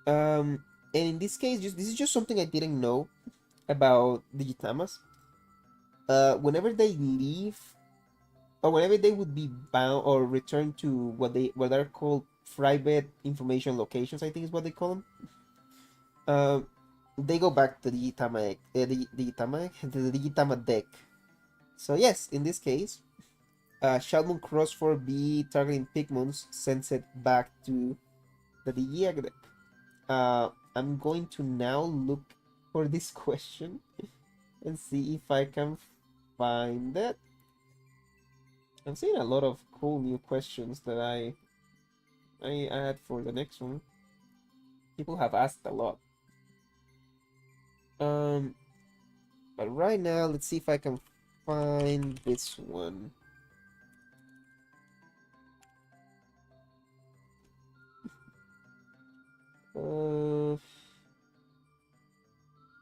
And in this case, this is just something I didn't know about Digitamas. Whenever they leave, or whenever they would be bound or return to what are called private information locations, I think is what they call them. Uh, they go back to the Digitama deck. So yes, in this case, Shoutmoon Cross 4B targeting Pigmons sends it back to the Digi deck. I'm going to now look for this question and see if I can find it. I'm seeing a lot of cool new questions that I add for the next one. People have asked a lot. Um, but right now, let's see if I can find this one.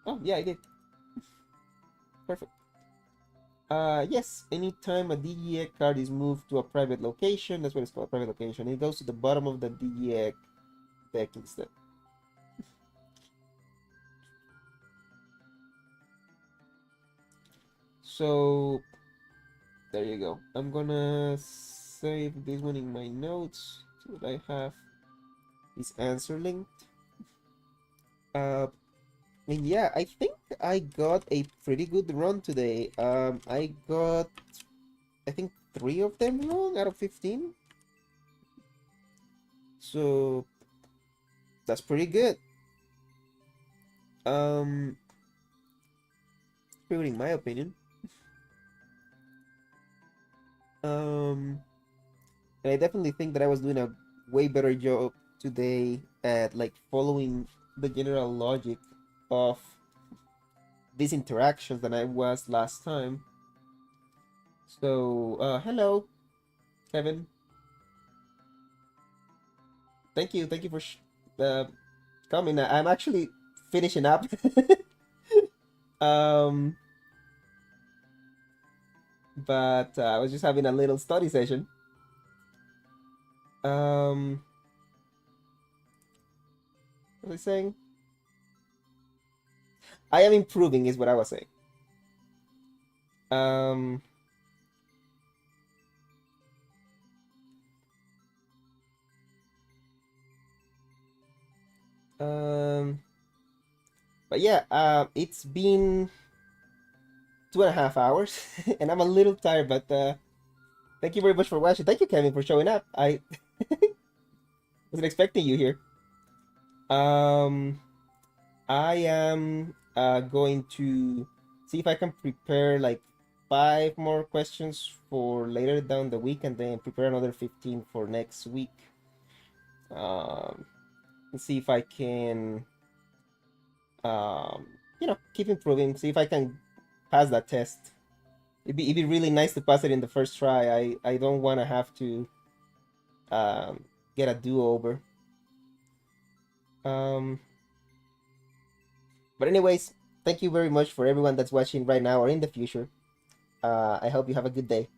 Oh yeah, I did. Perfect. Yes, anytime a DGX card is moved to a private location, that's what it's called, a private location, it goes to the bottom of the DGX deck instead. So, there you go. I'm gonna save this one in my notes so that I have this answer linked. And yeah, I think I got a pretty good run today. I got, I think, 3 of them wrong out of 15. So that's pretty good. Pretty good in my opinion. And I definitely think that I was doing a way better job today at like following the general logic of these interactions than I was last time. So, hello, Kevin. Thank you for coming. I'm actually finishing up. um, but I was just having a little study session. Um, what was I saying? I am improving, is what I was saying. Um, um, but yeah, it's been 2.5 hours, and I'm a little tired. But thank you very much for watching. Thank you, Kevin, for showing up. I wasn't expecting you here. I am going to see if I can prepare like 5 more questions for later down the week, and then prepare another 15 for next week. And see if I can, keep improving. See if I can pass that test. It'd be really nice to pass it in the first try. I don't want to have to get a do-over. Um, but anyways, thank you very much for everyone that's watching right now or in the future. I hope you have a good day.